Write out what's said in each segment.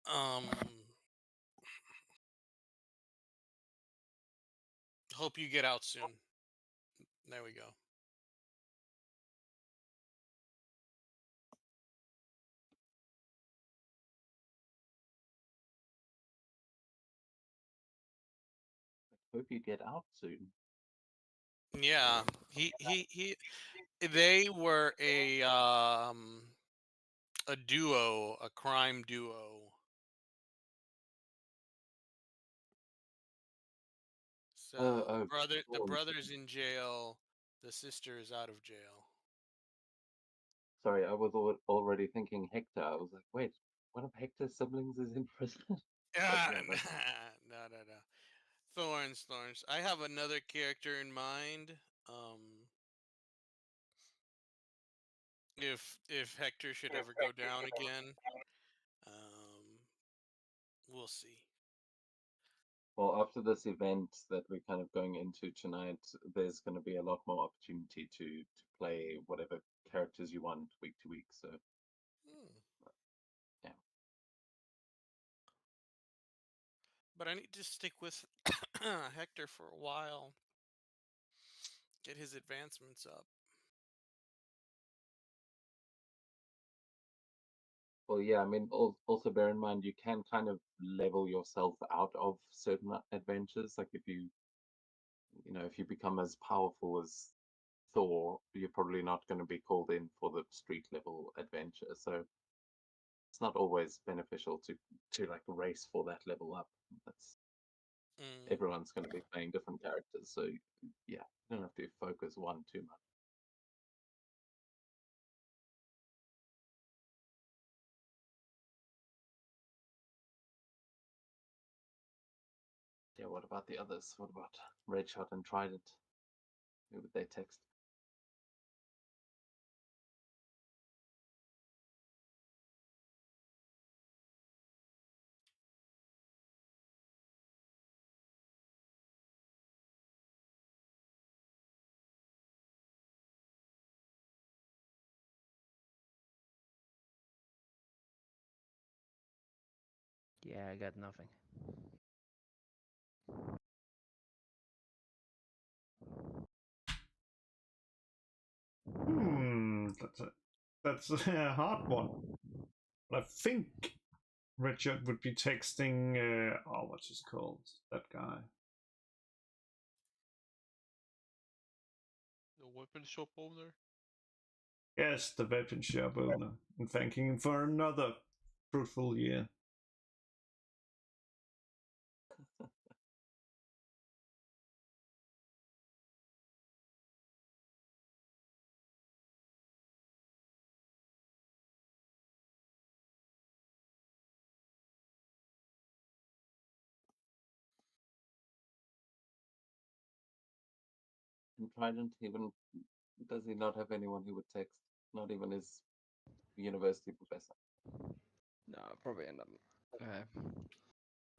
Um, hope you get out soon. There we go. Hope you get out soon. Yeah, he. They were a duo, a crime duo. So Oh, the Dawn. brother's in jail, the sister is out of jail. Sorry, I was already thinking Hector. I was like, wait, one of Hector's siblings is in prison? But Ah, yeah, that's no, no, no. Thorns, thorns. I have another character in mind. Um, if Hector should ever go down again, um, we'll see. well, after this event that we're kind of going into tonight, there's going to be a lot more opportunity to play whatever characters you want week to week. So Hmm. yeah. But I need to stick with Hector for a while. Get his advancements up. Well, yeah, I mean, also bear in mind you can kind of level yourself out of certain adventures. Like if you become as powerful as Thor, you're probably not going to be called in for the street level adventure. So it's not always beneficial to like race for that level up. That's Mm. everyone's going to be playing different characters. So yeah, you don't have to focus one too much. Yeah, what about the others? What about Red Shot and Trident? Who would they text? Yeah, I got nothing. That's a hard one. But I think Richard would be texting. What's his called? That guy. The weapon shop owner. Yes, the weapon shop owner, and thanking him for another fruitful year. And Trident even does he not have anyone who would text? Not even his university professor. No, probably end up.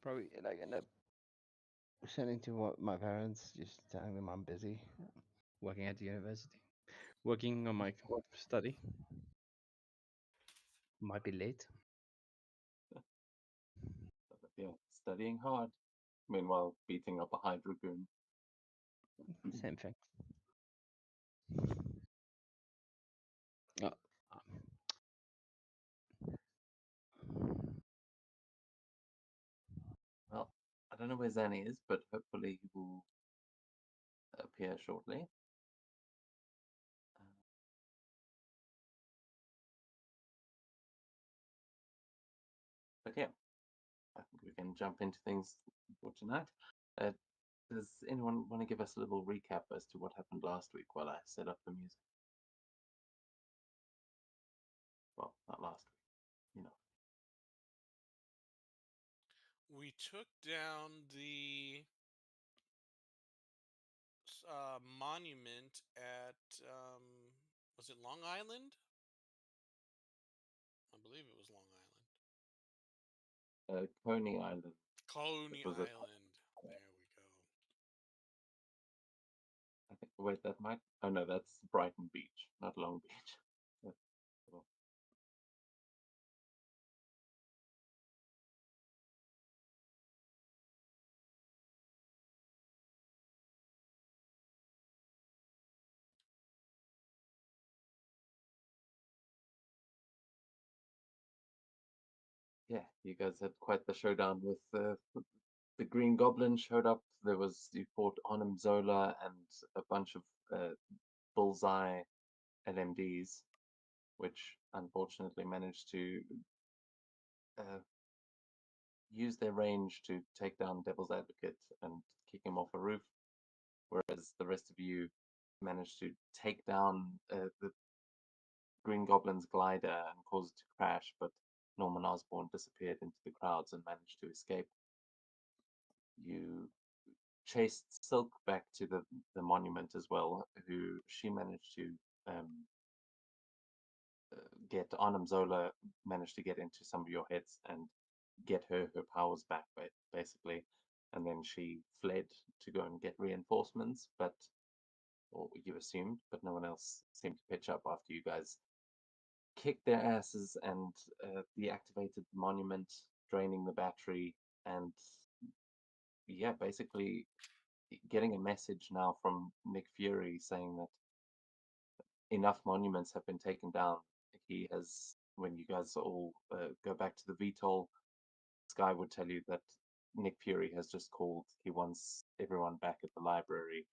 Probably like end up sending to my parents, just telling them I'm busy, working at the university, working on my study. Might be late. But yeah, studying hard. Meanwhile, beating up a Hydra goon. Same thing. Uh, Well, I don't know where Zanny is, but hopefully he will appear shortly. Uh, but yeah, I think we can jump into things for tonight. Uh, does anyone want to give us a little recap as to what happened last week while I set up the music? Well, not last week, We took down the monument at was it Long Island? I believe it was Long Island. Coney Island. It Coney was a. Island. There we go. I think. Wait, that might. Oh no, that's Brighton Beach, not Long Beach. Well, yeah, you guys had quite the showdown with the Green Goblin showed up. You fought Onum Zola and a bunch of bullseye LMDs, which unfortunately managed to use their range to take down Devil's Advocate and kick him off a roof, whereas the rest of you managed to take down the Green Goblin's glider and cause it to crash, but Norman Osborn disappeared into the crowds and managed to escape. You chased Silk back to the monument as well, who she managed to get Arnhem Zola managed to get into some of your heads and get her powers back, basically. And then she fled to go and get reinforcements, or you assumed, but no one else seemed to pitch up after you guys kicked their asses and deactivated the monument, draining the battery, and yeah, basically getting a message now from Nick Fury saying that enough monuments have been taken down. He has, when you guys all go back to the VTOL, Sky would tell you that Nick Fury has just called. He wants everyone back at the library,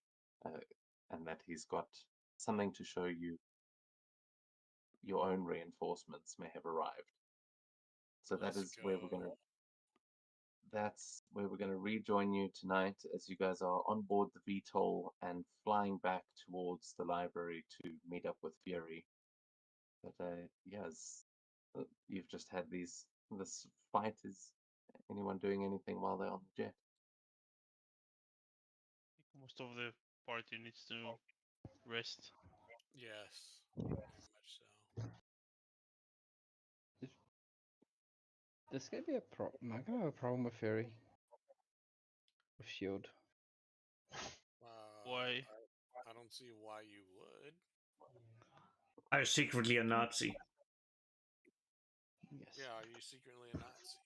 and that he's got something to show you. Your own reinforcements may have arrived. So Let's go. That's where we're going to rejoin you tonight as you guys are on board the VTOL and flying back towards the library to meet up with Fury. But yes, you've just had this fight. Is anyone doing anything while they're on the jet? Most of the party needs to rest. Yes, very much so. This gonna be a problem. Am I gonna have a problem with Fury? With Shield? Why? I don't see why you would. Are you secretly a Nazi? Yes. Yeah, are you secretly a Nazi?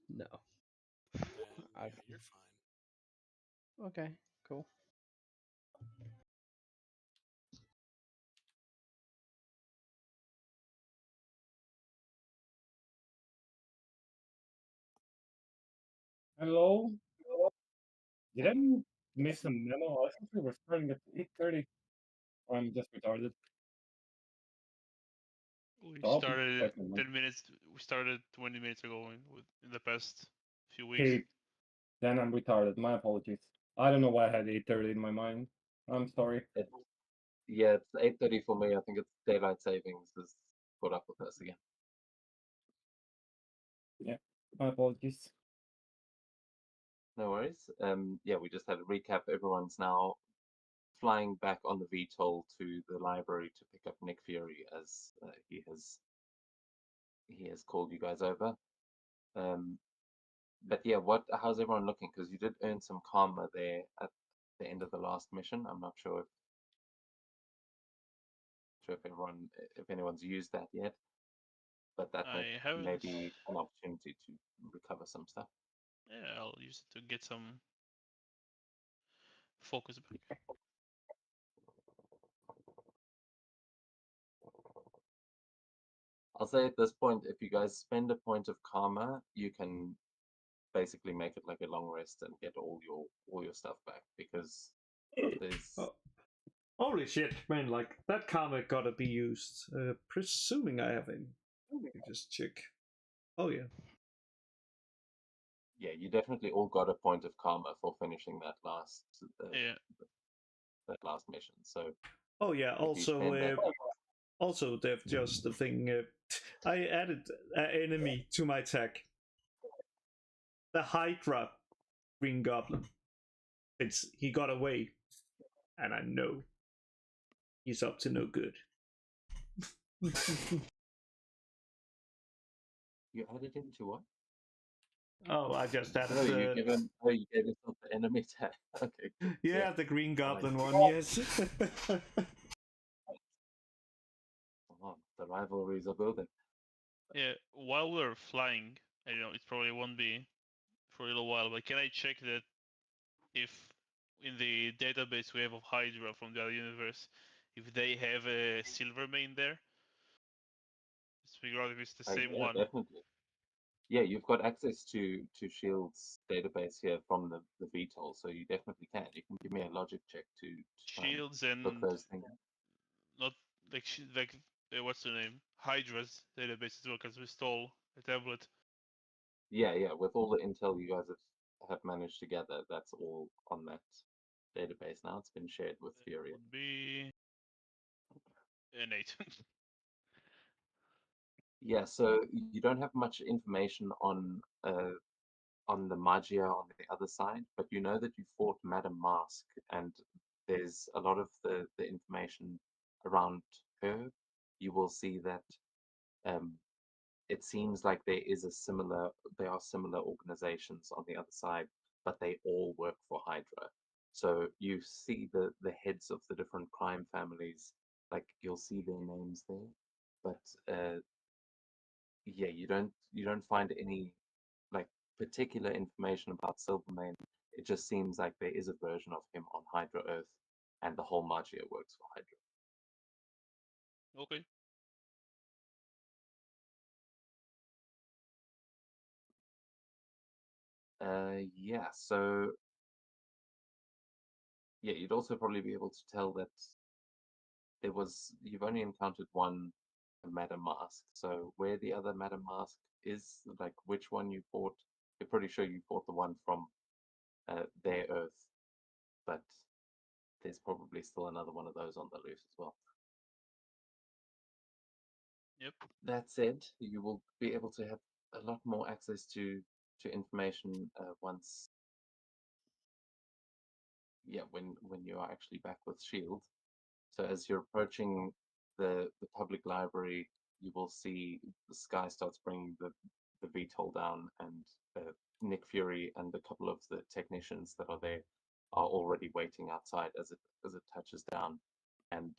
No. Then I- yeah, you're fine. Okay, cool. Hello? Did I miss a memo? I thought we were starting at 8:30. Or I'm just retarded. We I'll be started second one. 10 minutes. We started 20 minutes ago in the past few weeks. Okay, then I'm retarded. My apologies. I don't know why I had 8:30 in my mind. I'm sorry. Yeah, it's 8:30 for me. I think it's daylight savings has caught up with us again. Yeah, my apologies. No worries. Yeah, we just had a recap. Everyone's now flying back on the VTOL to the library to pick up Nick Fury as he has called you guys over. But yeah, how's everyone looking? Because you did earn some karma there at the end of the last mission. I'm not sure if anyone's used that yet, but that I haven't. may be an opportunity to recover some stuff. Yeah, I'll use it to get some focus back. I'll say at this point, if you guys spend a point of karma, you can basically make it like a long rest and get all your stuff back, because there's Oh, holy shit, man! Like that karma gotta be used. Presuming I have any. Let me just check. Oh yeah. yeah, you definitely all got a point of karma for finishing that last Yeah. that last mission. So Oh yeah. if you spend that, Also, they've just the thing. I added an enemy to my tag. The Hydra Green Goblin. He got away, and I know he's up to no good. you added into what? Oh, I just added Oh, the you gave yourself the enemy tag. Okay. yeah, the Green Goblin Nice. one. Yes. Oh, the rivalries are building. Yeah. While we're flying, I know it probably won't be for a little while, but can I check that if in the database we have of Hydra from the other universe, if they have a Silvermane there? Let's figure out if it's the same Yeah, one. definitely. Yeah, you've got access to Shield's database here from the VTOL, so you definitely can. You can give me a logic check to try and Shields look and those things. not like what's the name? Hydra's database as well, because we stole a tablet. Yeah, yeah. With all the intel you guys have managed to gather, that's all on that database now. It's been shared with That Fury. would be an 8. Yeah, so you don't have much information on the Magia on the other side, but you know that you fought Madame Mask, and there's a lot of the information around her. You will see that um, it seems like there are similar organizations on the other side, but they all work for Hydra. So you see the heads of the different crime families, like you'll see their names there, but yeah, you don't find any like particular information about Silvermane. It just seems like there is a version of him on Hydra Earth, and the whole Magia works for Hydra. Okay. Yeah, so yeah, you'd also probably be able to tell that you've only encountered one Madame Mask. So where the other Madame Mask is, like which one you fought, you're pretty sure you fought the one from their Earth, but there's probably still another one of those on the loose as well. Yep. That said, you will be able to have a lot more access to information once, yeah, when you are actually back with Shield. So as you're approaching the public library, you will see the sky starts bringing the VTOL down, and Nick Fury and a couple of the technicians that are there are already waiting outside as it touches down, and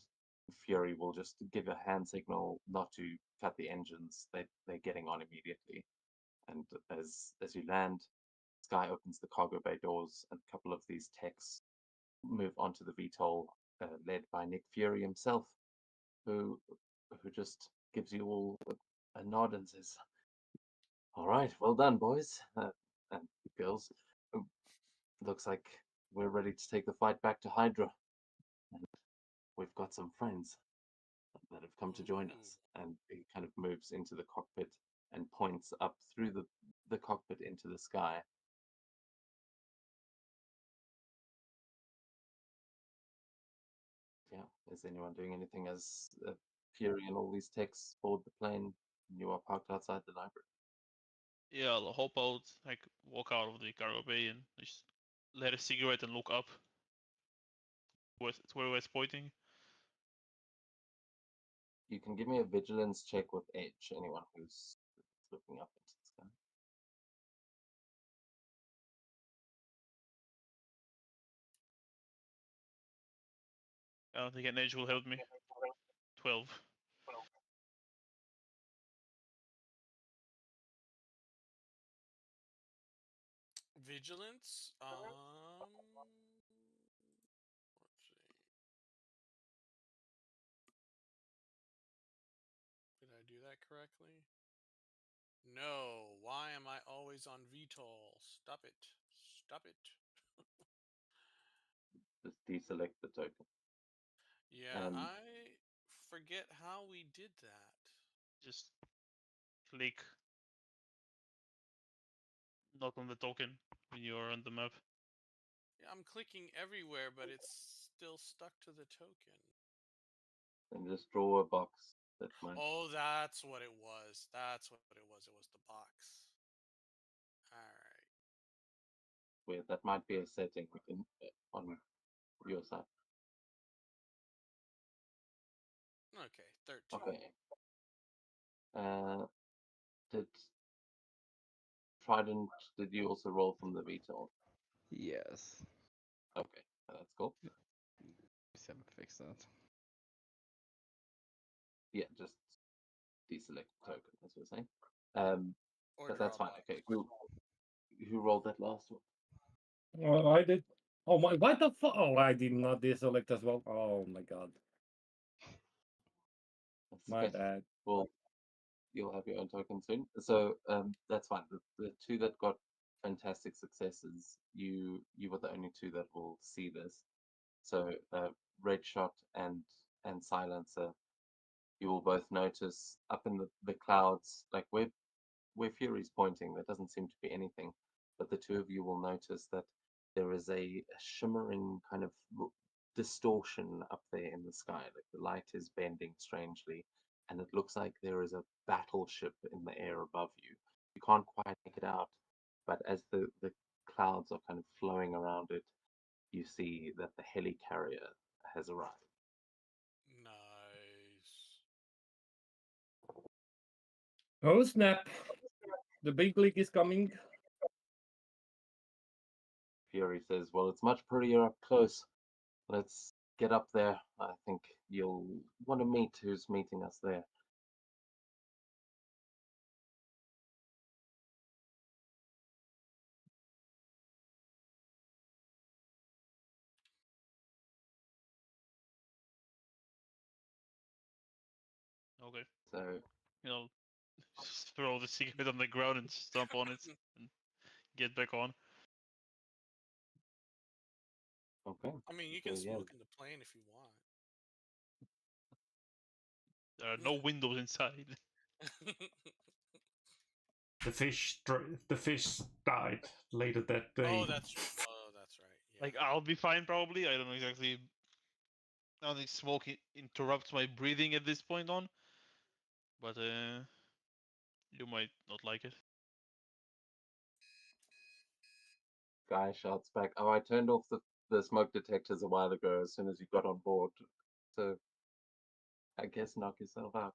Fury will just give a hand signal not to cut the engines. They're getting on immediately, and as you land, Sky opens the cargo bay doors, and a couple of these techs move onto the VTOL, led by Nick Fury himself, who just gives you all a nod and says, "All right, well done, boys and girls. Uh, Looks like we're ready to take the fight back to Hydra, and we've got some friends that have come to join Ooh. us." And he kind of moves into the cockpit and points up through the cockpit into the sky. Yeah, is anyone doing anything as Fury and all these techs board the plane and you are parked outside the library? Yeah, I'll hop out, like walk out of the cargo bay and just light a cigarette and look up where we're pointing. You can give me a vigilance check with edge, anyone who's looking up into the sky. I don't think an edge will help me. 12. Vigilance. Let's see. Did I do that correctly? No. Why am I always on VTOL? Stop it. Stop it. Just deselect the token. Yeah, I forget how we did that. Just click not on the token when you're on the map. Yeah, I'm clicking everywhere, but it's still stuck to the token. And just draw a box that might. Oh, that's what it was. That's what it was. It was the box. All right. Where that might be a setting on your side. Okay, 13. Okay. Did Trident? Did you also roll from the VTOL? Yes. Okay, that's cool. Just haven't fixed that. Yeah, just deselect the token, as we're saying. Or But draw that's a fine. box. Okay, who rolled that last one? Well, I did. Oh my! What the fuck? Oh, I did not deselect as well. Oh my god, That's my okay. bad. Well, you'll have your own token soon. So that's fine. The two that got fantastic successes, you were the only two that will see this. So Red Shot and Silencer, you will both notice up in the clouds, like where Fury's pointing, there doesn't seem to be anything, but the two of you will notice that there is a shimmering kind of distortion up there in the sky. Like the light is bending strangely, and it looks like there is a battleship in the air above you. You can't quite make it out, but as the clouds are kind of flowing around it, you see that the helicarrier has arrived. Nice. Oh snap! The big league is coming. Fury says, "Well, it's much prettier up close. Let's get up there. I think you'll want to meet who's meeting us there." Okay. So, You know, just throw the cigarette on the ground and stomp on it and get back on. okay. I mean, you So, can yeah, smoke in the plane if you want. There are no windows inside. The fish died later that day. Oh, that's right. Oh, that's right. Yeah. Like I'll be fine probably. I don't know exactly. I don't think smoke interrupts my breathing at this point on, but you might not like it. guy shouts back, "Oh, I turned off the smoke detectors a while ago as soon as you got on board. So, I guess knock yourself out."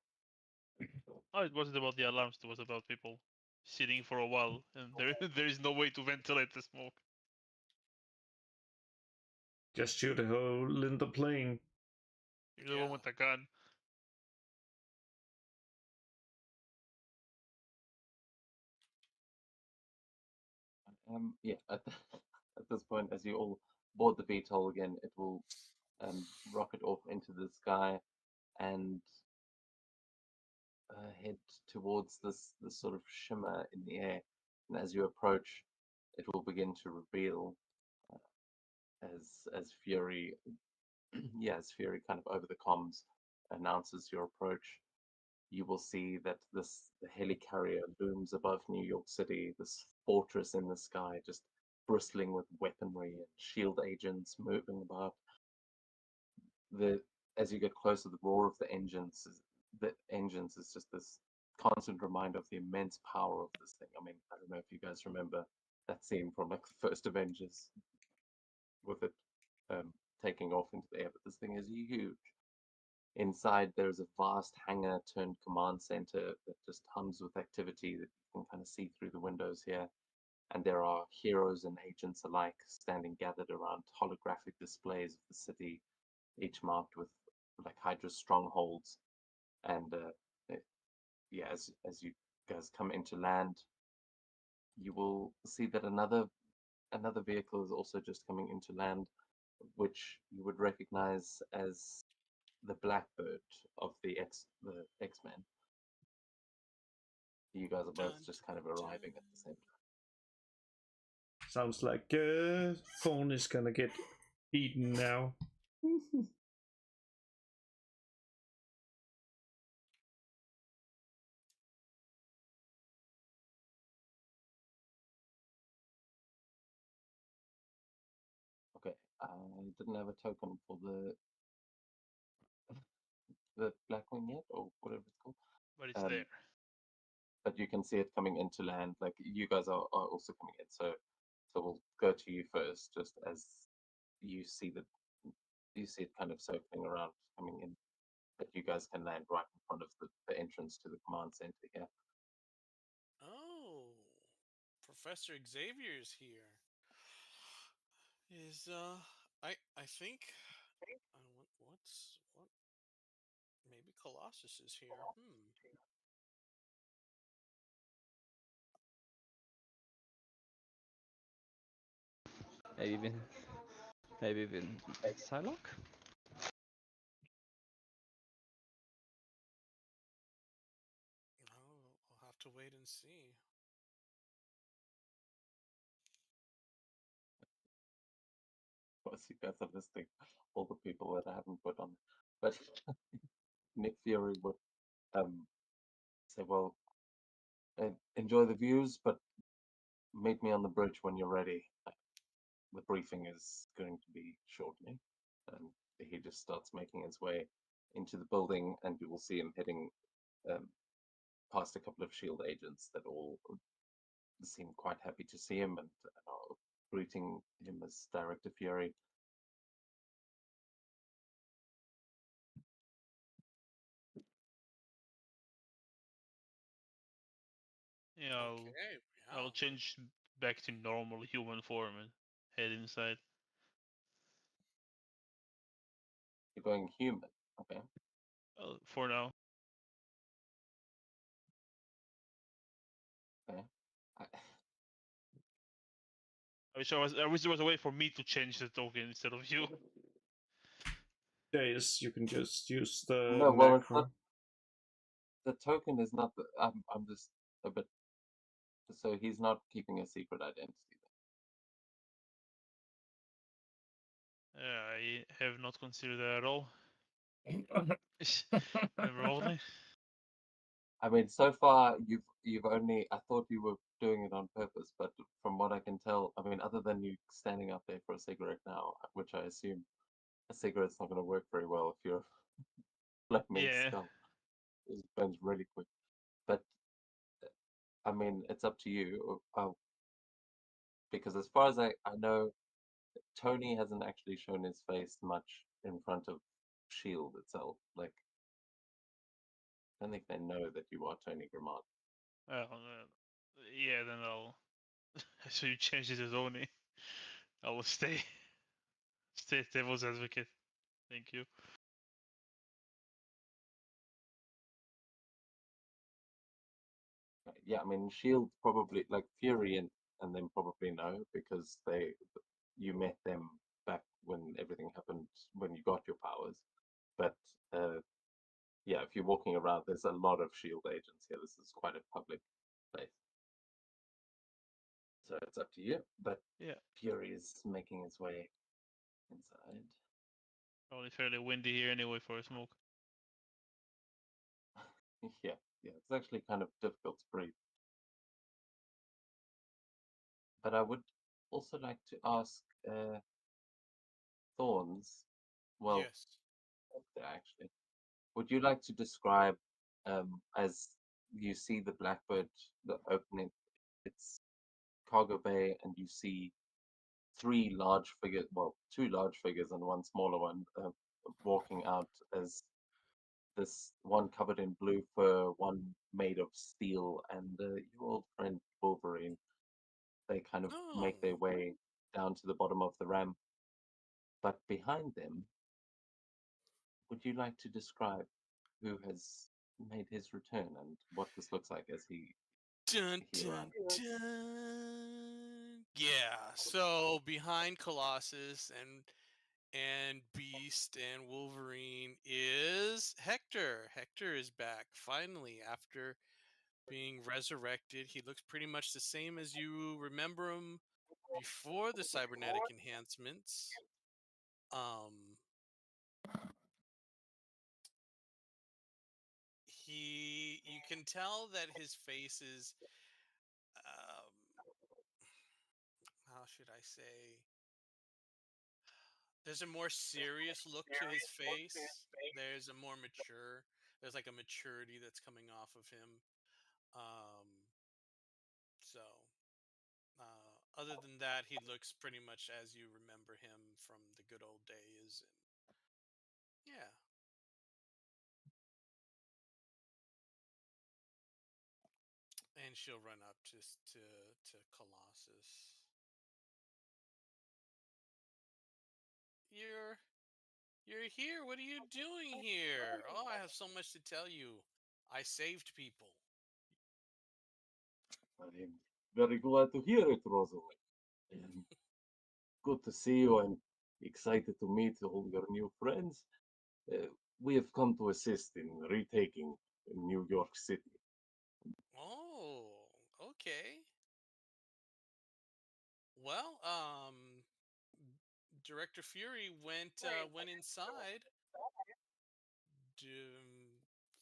Oh, it wasn't about the alarms. It was about people sitting for a while, and there is no way to ventilate the smoke. Just shoot a hole in the plane. You're the one with the gun. Yeah, at this point, as you all board the VTOL again, it will rocket off into the sky and head towards this sort of shimmer in the air. And as you approach, it will begin to reveal as Fury, yeah, as Fury kind of over the comms announces your approach. You will see that the helicarrier looms above New York City, this fortress in the sky, just bristling with weaponry and shield agents moving about. The As you get closer, the roar of the engines is just this constant reminder of the immense power of this thing. I mean, I don't know if you guys remember that scene from like the first Avengers with it taking off into the air, but this thing is huge. Inside, there's a vast hangar turned command center that just hums with activity that you can kind of see through the windows here. And there are heroes and agents alike standing gathered around holographic displays of the city, each marked with like Hydra strongholds. And yeah, as you guys come into land, you will see that another vehicle is also just coming into land, which you would recognize as the Blackbird of the X-Men. You guys are both Dun, just kind of dun, arriving at the same time. Sounds like Thorn is gonna get eaten now. Okay, I didn't have a token for the Blackwing yet, or whatever it's called. But it's there. But you can see it coming into land. Like you guys are also coming in, so we'll go to you first, just as you see it kind of circling around, coming in. That you guys can land right in front of the entrance to the command center here. Oh, Professor Xavier's here. Is I think what maybe Colossus is here. Maybe even Psylocke? and see. Course, you guys are listing all the people that I haven't put on. But Nick Fury would say, well, enjoy the views, but meet me on the bridge when you're ready. The briefing is going to be shortly. And he just starts making his way into the building, and you will see him heading past a couple of shield agents that all seem quite happy to see him and are greeting him as Director Fury. Yeah, Okay. I'll Yeah. change back to normal human form and head inside. You're going human, okay? For now. Okay. I wish there was a way for me to change the token instead of you. Days, you can just use the No, well, it's macro. not. The token is not. I'm just a bit. So he's not keeping a secret identity. I have not considered that at all. Never only. I mean, so far you've only. I thought you were doing it on purpose, but from what I can tell, I mean, other than you standing up there for a cigarette now, which I assume a cigarette's not going to work very well if you're flaming Yeah. skull. It burns really quick. But I mean, it's up to you. Because as far as I know, Tony hasn't actually shown his face much in front of Shield itself. Like, I don't think they know that you are Tony Grimard. Well, yeah, then I'll. So you changed it to Tony. I will stay devil's advocate. Thank you. Yeah, I mean, Shield probably like Fury and them probably know because you met them back when everything happened when you got your powers. But yeah, if you're walking around, there's a lot of Shield agents here. This is quite a public place, so it's up to you. But Yeah. Fury is making his way inside. Only fairly windy here anyway for a smoke. Yeah, it's actually kind of difficult to breathe. But I would also like to ask Thorns. Well, Yes. actually, would you like to describe as you see the Blackbird, the opening its cargo bay, and you see three large figures, well, two large figures and one smaller one, walking out as this one covered in blue fur, one made of steel, and your old friend Wolverine. They kind of make Oh. their way down to the bottom of the ramp. But behind them, would you like to describe who has made his return and what this looks like as Dun he dun arrived? dun. Yeah. So behind Colossus and Beast and Wolverine is Hector. Hector is back finally after being resurrected. He looks pretty much the same as you remember him before the cybernetic enhancements. You can tell that his face is how should I say, there's a more serious look to his face. There's like a maturity that's coming off of him. Um, so, other than that, he looks pretty much as you remember him from the good old days. And yeah, and she'll run up just to Colossus. You're you're here. What are you doing here? Oh, I have so much to tell you. I saved people. I'm very glad to hear it, Rosalind. And good to see you. I'm excited to meet all your new friends. Uh, we have come to assist in retaking New York City. Oh, Well, Director Fury went inside to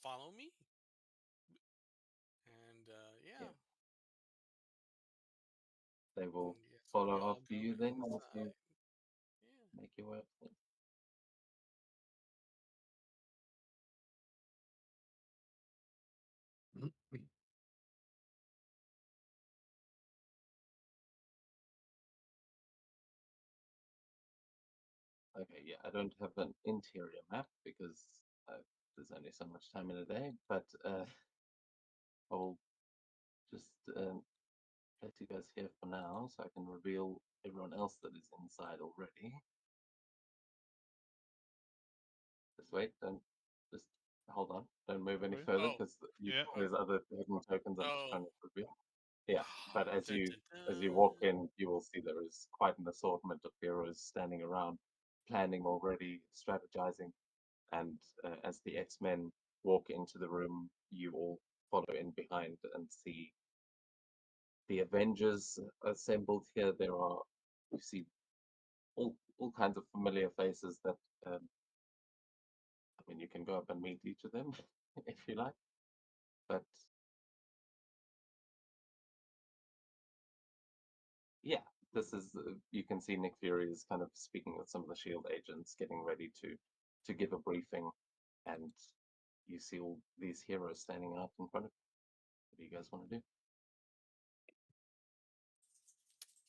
follow me, and yeah, Yeah. They will and yes, we follow all after go you then as you inside. Yeah. make your way upstairs. Okay, yeah, I don't have an interior map because there's only so much time in a day, but I'll just let you guys here for now so I can reveal everyone else that is inside already. Just wait, don't just hold on, don't move any Okay. further Oh, because Yeah. there's other hidden tokens I'm just oh. trying to reveal. Yeah, but Dun, dun, as you walk dun. in, you will see there is quite an assortment of heroes standing around, planning already, strategizing, and as the X-Men walk into the room, you all follow in behind and see the Avengers assembled here. You see all kinds of familiar faces that I mean, you can go up and meet each of them if you like, but yeah, this is you can see Nick Fury is kind of speaking with some of the Shield agents, getting ready to give a briefing, and you see all these heroes standing out in front of you. What do you guys want to do?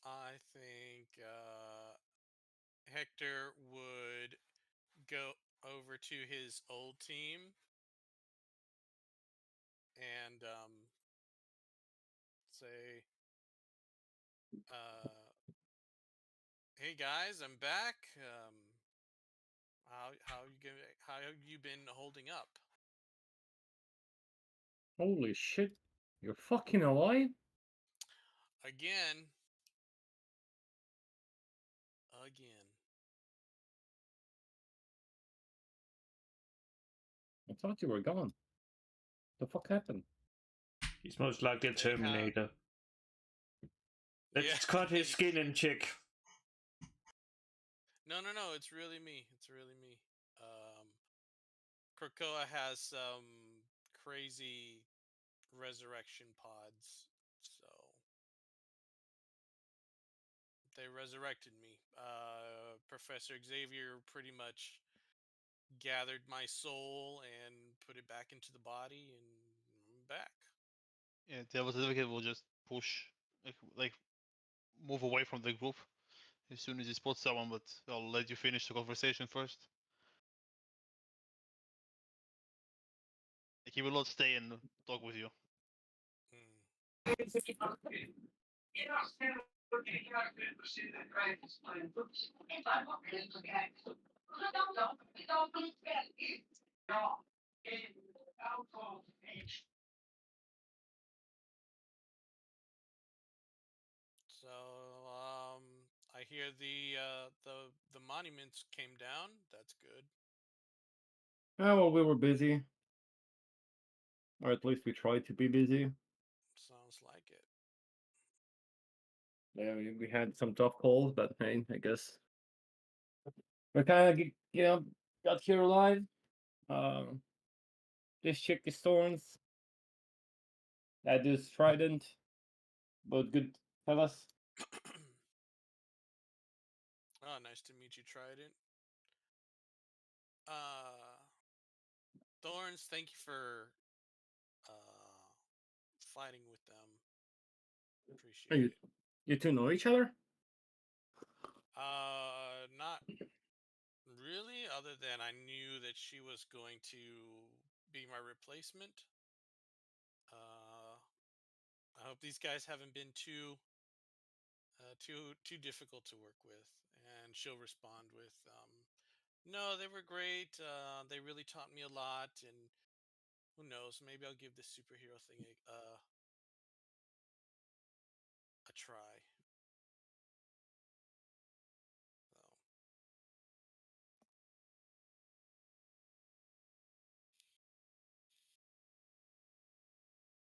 I think Hector would go over to his old team and say, "Hey guys, I'm back. how have you been holding up?" Holy shit. You're fucking alive? Again, again. I thought you were gone. The fuck happened? He's most likely a They have, Terminator. yeah. Let's cut his skin and check. No. It's really me. It's really me. Krakoa has some crazy resurrection pods, so they resurrected me. Professor Xavier pretty much gathered my soul and put it back into the body, and I'm back. Yeah. Devil's Advocate will just push, like move away from the group as soon as he spots someone. But I'll let you finish the conversation first. Like, he will not stay and talk with you. Hmm. So I hear the monuments came down. That's good. Oh, well, we were busy. Or at least we tried to be busy. Sounds like it. Yeah, we had some tough calls, but hey, I guess we kind of, got here alive. Um, this chick is Thorns. That is Trident. Both good fellas. Oh, nice to meet you, Trident. Uh, Thorns, thank you for fighting with them. Are Appreciate it. you two know each other? Not really, other than I knew that she was going to be my replacement. Uh, I hope these guys haven't been too difficult to work with. And she'll respond with, "No, they were great. They really taught me a lot, and who knows? Maybe I'll give this superhero thing a try."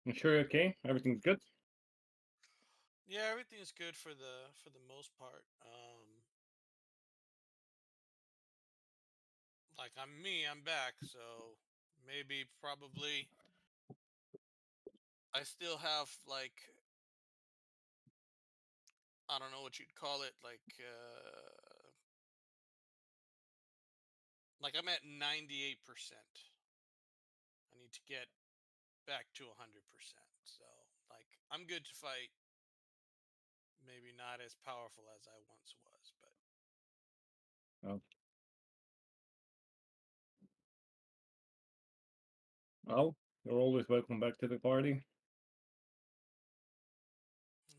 So, You sure you're okay? Everything's good? Yeah, everything's good for the most part. Like I'm back, so maybe probably I still have like I don't know what you'd call it, like I'm at 98%. I need to get back to 100%. So like I'm good to fight. Maybe not as powerful as I once was, but Oh. Well, you're always welcome back to the party.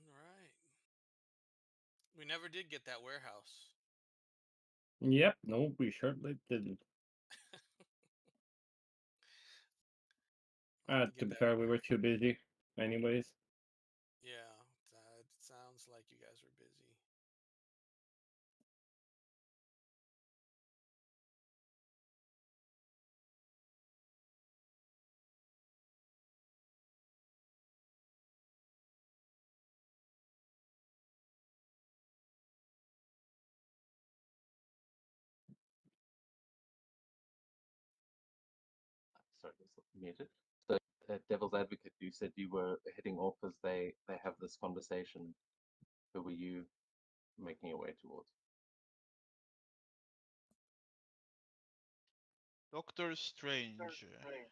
all right. We never did get that warehouse. Yep, no, we certainly didn't. I'll have to To get be that. fair, we were too busy. Anyways. Yeah, that sounds like you guys were busy. Sorry, was muted. So, Devil's Advocate, you said you were heading off as they have this conversation. Who were you making your way towards? Doctor Strange. Okay.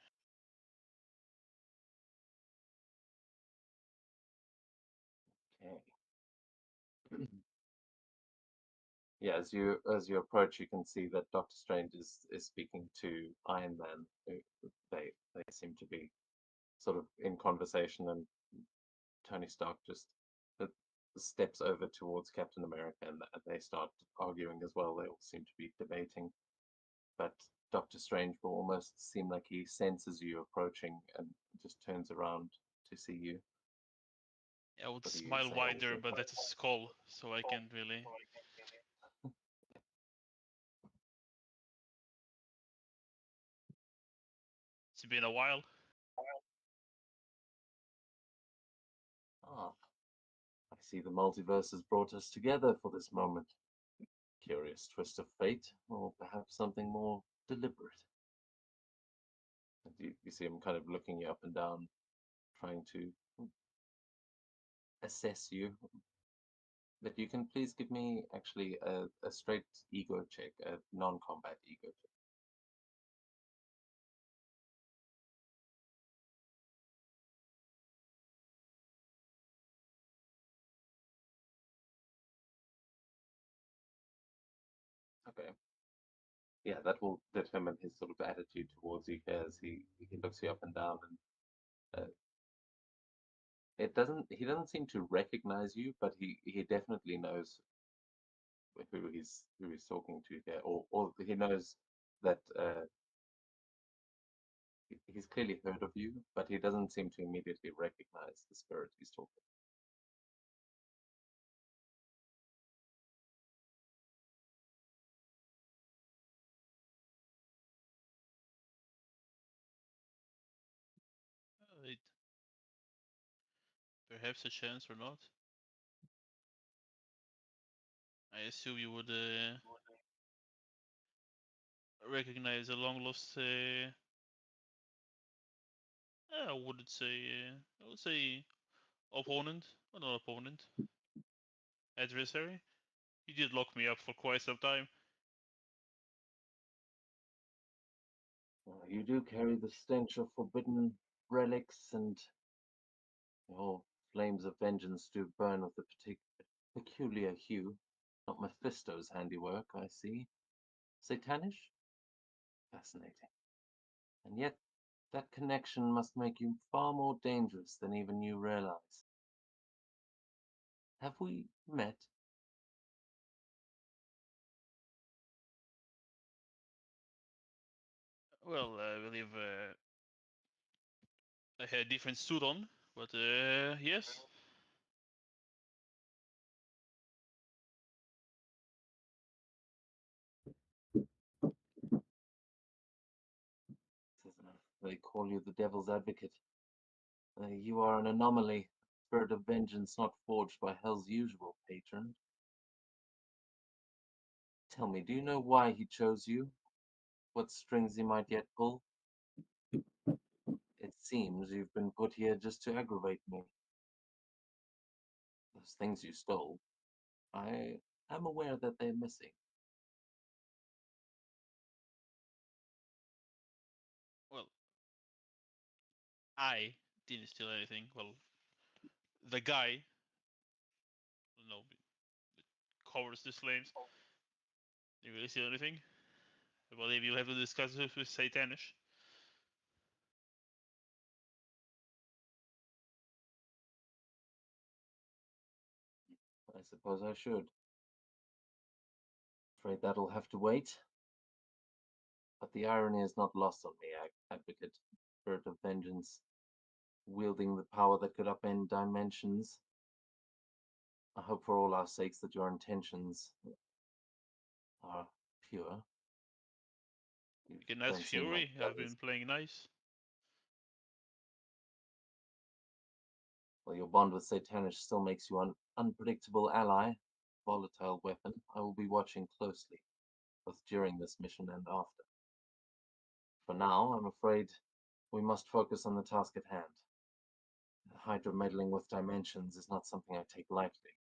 Yeah, as you approach, you can see that Doctor Strange is speaking to Iron Man. They seem to be sort of in conversation, and Tony Stark just uh, steps over towards Captain America, and they start arguing as well. They all seem to be debating, but Doctor Strange will almost seem like he senses you approaching and just turns around to see you. I would What do you smile say? wider, but that's a skull, so I can't really. It's been a while. Ah, I see the multiverse has brought us together for this moment. Curious twist of fate, or perhaps something more deliberate. And you see him kind of looking you up and down, trying to assess you. But you can please give me actually a straight ego check, a non-combat ego check. Okay. Yeah, that will determine his sort of attitude towards you as he looks you up and down, and he doesn't seem to recognize you, but he definitely knows who he's talking to here, or he knows that he's clearly heard of you, but he doesn't seem to immediately recognize the spirit he's talking. It, perhaps a chance or not. I assume you would recognize a long lost. I wouldn't say. I would say opponent, or not opponent, adversary. You did lock me up for quite some time. You do carry the stench of forbidden relics, and your flames of vengeance do burn with a peculiar hue. Not Mephisto's handiwork, I see. Satanish? Fascinating. And yet, that connection must make you far more dangerous than even you realize. Have we met? Well, I believe I had a different suit on, but yes. They call you the Devil's Advocate. You are an anomaly, spirit of vengeance not forged by hell's usual patron. Tell me, do you know why he chose you? What strings he might yet pull? It seems you've been put here just to aggravate me. Those things you stole, I am aware that they're missing. Well, I didn't steal anything. Well, the guy, no, covers the flames. Didn't really steal anything. I believe you'll have to discuss this with Satanish. I suppose I should. Afraid that'll have to wait. But the irony is not lost on me, Advocate. Spirit of vengeance, wielding the power that could upend dimensions. I hope for all our sakes that your intentions are pure. You You can ask don't seem like Fury. the I've others. been playing nice. Well, your bond with Satanish still makes you an unpredictable ally, volatile weapon. I will be watching closely, both during this mission and after. For now, I'm afraid we must focus on the task at hand. Hydra meddling with dimensions is not something I take lightly,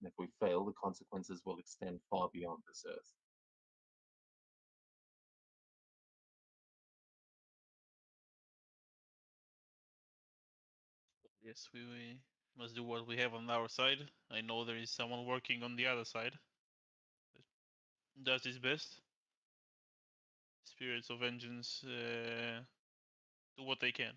and if we fail, the consequences will extend far beyond this Earth. Yes, we must do what we have on our side. I know there is someone working on the other side. Does his best. Spirits of vengeance do what they can.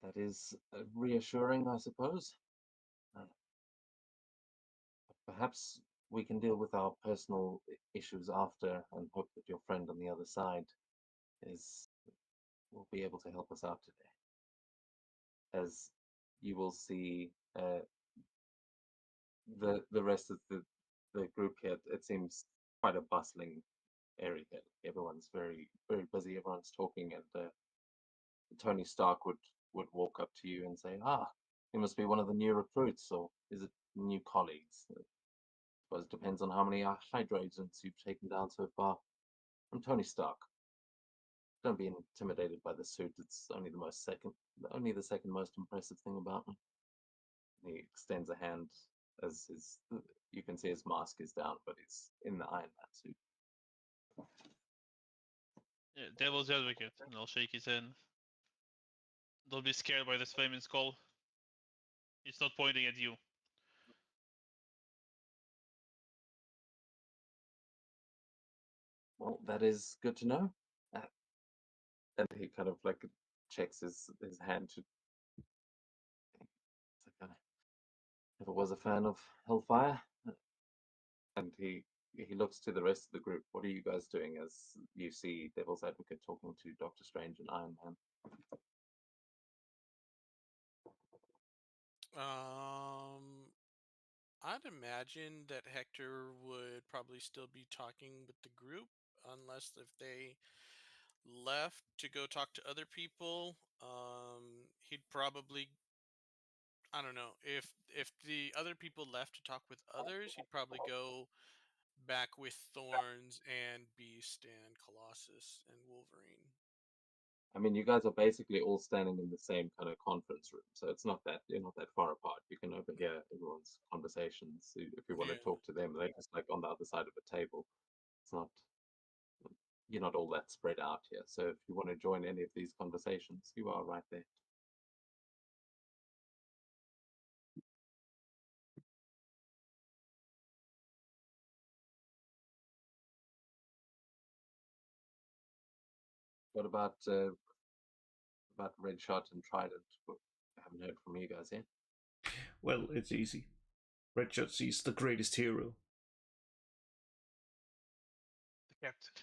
That is reassuring, I suppose. Perhaps we can deal with our personal issues after and hope that your friend on the other side will be able to help us out today. As you will see, the rest of the group here, it seems quite a bustling area here. Everyone's very busy. Everyone's talking, and Tony Stark would walk up to you and say, "Ah, you must be one of the new recruits, or is it new colleagues?" I suppose it depends on how many Hydra agents you've taken down so far. I'm Tony Stark. Don't be intimidated by the suit. It's only the second most impressive thing about me. He extends a hand as you can see his mask is down, but he's in the Iron Man suit. Yeah, Devil's Advocate, and I'll shake his hand. Don't be scared by this flaming skull. It's not pointing at you. Well, that is good to know. And he kind of like checks his hand to. It's like, never was a fan of Hellfire. And he looks to the rest of the group. What are you guys doing as you see Devil's Advocate talking to Doctor Strange and Iron Man? I'd imagine that Hector would probably still be talking with the group, unless if they left to go talk to other people. He'd probably, I don't know, if the other people left to talk with others, he'd probably go back with Thorns and Beast and Colossus and Wolverine. I mean, you guys are basically all standing in the same kind of conference room, so it's not that you're not that far apart. You can overhear everyone's conversations. If you want to Yeah. talk to them, they're just like on the other side of a table. It's not you're not all that spread out here. So if you want to join any of these conversations, you are right there. What about Red Shot and Trident? I haven't heard from you guys yet. Well, it's easy. Richard is the greatest hero. The captain.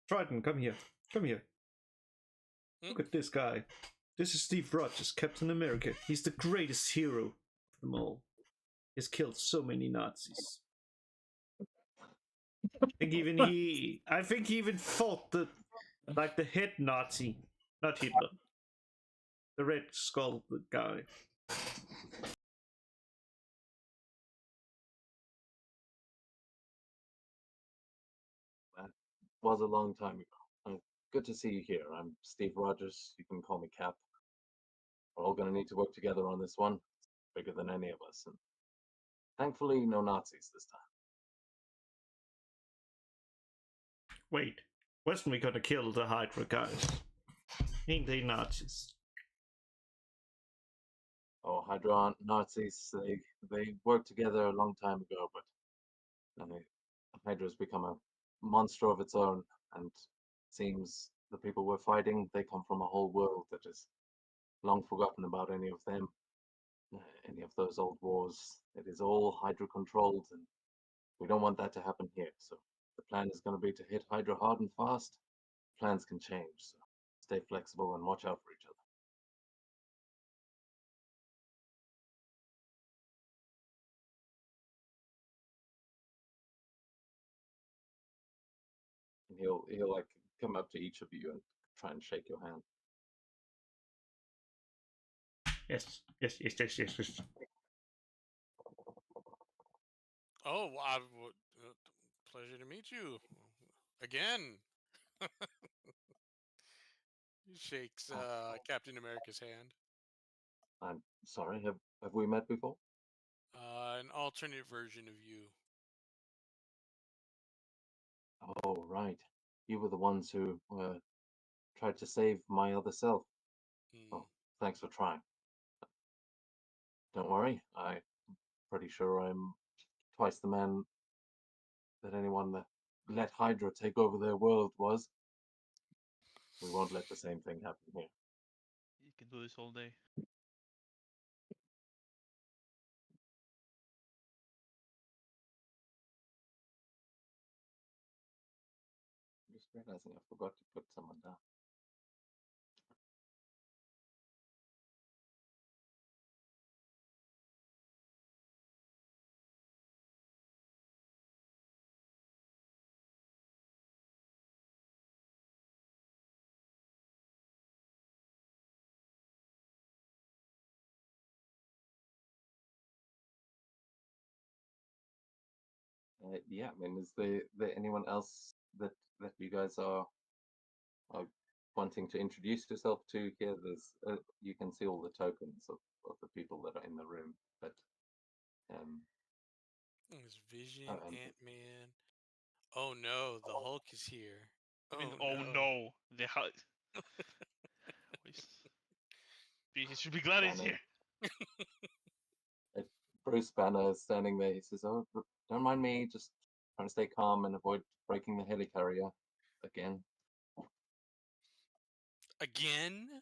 Trident, come here. Come here. Hmm? Look at this guy. This is Steve Rogers, Captain America. He's the greatest hero of them all. He's killed so many Nazis. I think he even fought the like the head Nazi, not Hitler, the Red Skull guy. That was a long time ago. Good to see you here. I'm Steve Rogers. You can call me Cap. We're all going to need to work together on this one. It's bigger than any of us. And thankfully, no Nazis this time. Wait, wasn't we gonna kill the Hydra guys? Ain't they Nazis? Oh, Hydra aren't Nazis. They worked together a long time ago, but Hydra's become a monster of its own, and it seems the people we're fighting, they come from a whole world that has long forgotten about any of them, any of those old wars. It is all Hydra controlled, and we don't want that to happen here. So the plan is going to be to hit Hydra hard and fast. Plans can change, so stay flexible and watch out for each other. And he'll like come up to each of you and try and shake your hand. Yes. Oh, pleasure to meet you again. He shakes Captain America's hand. I'm sorry, have we met before? An alternate version of you. Oh, right. You were the ones who tried to save my other self. Oh, thanks for trying. Don't worry, I'm pretty sure I'm twice the man that anyone that let Hydra take over their world was. We won't let the same thing happen here. You can do this all day. I'm just realizing I forgot to put someone down. Yeah, I mean, is there anyone else that you guys are wanting to introduce yourself to here? There's you can see all the tokens of the people that are in the room, but There's Vision, and Ant-Man. Oh no, the Hulk is here. Even Oh no, the he should be glad he's Banner, here. Bruce Banner is standing there. He says, "Oh, don't mind me. Just trying to stay calm and avoid breaking the helicarrier again." Again?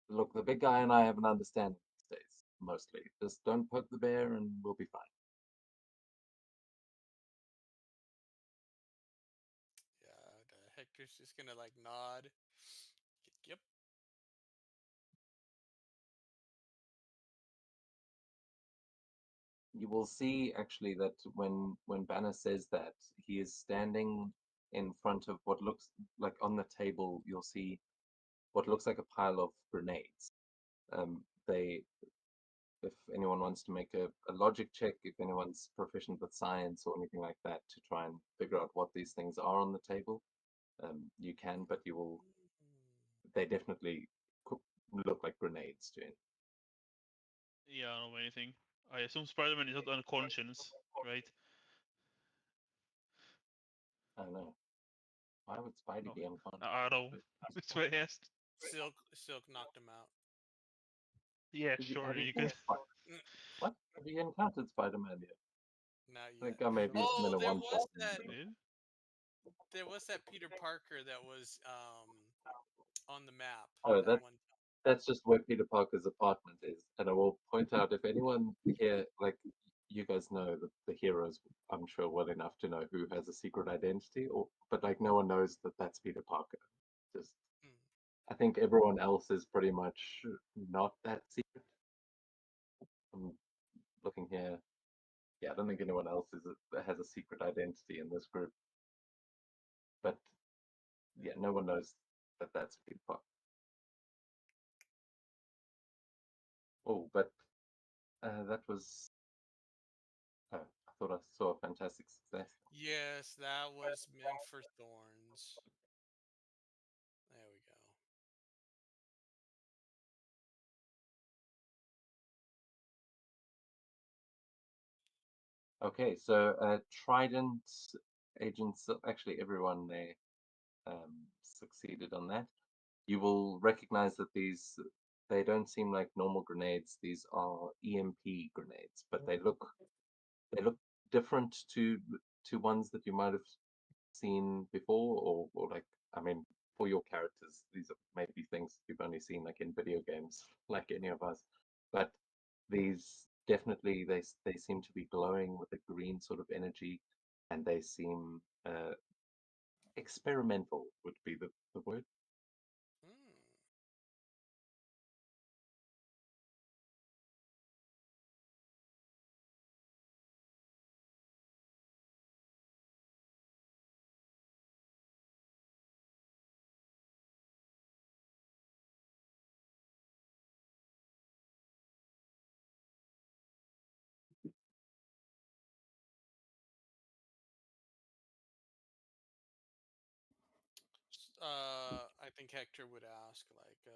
Look, the big guy and I have an understanding these days, mostly. Just don't poke the bear and we'll be fine. Yeah, Hector's just gonna like nod. Yep. You will see actually that when Banner says that, he is standing in front of what looks like on the table. You'll see what looks like a pile of grenades. They, if anyone wants to make a logic check, if anyone's proficient with science or anything like that, to try and figure out what these things are on the table, you can, but you will. They definitely look like grenades, Jane. Yeah, I don't know anything. I assume Spider-Man is not unconscious, right? I don't know. Why would Spidey be unconscious? I don't know. That's what I asked. Silk knocked him out. Yeah, sure. Have you You seen could. What? Have you encountered Spider-Man yet? Not I yet. think I maybe it's been Oh, a one shot. there was that Peter Parker that was on the map Oh, that one time. that's just where Peter Parker's apartment is. And I will point out, if anyone here, like you guys know the heroes, I'm sure well enough to know who has a secret identity, but like no one knows that that's Peter Parker. Just I think everyone else is pretty much not that secret. looking here. Yeah, I don't think anyone else has a secret identity in this group. But yeah, no one knows that that's Peter Parker. Oh, but that was. Oh, I thought I saw a fantastic success. Yes, that was meant for thorns. There we go. Okay, so Trident agents, actually everyone there succeeded on that. You will recognize that they don't seem like normal grenades. These are EMP grenades, but they look different to ones that you might have seen before, or like, I mean, for your characters, these are maybe things you've only seen like in video games, like any of us. But these definitely they seem to be glowing with a green sort of energy, and they seem experimental would be the word. Hmm. I think Hector would ask, like,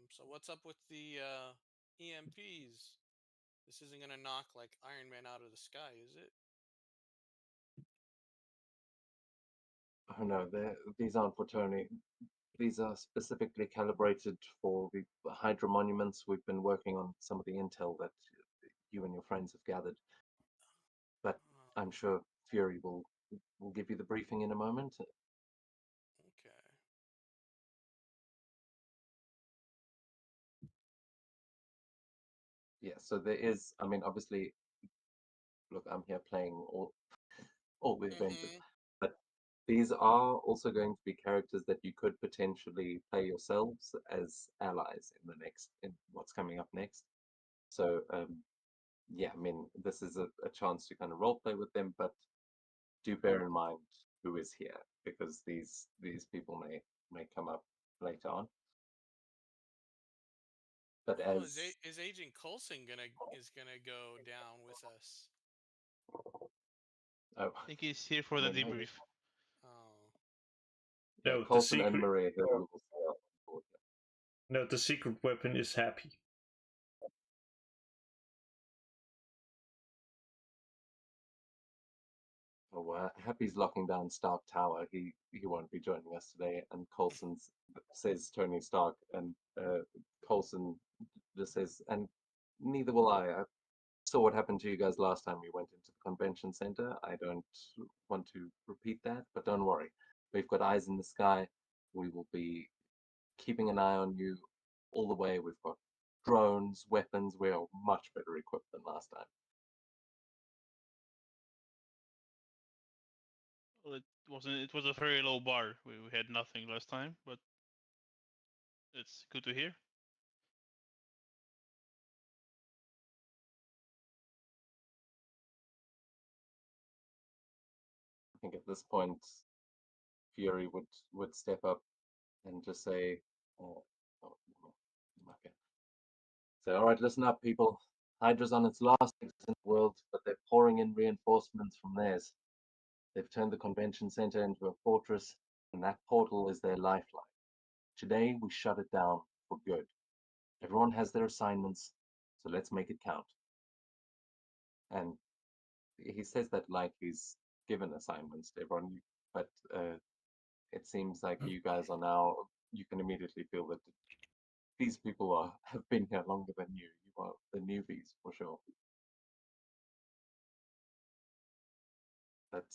so what's up with the EMPs? This isn't gonna knock like Iron Man out of the sky, is it? Oh no, these aren't for Tony. These are specifically calibrated for the Hydra monuments. We've been working on some of the intel that you and your friends have gathered, but I'm sure Fury will give you the briefing in a moment. Okay. Yeah, so there is. I mean, obviously, look, I'm here playing all the Avengers, Mm-hmm. but these are also going to be characters that you could potentially play yourselves as allies in what's coming up next. So yeah, I mean, this is a chance to kind of role play with them, but do bear in mind who is here, because these people may come up later on. But Oh, as is Agent Coulson gonna go down with us? oh, I think he's here for I the mean, debrief. Oh. yeah, No, the Coulson and secret. Maria Hill will stay on board. No, the secret weapon is Happy. Oh, Happy's locking down Stark Tower. He won't be joining us today. And Coulson says Tony Stark, and Coulson just says, and neither will I. I saw what happened to you guys last time you went into the convention center. I don't want to repeat that, but don't worry. We've got eyes in the sky. We will be keeping an eye on you all the way. We've got drones, weapons. We are much better equipped than last time. Well, it wasn't. It was a very low bar. We had nothing last time, but it's good to hear. I think at this point, Fury would step up and just say, oh, okay. So, all right, listen up, people. Hydra's on its last exit in the world, but they're pouring in reinforcements from theirs. They've turned the convention center into a fortress, and that portal is their lifeline. Today, we shut it down for good. Everyone has their assignments, so let's make it count. And he says that like he's given assignments to everyone, but it seems like you guys are now, you can immediately feel that these people have been here longer than you. You are the newbies for sure. But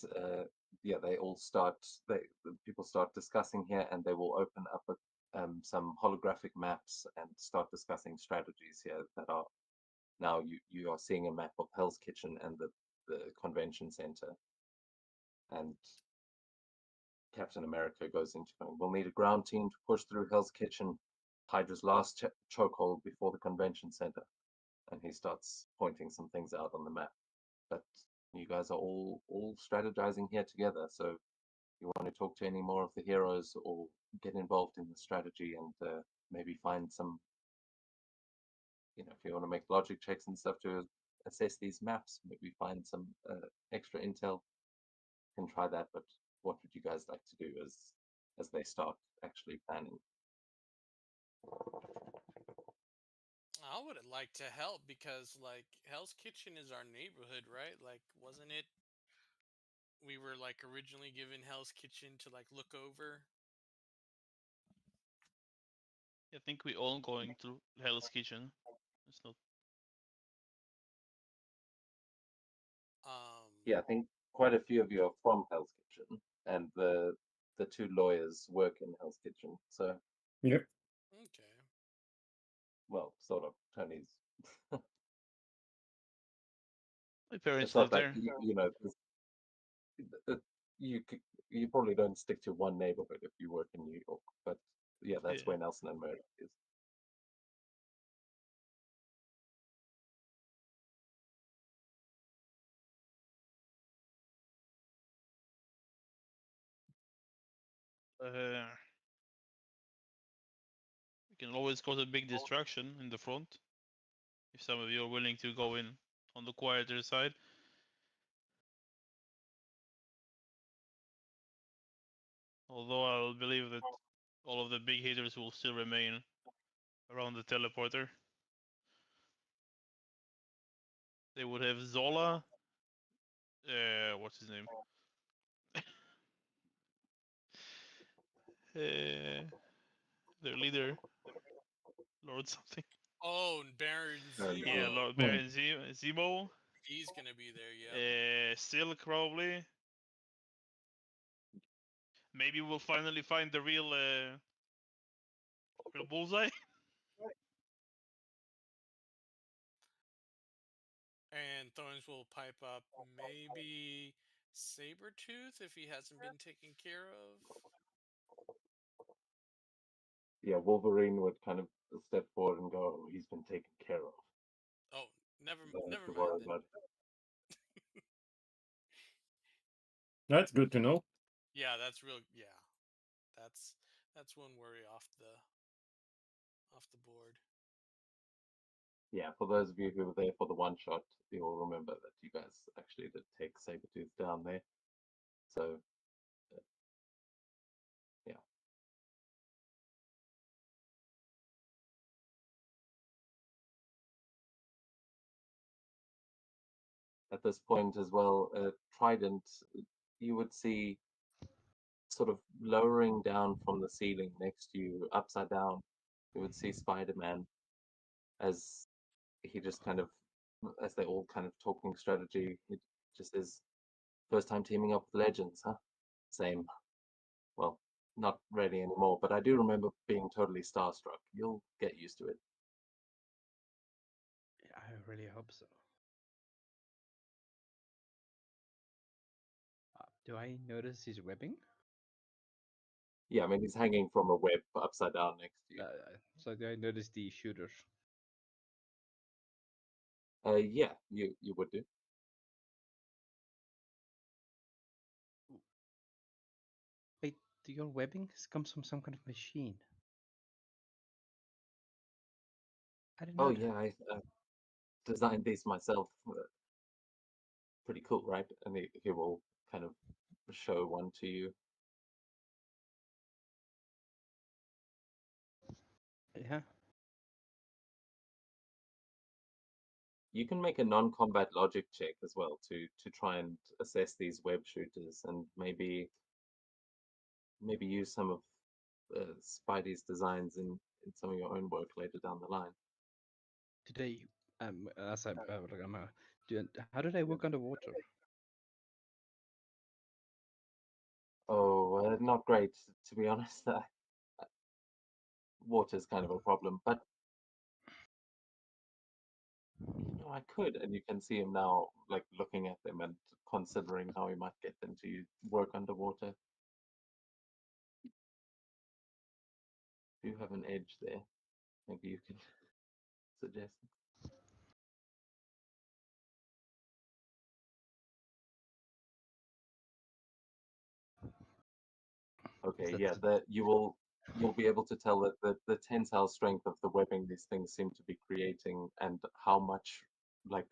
yeah, they all start. The people start discussing here, and they will open up some holographic maps and start discussing strategies here that are now you are seeing a map of Hell's Kitchen and the convention center. And Captain America goes into going, we'll need a ground team to push through Hell's Kitchen, Hydra's last chokehold before the convention center. and he starts pointing some things out on the map. But you guys are all strategizing here together, so if you want to talk to any more of the heroes or get involved in the strategy and maybe find some, if you want to make logic checks and stuff to assess these maps, maybe find some extra intel, can try that. But what would you guys like to do as they start actually planning? I would like to help because, like, Hell's Kitchen is our neighborhood, right? Like, wasn't it? We were like originally given Hell's Kitchen to like look over. I think we all going to Hell's Kitchen. It's not. Yeah, I think quite a few of you are from Hell's Kitchen, and the two lawyers work in Hell's Kitchen. So, Yep. Okay. well, sort of. Tony's. My parents It's not live like there. you probably don't stick to one neighborhood if you work in New York, but yeah, that's Yeah. where Nelson and Murdoch is. We can always go to Big Destruction in the front. If some of you are willing to go in on the quieter side. Although I'll believe that all of the big hitters will still remain around the teleporter. They would have Zola. What's his name? Their leader, Lord something. Oh, and Baron Baron Yeah, Zemo. Lord Baron Zemo. He's gonna be there. Yeah. Silk probably. Maybe we'll finally find the real bullseye. And Thorns will pipe up maybe Sabretooth if he hasn't been taken care of. Yeah, Wolverine would kind of step forward and go, oh, he's been taken care of. Oh, never Don't have never to mind worry then. about it. That's good to know. Yeah, that's real. Yeah, that's one worry off the board. Yeah, for those of you who were there for the one shot, you'll remember that you guys actually did take Sabretooth down there. So, yeah. At this point as well, Trident, you would see sort of lowering down from the ceiling next to you, upside down, you would see Spider-Man as he just kind of, as they're all kind of talking strategy, it just is first time teaming up with legends, huh? Same. Well, not really anymore, but I do remember being totally starstruck. You'll get used to it. I really hope so. Do I notice his webbing? Yeah, I mean, he's hanging from a web upside down next to you. So do I notice the shooters? Yeah, you would do. Wait, your webbing comes from some kind of machine. I didn't know Oh that. yeah, I designed these myself. Pretty cool, right? And he will kind of show one to you. Yeah. You can make a non-combat logic check as well to try and assess these web shooters and maybe use some of Spidey's designs in some of your own work later down the line. Today, as how did I work underwater? Oh, not great, to be honest. Water's kind of a problem, but I could, and you can see him now, like looking at them and considering how he might get them to work underwater. Do you have an edge there? Maybe you can suggest. Okay, that yeah, the- that you'll be able to tell that the tensile strength of the webbing these things seem to be creating and how much like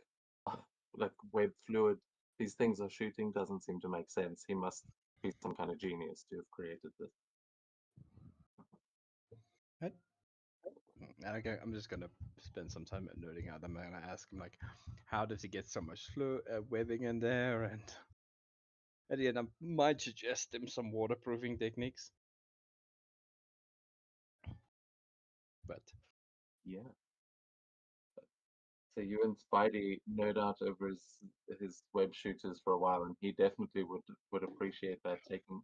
like web fluid these things are shooting doesn't seem to make sense. He must be some kind of genius to have created this. Right? Okay, I'm just gonna spend some time nerding out. I'm gonna ask him like, how does he get so much webbing in there? And at the end, I might suggest him some waterproofing techniques. But Yeah. So you and Spidey nerd out over his web shooters for a while, and he definitely would appreciate that. Taking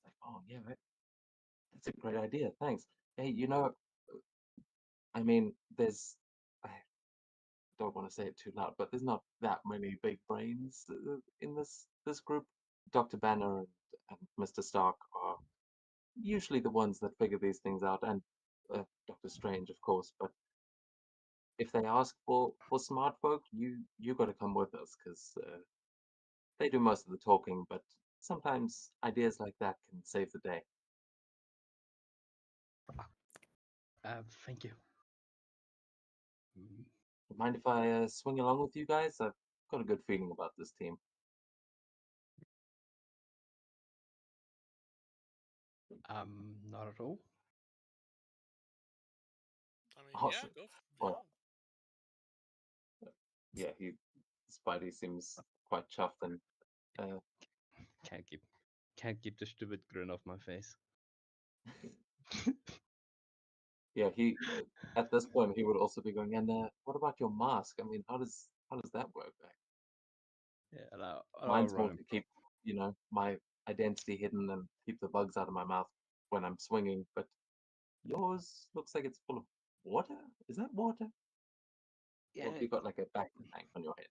like, oh yeah, that's a great idea. Thanks. Hey, I mean, I don't want to say it too loud, but there's not that many big brains in this group. Dr. Banner and Mr. Stark are usually the ones that figure these things out, and Doctor Strange, of course. But if they ask for smart folk, you got to come with us because they do most of the talking. But sometimes ideas like that can save the day. thank you. Mm, Mind if I swing along with you guys? I've got a good feeling about this team. Not at all. I mean, Awesome. yeah. Well, yeah, Spidey seems quite chuffed, and uh, Can't keep the stupid grin off my face. yeah, he at this point he would also be going. And what about your mask? I mean, how does that work? Yeah, and I'll Mine's run more him. to keep my identity hidden and keep the bugs out of my mouth when I'm swinging. But yours looks like it's full of water. Is that water? Or have Yeah, you got like a back tank on your head?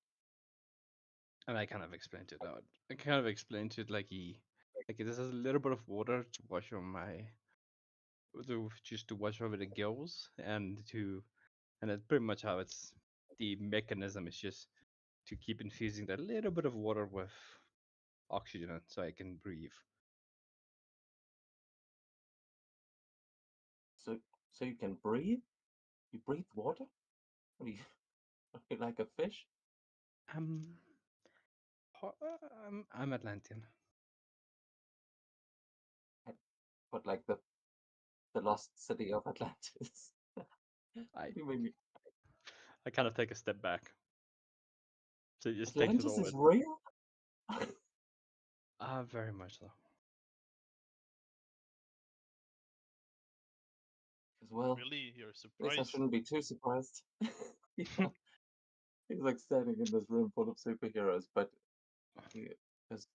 and I kind of explained it out. I kind of explained to it like this has a little bit of water to wash on my, just to wash over the gills, and that's pretty much how it's. The mechanism is just to keep infusing that little bit of water with oxygen so I can breathe. So you can breathe? You breathe water? What are you, are you like a fish? Um, I'm Atlantean. But like the lost city of Atlantis. I What do you mean I kind of take a step back. So it just takes it Atlantis all is in. real? Very much so. As well, Really, you're I guess I surprised? shouldn't be too surprised. Yeah, he's like standing in this room full of superheroes, but because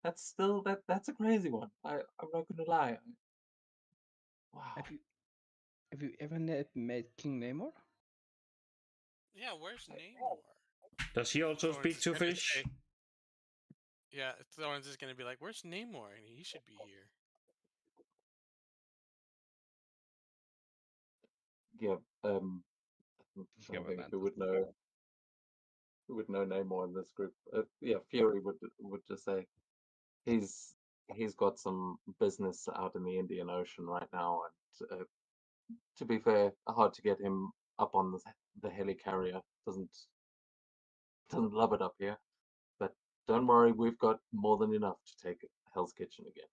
that's still that's a crazy one. I'm not gonna lie. Wow. Have you have you ever met King Namor? Yeah, where's Namor? Does he also Thorns speak is to gonna fish? say, yeah, Thorns is gonna be like, "Where's Namor?" And he should be here. Yeah. I'm King trying of to think Atlantis. who would know Namor in this group. Yeah, Fury would just say he's he's got some business out in the Indian Ocean right now, and to be fair, hard to get him up on the helicarrier. Doesn't love it up here. But don't worry, we've got more than enough to take Hell's Kitchen again.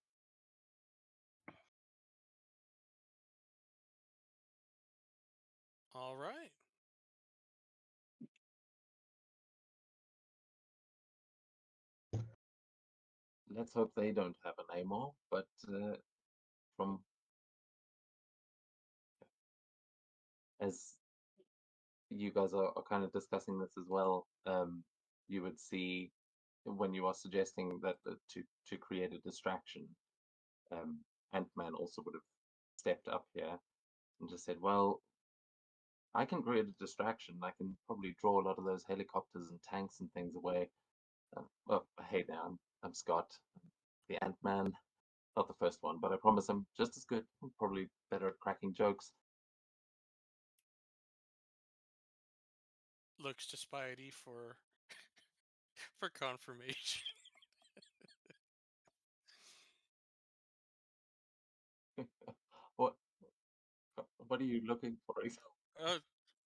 All right. Let's hope they don't have a Namor. But from as you guys are kind of discussing this as well, you would see when you are suggesting that to create a distraction, um, Ant-Man also would have stepped up here and just said, "Well, I can create a distraction. I can probably draw a lot of those helicopters and tanks and things away." Well, hey there, I'm Scott, the Ant-Man. Not the first one, but I promise I'm just as good. I'm probably better at cracking jokes. Looks to Spidey for for confirmation. What are you looking for?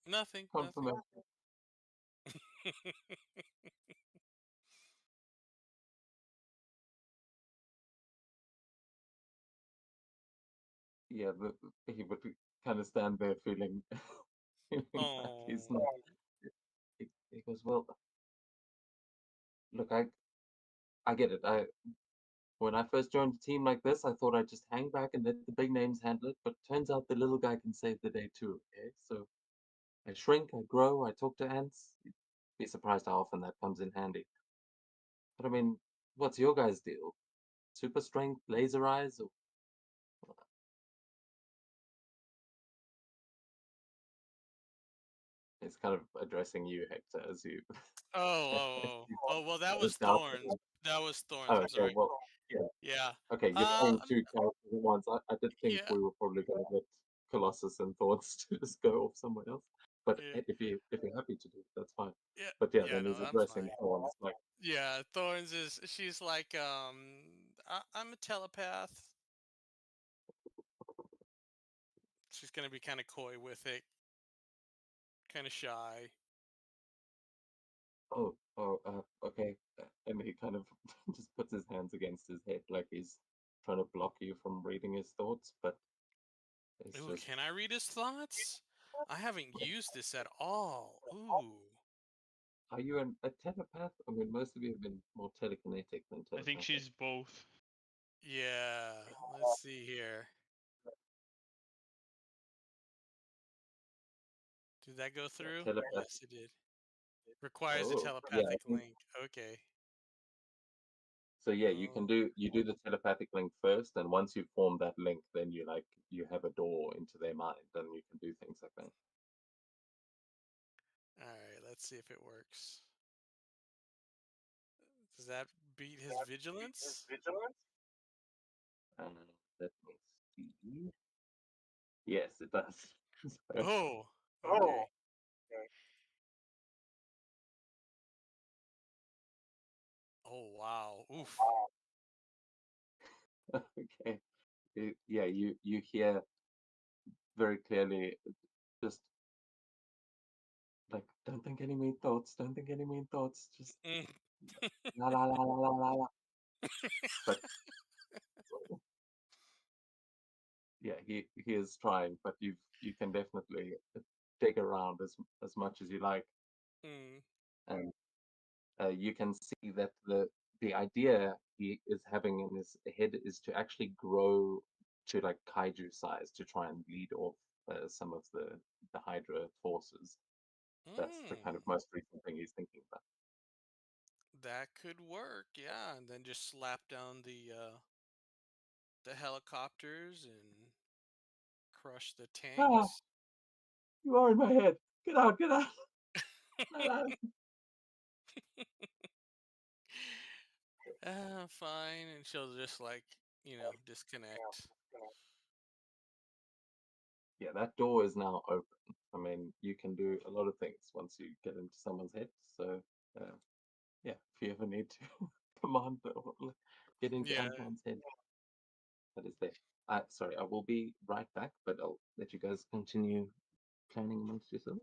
Nothing. Confirmation. Yeah, he would kind of stand there feeling, feeling like he's Oh. not. He goes, well, look, I get it. When I first joined a team like this, I thought I'd just hang back and let the big names handle it. But turns out the little guy can save the day too. Okay, so I shrink, I grow, I talk to ants. You'd be surprised how often that comes in handy. But I mean, what's your guys' deal? Super strength, laser eyes, or it's kind of addressing you, Hector, as you. Oh. Well, that was Just doubt it. Thorns. That was Thorns. Oh, I'm okay. sorry. Well, yeah. Yeah. Okay, you're Uh. playing two characters at once. I did think Yeah. we were probably going to get Colossus and Thorns to just go off somewhere else. But Yeah. if you're happy to do it, that's fine. Yeah. But yeah, Yeah. then No, he's I'm addressing fine. Thorns like, Yeah. Thorns is. She's like. I'm a telepath. She's gonna be kind of coy with it. Kind of shy. okay. And he kind of just puts his hands against his head like he's trying to block you from reading his thoughts. But it's Ooh, just, can I read his thoughts? I haven't used this at all. Ooh. are you a telepath? I mean, most of you have been more telekinetic than I think telepathic. she's both. Yeah. Let's see here. Did that go Yeah, through? telepath. Yes, it did. Requires a Oh, yeah. I telepathic think link. Okay. so. Yeah, Oh. you do the telepathic link first, and once you form that link, then you have a door into their mind, and you can do things like that. All right. Let's see if it works. Does that beat his vigilance? Uh, let me see. Yes, it does. So, Oh. Okay. Oh wow. Oof. okay. Yeah, you hear very clearly, just like, don't think any mean thoughts, don't think any mean thoughts, just Mm. la la la la la la la. But yeah, he is trying, but you can definitely dig around as much as you like, Mm. and you can see that the idea he is having in his head is to actually grow to like kaiju size to try and lead off some of the Hydra forces. That's the kind Mm. of most recent thing he's thinking about. That could work. Yeah, and then just slap down the helicopters and crush the Ah, tanks. you are in my head. Get out, get out. Ah. Fine, and she'll just like disconnect. Yeah, that door is now open. I mean, you can do a lot of things once you get into someone's head. So, uh, yeah, if you ever need to command or like, get into Yeah. Ant-Man's head, that is there. Sorry, I will be right back, but I'll let you guys continue planning amongst yourselves.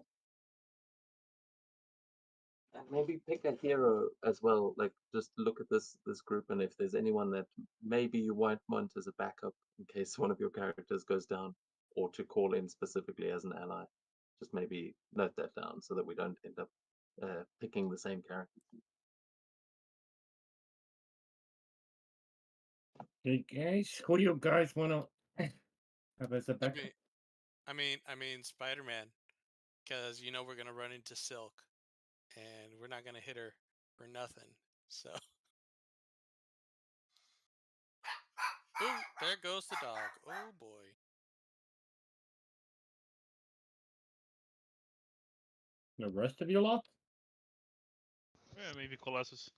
And maybe pick a hero as well. Like, just look at this group, and if there's anyone that maybe you might want as a backup in case one of your characters goes down, or to call in specifically as an ally, just maybe note that down so that we don't end up picking the same character. Hey guys, who do you guys wanna have as a I backup? mean, I mean Spider-Man, because we're gonna run into Silk, and we're not gonna hit her for nothing. So, ooh, there goes the dog. Oh boy. The rest of you lot? Yeah, maybe Colossus.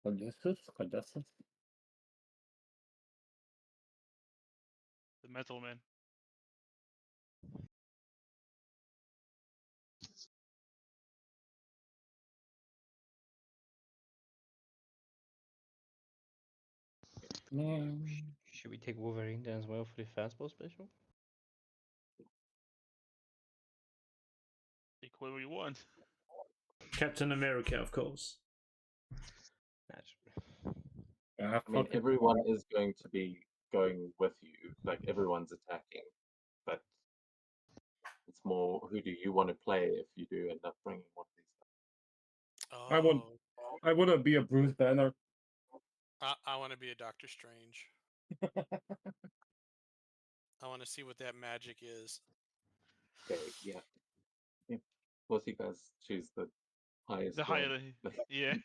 Colossus. The Metal Man. Man. Should we take Wolverine then as well for the fastball special? Take whatever you want. Captain America, of course. Naturally. Ah, I mean, fuck it. everyone is going to be going with you. Like everyone's attacking, but it's more who do you want to play if you do end up bringing one of these guys. I want. Oh, I want to be a Bruce Banner. I want to be a Doctor Strange. I want to see what that magic is. Okay, yeah. Of course, you guys choose the highest The higher, one. yeah.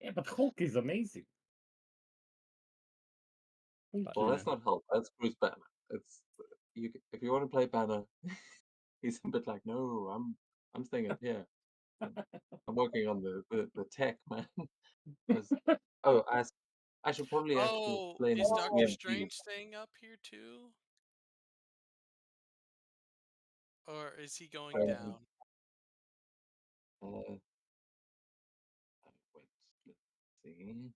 Yeah, but Hulk is amazing. Well, that's Spider-Man. not Hulk. That's Bruce Banner. It's you. If you want to play Banner, he's a bit like, no, I'm staying up here. I'm working on the tech, man. Oh, I should probably actually Oh, explain is the Doctor EMP. Strange staying up here too? Or is he going Um, down? uh, wait, let's see.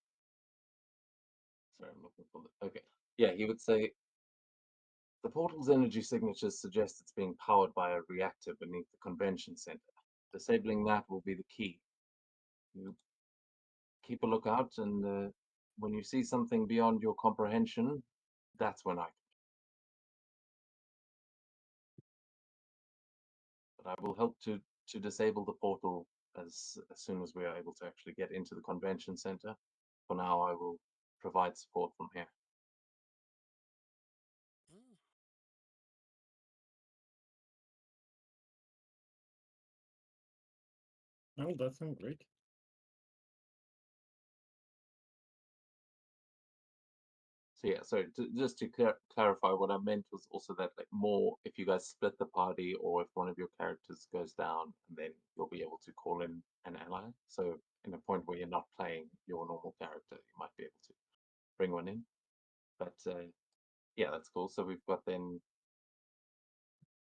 Sorry, I'm looking for the. Okay, yeah, he would say the portal's energy signatures suggest it's being powered by a reactor beneath the convention center. Disabling that will be the key. You keep a lookout, and when you see something beyond your comprehension, that's when I. But I will help to disable the portal as soon as we are able to actually get into the convention center. For now, I will provide support from here. Hmm. Oh, that sounds great. So yeah, so just to clarify, what I meant was also that like more if you guys split the party or if one of your characters goes down, and then you'll be able to call in an ally. So in a point where you're not playing your normal character, you might be able to bring one in. But yeah, that's cool. So we've got then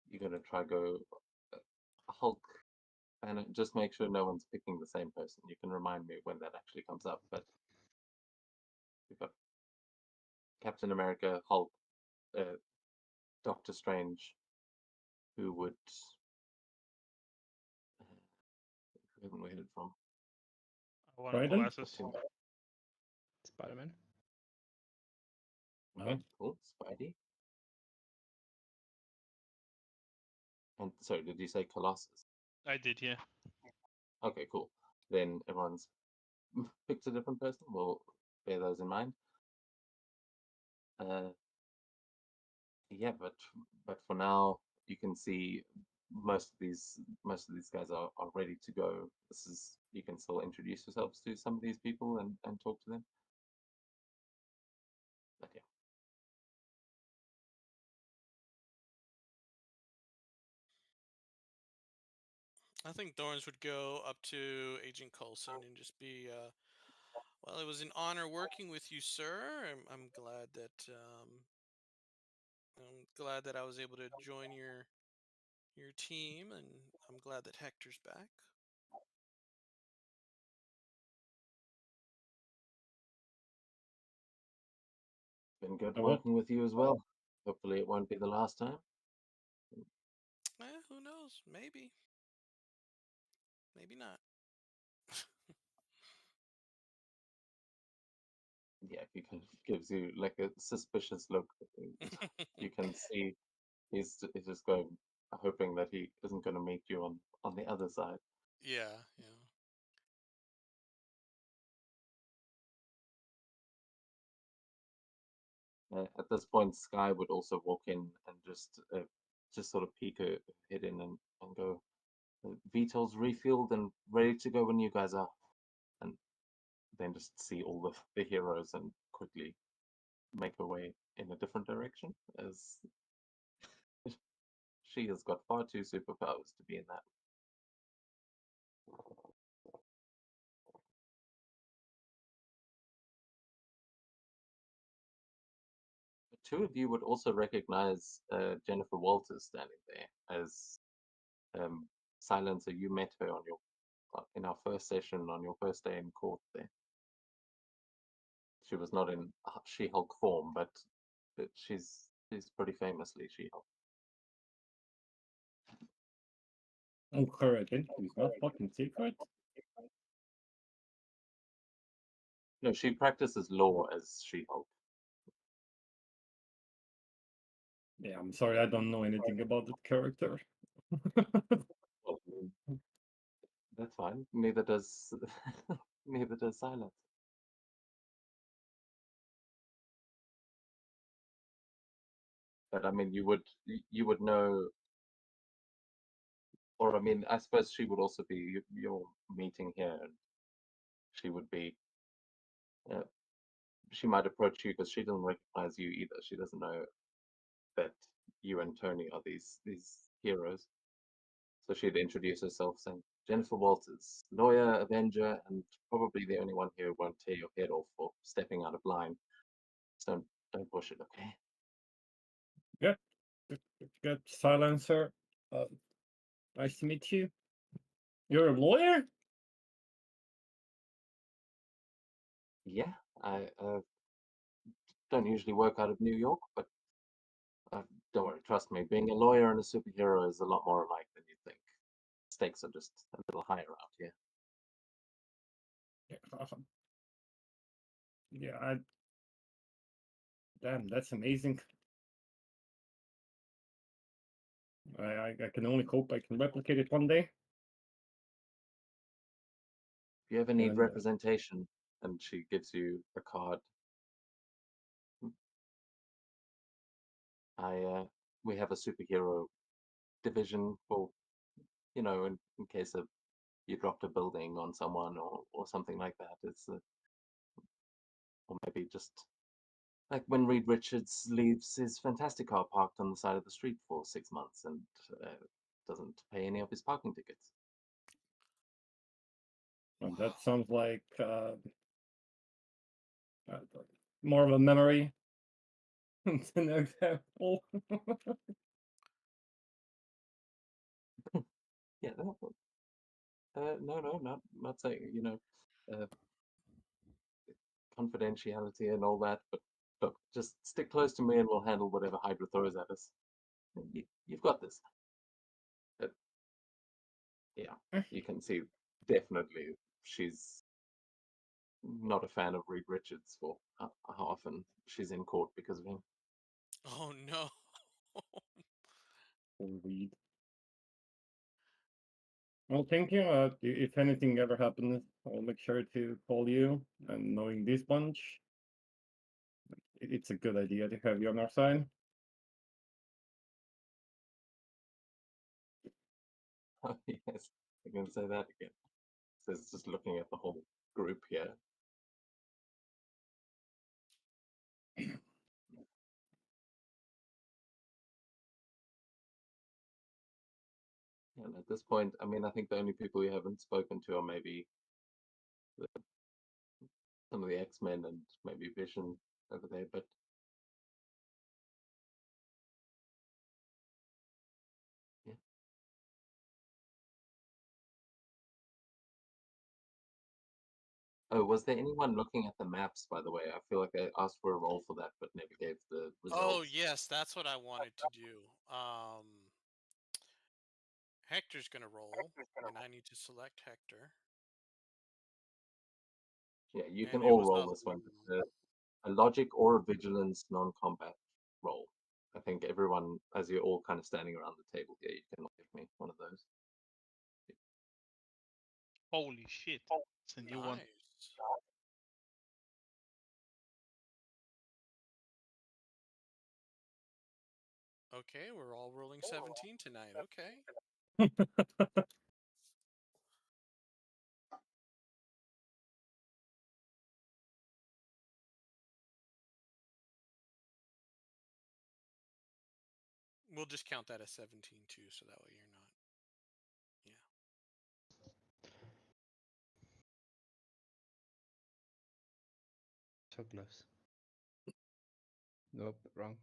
you're gonna try go uh, Hulk, and just make sure no one's picking the same person. You can remind me when that actually comes up. But we've got Captain America, Hulk, Doctor Strange, who would who haven't we heard from? I want Trident? glasses. Spider-Man. Okay, cool. Spidey. And sorry, did you say Colossus? I did, yeah. Okay, cool. Then everyone's picked a different person. We'll bear those in mind. Uh, yeah, but for now, you can see most of these guys are ready to go. This is you can still introduce yourselves to some of these people and talk to them. But yeah, I think Thorns would go up to Agent Coulson and just be, well, it was an honor working with you, sir. I'm glad that I was able to join your team, and I'm glad that Hector's back. been good What? working with you as well. Hopefully, it won't be the last time. Who knows? Maybe, maybe not. Yeah, he kind of gives you like a suspicious look. You can see he's just going, hoping that he isn't going to meet you on the other side. Yeah, yeah. At this point, Sky would also walk in and just sort of peek her head in and go, "Vito's refueled and ready to go when you guys are," and then just see all the heroes and quickly make her way in a different direction as she has got far too superpowers to be in that. The two of you would also recognize Jennifer Walters standing there as Silencer. You met her on your in our first session on your first day in court there. She was not in She-Hulk form, but she's pretty famously She-Hulk. Oh, her identity is not fucking secret. No, she practices law as She-Hulk. Yeah, I'm sorry, I don't know anything about that character. Well, that's fine. Neither does neither does Silence. But I mean, you would know, or I mean, I suppose she would also be your meeting here. And she would be. Uh, she might approach you because she doesn't recognize you either. She doesn't know that you and Tony are these heroes. So she'd introduce herself saying, Jennifer Walters, lawyer, Avenger, and probably the only one here who won't tear your head off for stepping out of line. So don't push it, okay? Good silencer. Nice to meet you. You're a lawyer? Yeah, I don't usually work out of New York, but don't worry, trust me, being a lawyer and a superhero is a lot more alike than you think. Stakes are just a little higher out here. Yeah, damn, that's amazing. I can only hope I can replicate it one day. If you ever need And, representation, and she gives you a card, we have a superhero division for, in case of you dropped a building on someone or something like that. It's or maybe just like when Reed Richards leaves his fantastic car parked on the side of the street for 6 months and doesn't pay any of his parking tickets. that sounds like more of a memory than an example. Yeah, no, not saying, confidentiality and all that, but look, just stick close to me and we'll handle whatever Hydra throws at us. You've got this. But, yeah, you can see definitely she's not a fan of Reed Richards for how often she's in court because of him. Oh no. Read. Well, thank you. If anything ever happens, I'll make sure to call you. And knowing this bunch, it's a good idea to have you on our side. Oh, yes, I can say that again. So it's just looking at the whole group here. And at this point, I mean, I think the only people you haven't spoken to are maybe some of the X-Men and maybe Vision over there, but yeah. Oh, was there anyone looking at the maps, by the way? I feel like I asked for a roll for that, but never gave the Oh results. yes, that's what I wanted to do. Hector's gonna roll, and I need to select Hector. Yeah, you can And it all was roll this one. A logic or a vigilance non-combat roll. I think everyone, as you're all kind of standing around the table here, you can all give me one of those. Holy shit! It's a new one. nice. Okay, we're all rolling 17 tonight. Okay. We'll just count that as 17 too, so that way you're not. Yeah. So close. Nope, wrong.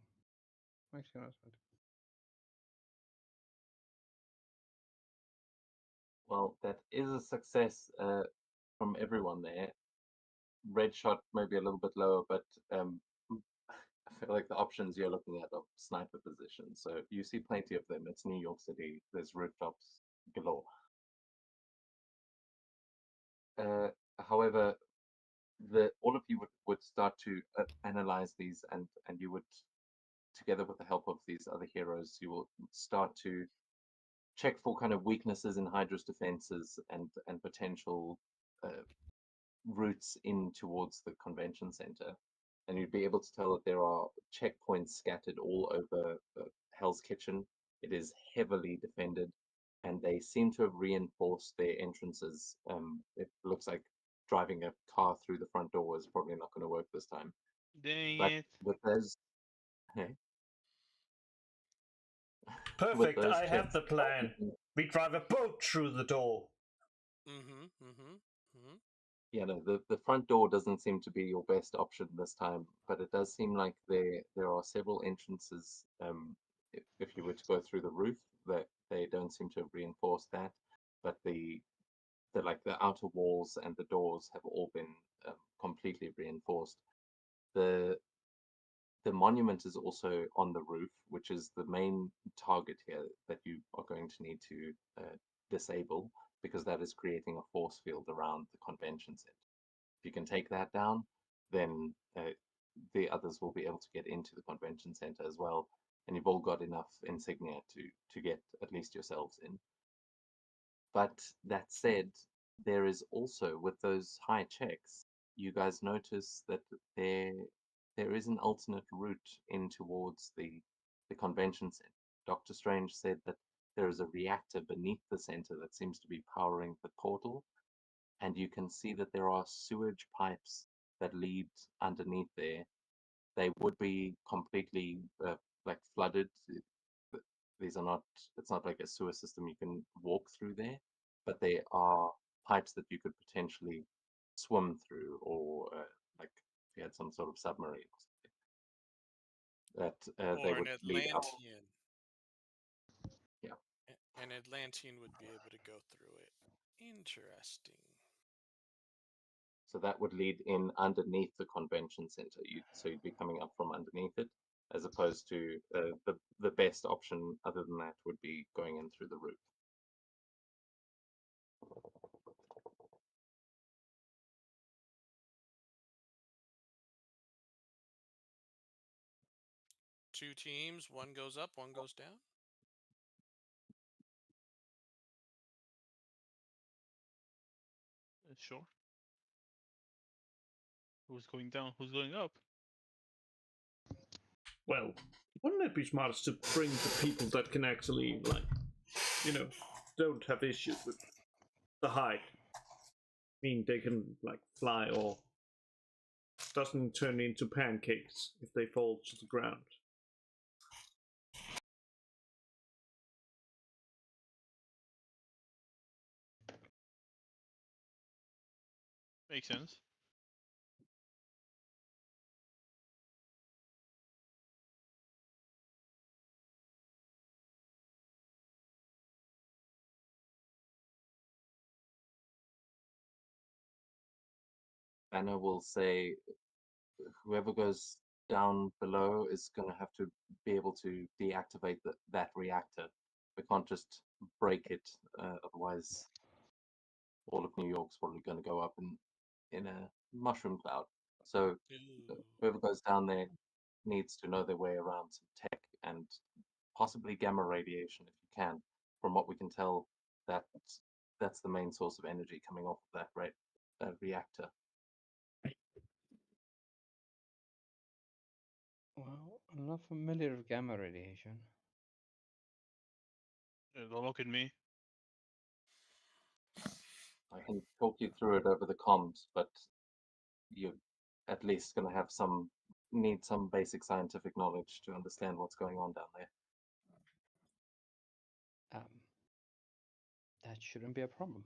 Actually, no, it's not. Well, that is a success from everyone there. red shot maybe a little bit lower, but I feel like the options you're looking at are sniper positions. So you see plenty of them. It's New York City. There's rooftops galore. However, all of you would start to analyze these, and you would, together with the help of these other heroes, you will start to check for kind of weaknesses in Hydra's defenses and potential routes in towards the convention center. And you'd be able to tell that there are checkpoints scattered all over Hell's Kitchen. It is heavily defended, and they seem to have reinforced their entrances. It looks like driving a car through the front door is probably not going to work this time. Dang But it. with those, hey, with Perfect. those I have checks, the plan. We drive a boat through the door. yeah, no, the front door doesn't seem to be your best option this time, but it does seem like there are several entrances. If you were to go through the roof, that they don't seem to have reinforced that, but the outer walls and the doors have all been completely reinforced. The monument is also on the roof, which is the main target here that you are going to need to disable, because that is creating a force field around the convention center. If you can take that down, then the others will be able to get into the convention center as well, and you've all got enough insignia to get at least yourselves in. But that said, there is also, with those high checks, you guys notice that there is an alternate route in towards the convention center. Dr. Strange said that there is a reactor beneath the center that seems to be powering the portal, and you can see that there are sewage pipes that lead underneath there. They would be completely like flooded. These are not, it's not like a sewer system you can walk through there, but they are pipes that you could potentially swim through, or like if you had some sort of submarine or something, that they Or an would lead up. Atlantean. Yeah. An Atlantean would be able to go through it. Interesting. So that would lead in underneath the convention center. So you'd be coming up from underneath it, as opposed to the best option other than that would be going in through the roof. Two teams, one goes up, one goes down. Sure. Who's going down? Who's going up? Well, wouldn't it be smartest to bring the people that can actually, like, don't have issues with the height? I mean, they can, like, fly or doesn't turn into pancakes if they fall to the ground. Makes sense. Anna will say whoever goes down below is going to have to be able to deactivate that reactor. We can't just break it, otherwise all of New York's probably going to go up in a mushroom cloud. So whoever goes down there needs to know their way around some tech and possibly gamma radiation if you can. From what we can tell, that's the main source of energy coming off of that reactor. Well, I'm not familiar with gamma radiation. Don't look at me. I can talk you through it over the comms, but you're at least going to have need some basic scientific knowledge to understand what's going on down there. That shouldn't be a problem.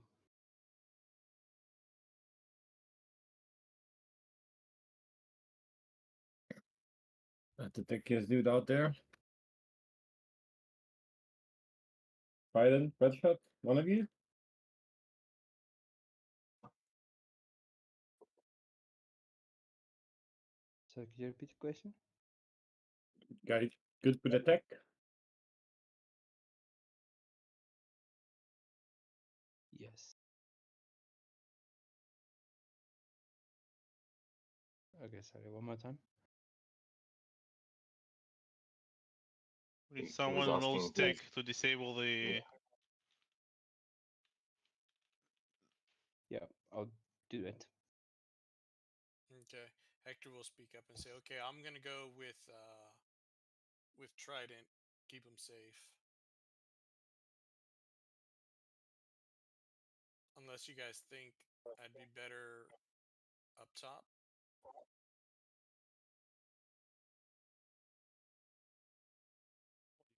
That the thickest dude out there. Biden, Redshot, one of you? So could you repeat the question? Guys, good with attack? Yes. Okay, sorry, one more time. We need He was someone who asking knows if there's- tech to disable the. Yeah, I'll do it. Okay. Hector will speak up and say, "Okay, I'm gonna go with Trident. Keep him safe. Unless you guys think I'd be better up top."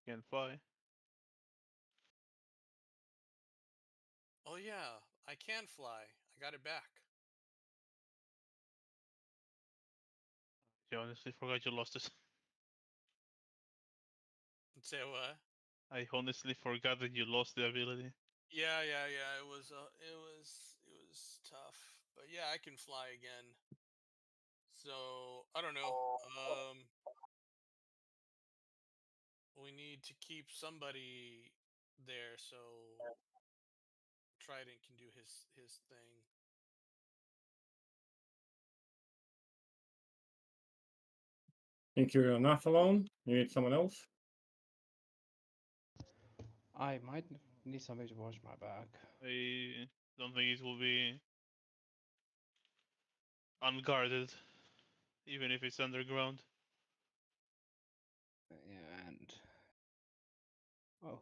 You can fly. Oh yeah, I can fly. I got it back. I honestly forgot you lost it. Say what? I honestly forgot that you lost the ability. Yeah. It was tough, but yeah, I can fly again. So I don't know. We need to keep somebody there so Trident can do his thing. Think you're enough alone? You need someone else? I might need somebody to watch my back. I don't think it will be unguarded, even if it's underground. Yeah, and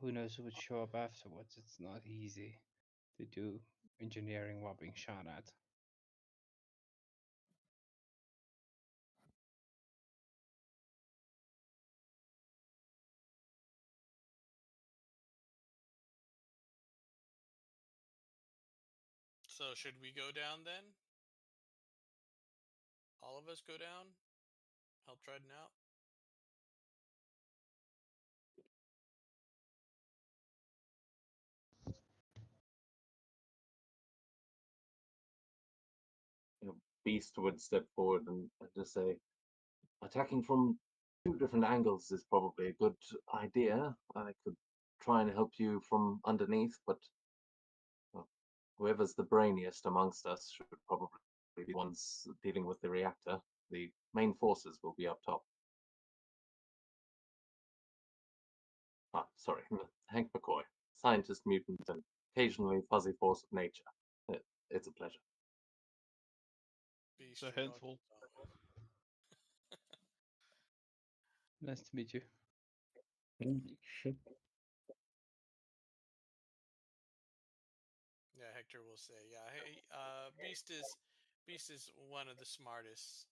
who knows who would show up afterwards. It's not easy to do engineering while being shot at. So should we go down then? All of us go down? Help Trident out? Beast would step forward and just say, attacking from two different angles is probably a good idea. I could try and help you from underneath, but well, whoever's the brainiest amongst us should probably be the ones dealing with the reactor. The main forces will be up top. Sorry, Hank McCoy, scientist, mutant, and occasionally fuzzy force of nature. It's a pleasure. It's Beast, a you're welcome. handful. Nice to meet you. Holy shit. Yeah, Hector will say, yeah, hey, Beast is one of the smartest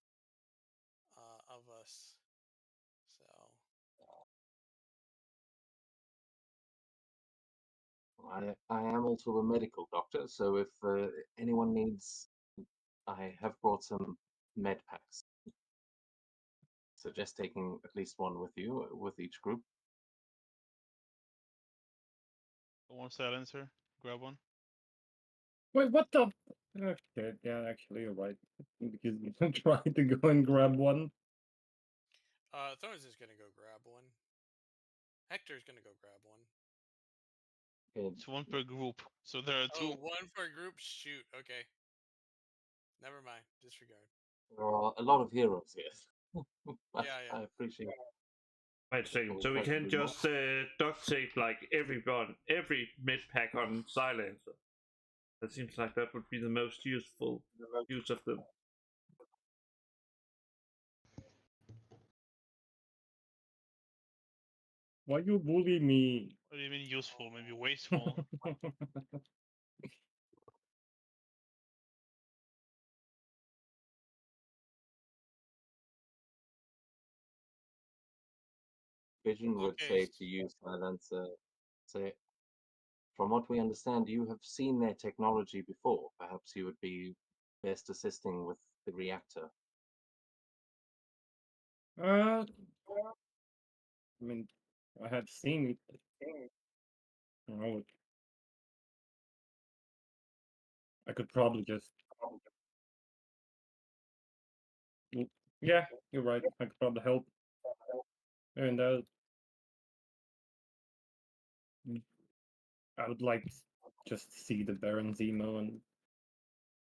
of us. So I am also a medical doctor, so if anyone needs, I have brought some med packs. Suggest taking at least one with you, with each group. One silencer. Grab one. Wait, what the? Okay, yeah, actually, you're right. Because you tried to go and grab one. Thorns is gonna go grab one. Hector's gonna go grab one. Okay, It's one per group, so there are two. Oh, one for a group? Shoot, okay. Never mind. Disregard. there are a lot of heroes here. Yeah. I appreciate. Wait a second. We'll So we try to can do more. just duct tape like every mid pack on silencer. That seems like that would be the most useful use of them. Why you bully me? What do you mean useful? Maybe wasteful. Vision would Okay. say to you, Silencer, say, from what we understand, you have seen their technology before. Perhaps you would be best assisting with the reactor. I mean, I have seen it. You know, I could probably just Yeah, you're right. I could probably help. And I would like to just see the Baron's emo and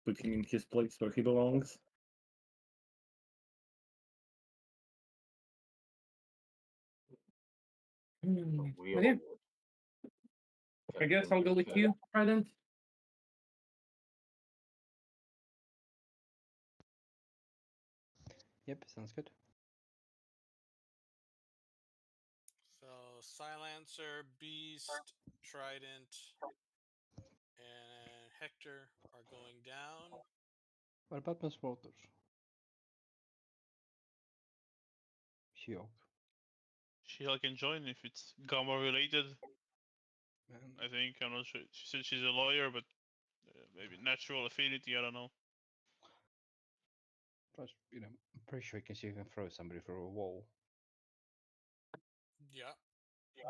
put him in his place where he belongs. We But all yeah, would. I Okay, guess let me I'll go just with check. you, Trident. Yep, sounds good. So Silencer, Beast, Trident, and Hector are going down. What about Miss Waters? She-Hulk. She can join if it's gamma related. Man, I think I'm not sure. She said she's a lawyer, but maybe natural affinity. I don't know. plus, I'm pretty sure she can throw somebody through a wall. Yeah.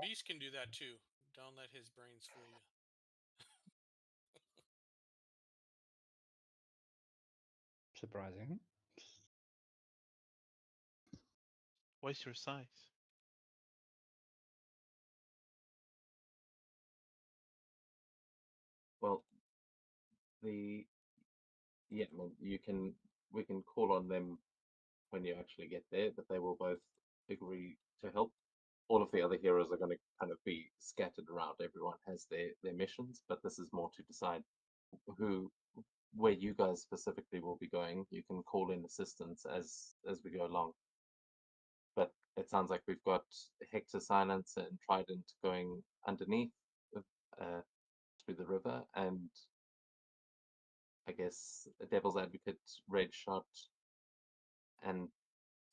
Beast can do that too. Don't let his brains fool you. Surprising. What's your size? Well, the yeah, I mean, we can call on them when you actually get there, but they will both agree to help. All of the other heroes are going to kind of be scattered around. Everyone has their missions, but this is more to decide who where you guys specifically will be going. You can call in assistance as we go along. But it sounds like we've got Hector Silence and Trident going underneath uh, through the river, and I guess Devil's Advocate, Red Shot, and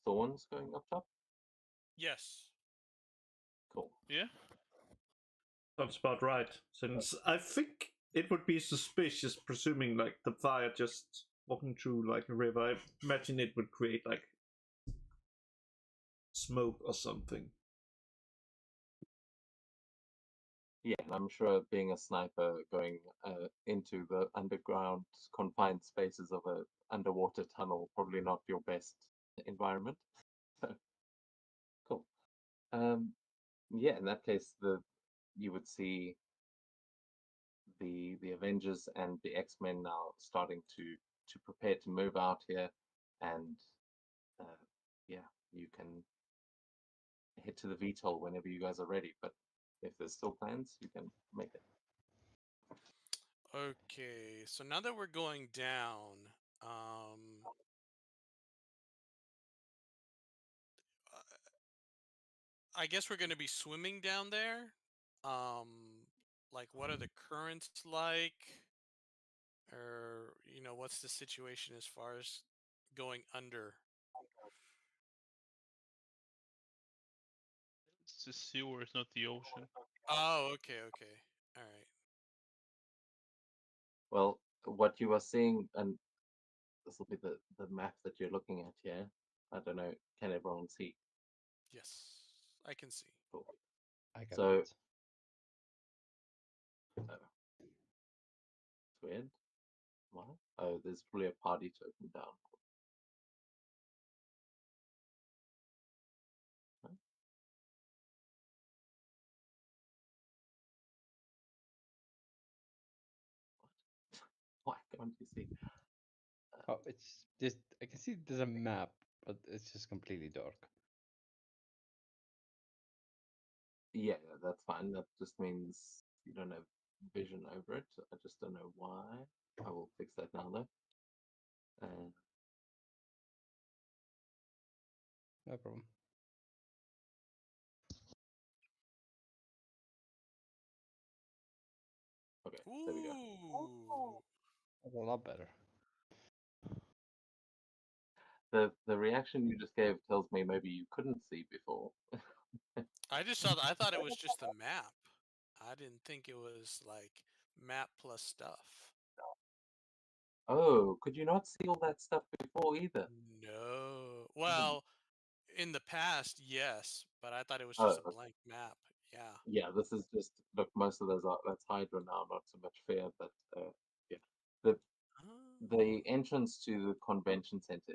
Thorns going up top. Yes. Cool. Yeah. Sounds about right. Since I think it would be suspicious, presuming like the fire just walking through like a river. I imagine it would create like smoke or something. Yeah, and I'm sure being a sniper going into the underground confined spaces of a underwater tunnel probably not your best environment. So cool. Yeah, in that case, you would see the Avengers and the X-Men now starting to prepare to move out here, and yeah, you can head to the VTOL whenever you guys are ready. But if there's still plans, you can make it. Okay. So now that we're going down, um, I guess we're going to be swimming down there. Um, like, what are the currents like? Or, what's the situation as far as going under? It's the sewer, it's not the ocean. Oh, okay, okay. All right. Well, what you are seeing, and this will be the map that you're looking at here. I don't know, can everyone see? Yes, I can see. Cool. I got So, it. it's weird. What? Oh, there's probably a party token down. Huh? What? Why can't you see? Oh, it's just I can see there's a map, but it's just completely dark. Yeah, that's fine. That just means you don't have vision over it. I just don't know why. I will fix that now though. No problem. Okay, there we go. Ooh. That's a lot better. The reaction you just gave tells me maybe you couldn't see before. I thought it was just the map. I didn't think it was like map plus stuff. Oh, could you not see all that stuff before either? No. Hmm. Well, in the past, yes, but I thought it was Oh, just a blank map. Yeah. yeah. This is just look. Most of those are that's Hydra now, not so much Fear, but yeah. The Oh. the entrance to the convention center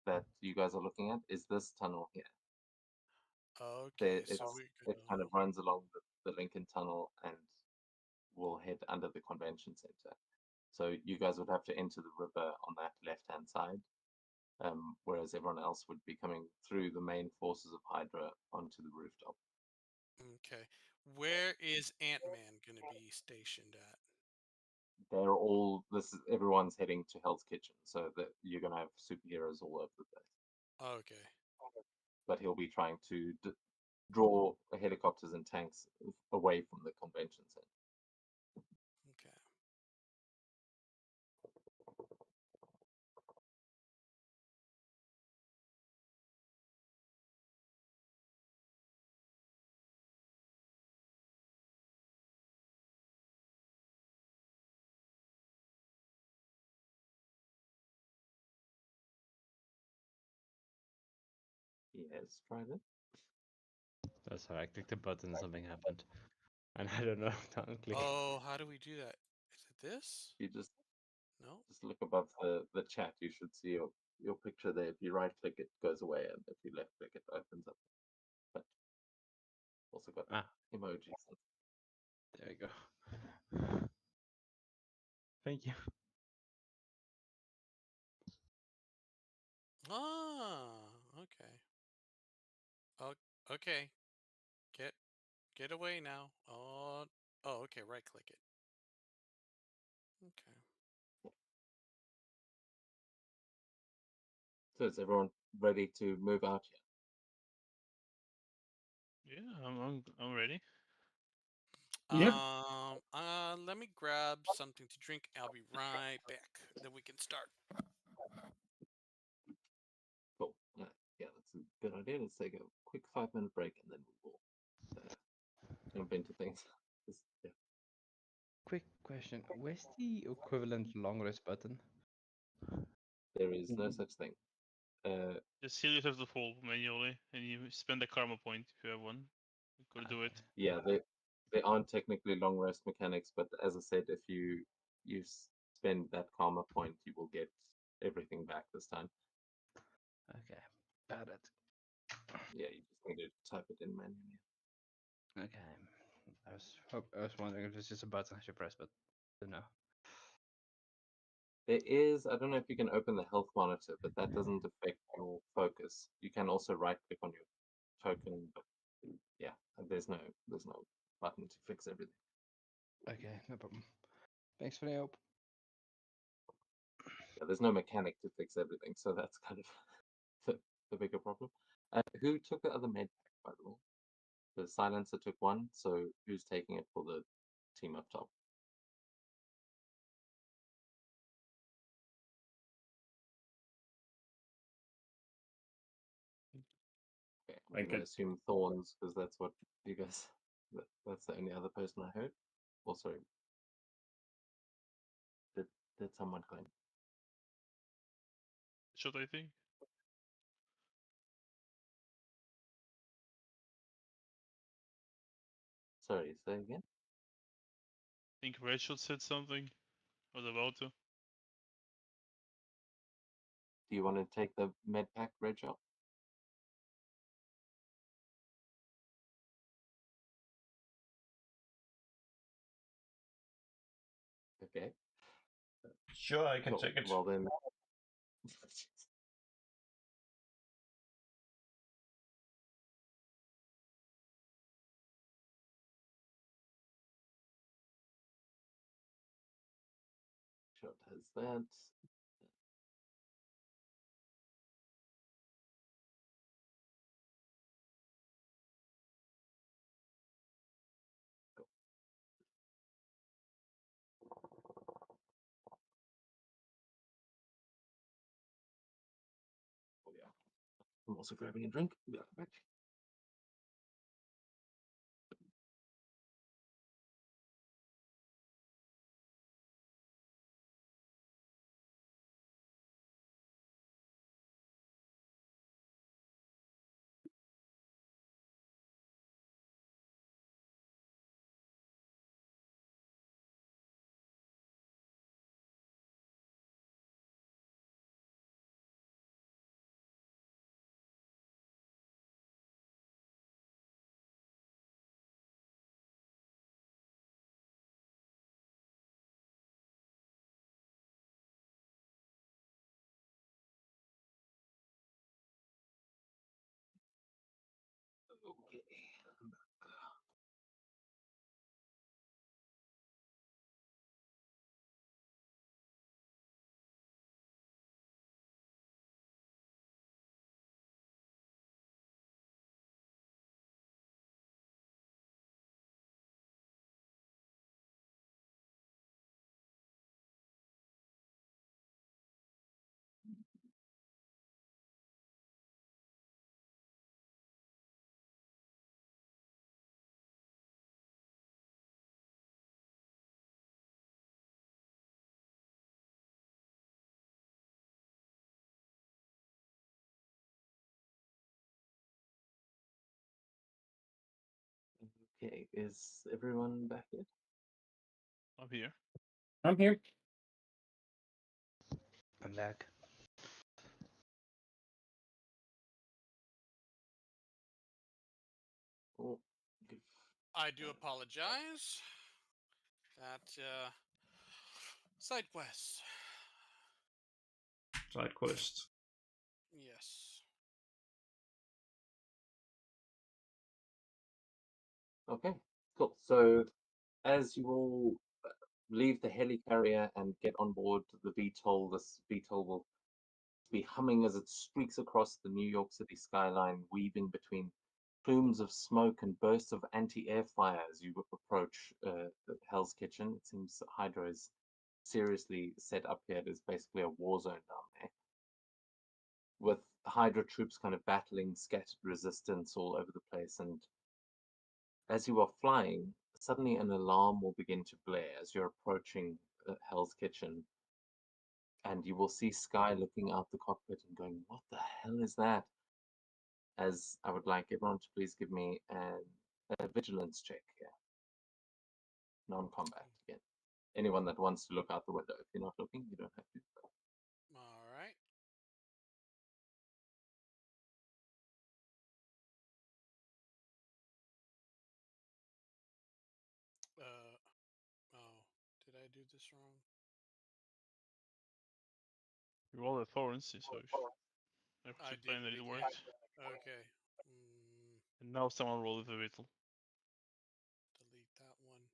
that you guys are looking at is this tunnel here. Okay, so we It kind of runs along the Lincoln Tunnel and will head under the convention center. So you guys would have to enter the river on that left-hand side, whereas everyone else would be coming through the main forces of Hydra onto the rooftop. Okay. Where is Ant-Man going to be stationed at? They're all everyone's heading to Hell's Kitchen, so that you're gonna have superheroes all over the place. Okay. But he'll be trying to draw helicopters and tanks away from the convention center. Okay. Yes, try it. That's how I clicked the button and something happened. And I don't know how to click. Oh, how do we do that? Is it this? You just No? look above the chat. You should see your picture there. If you right click, it goes away, and if you left click, it opens up. But also got emojis. There we go. Thank you. Ah, okay. Oh, okay. Get away now. Oh, okay. Right click it. Okay. So is everyone ready to move out here? Yeah, I'm ready. Yep. Let me grab something to drink. I'll be right back. Then we can start. Cool. Yeah, that's a good idea. Let's take a quick 5-minute break, and then we will jump into things. Yeah. Quick question. Where's the equivalent long rest button? There is no such thing. Just heal yourself to full manually, and you spend a karma point if you have one. You could do it. Yeah, they aren't technically long rest mechanics, but as I said, if you spend that karma point, you will get everything back this time. Okay, got it. Yeah, you just need to type it in manually. Okay. I was wondering if it's just a button I should press, but no. There is, I don't know if you can open the health monitor, but that doesn't affect your focus. You can also right click on your token, but yeah, there's no button to fix everything. Okay, no problem. Thanks for the help. Yeah, there's no mechanic to fix everything, so that's kind of the bigger problem. Who took the other med pack, by the way? The silencer took one, so who's taking it for the team up top? Okay, I'm Thank gonna you. assume Thorns because that's what you guys. That's the only other person I heard. Oh, sorry. Did someone claim? Shot, I think. Sorry, say again. I think Red Shot said something. I was about to. Do you want to take the med pack, Red Shot? Okay. Sure, I can Cool. take it. Well then. Shot has that. Cool. Oh yeah. I'm also grabbing a drink. Be right back. Okay, is everyone back yet? I'm here. I'm here. I'm back. Oh, I do apologize. That side quest. Side quest. Yes. okay, cool. So as you all leave the helicarrier and get on board the VTOL, this VTOL will be humming as it streaks across the New York City skyline, weaving between plumes of smoke and bursts of anti-air fire as you approach the Hell's Kitchen. It seems Hydra is seriously set up here. It is basically a war zone down there, with Hydra troops kind of battling scattered resistance all over the place. And as you are flying, suddenly an alarm will begin to blare as you're approaching Hell's Kitchen, and you will see Sky looking out the cockpit and going, "What the hell is that?" As I would like everyone to please give me a vigilance check here. Non-combat again. Anyone that wants to look out the window. If you're not looking, you don't have to. All right. Oh, did I do this wrong? You rolled a thorns, so I I should did claim that it it again. worked. Okay. And now someone rolled with a little. Delete that one.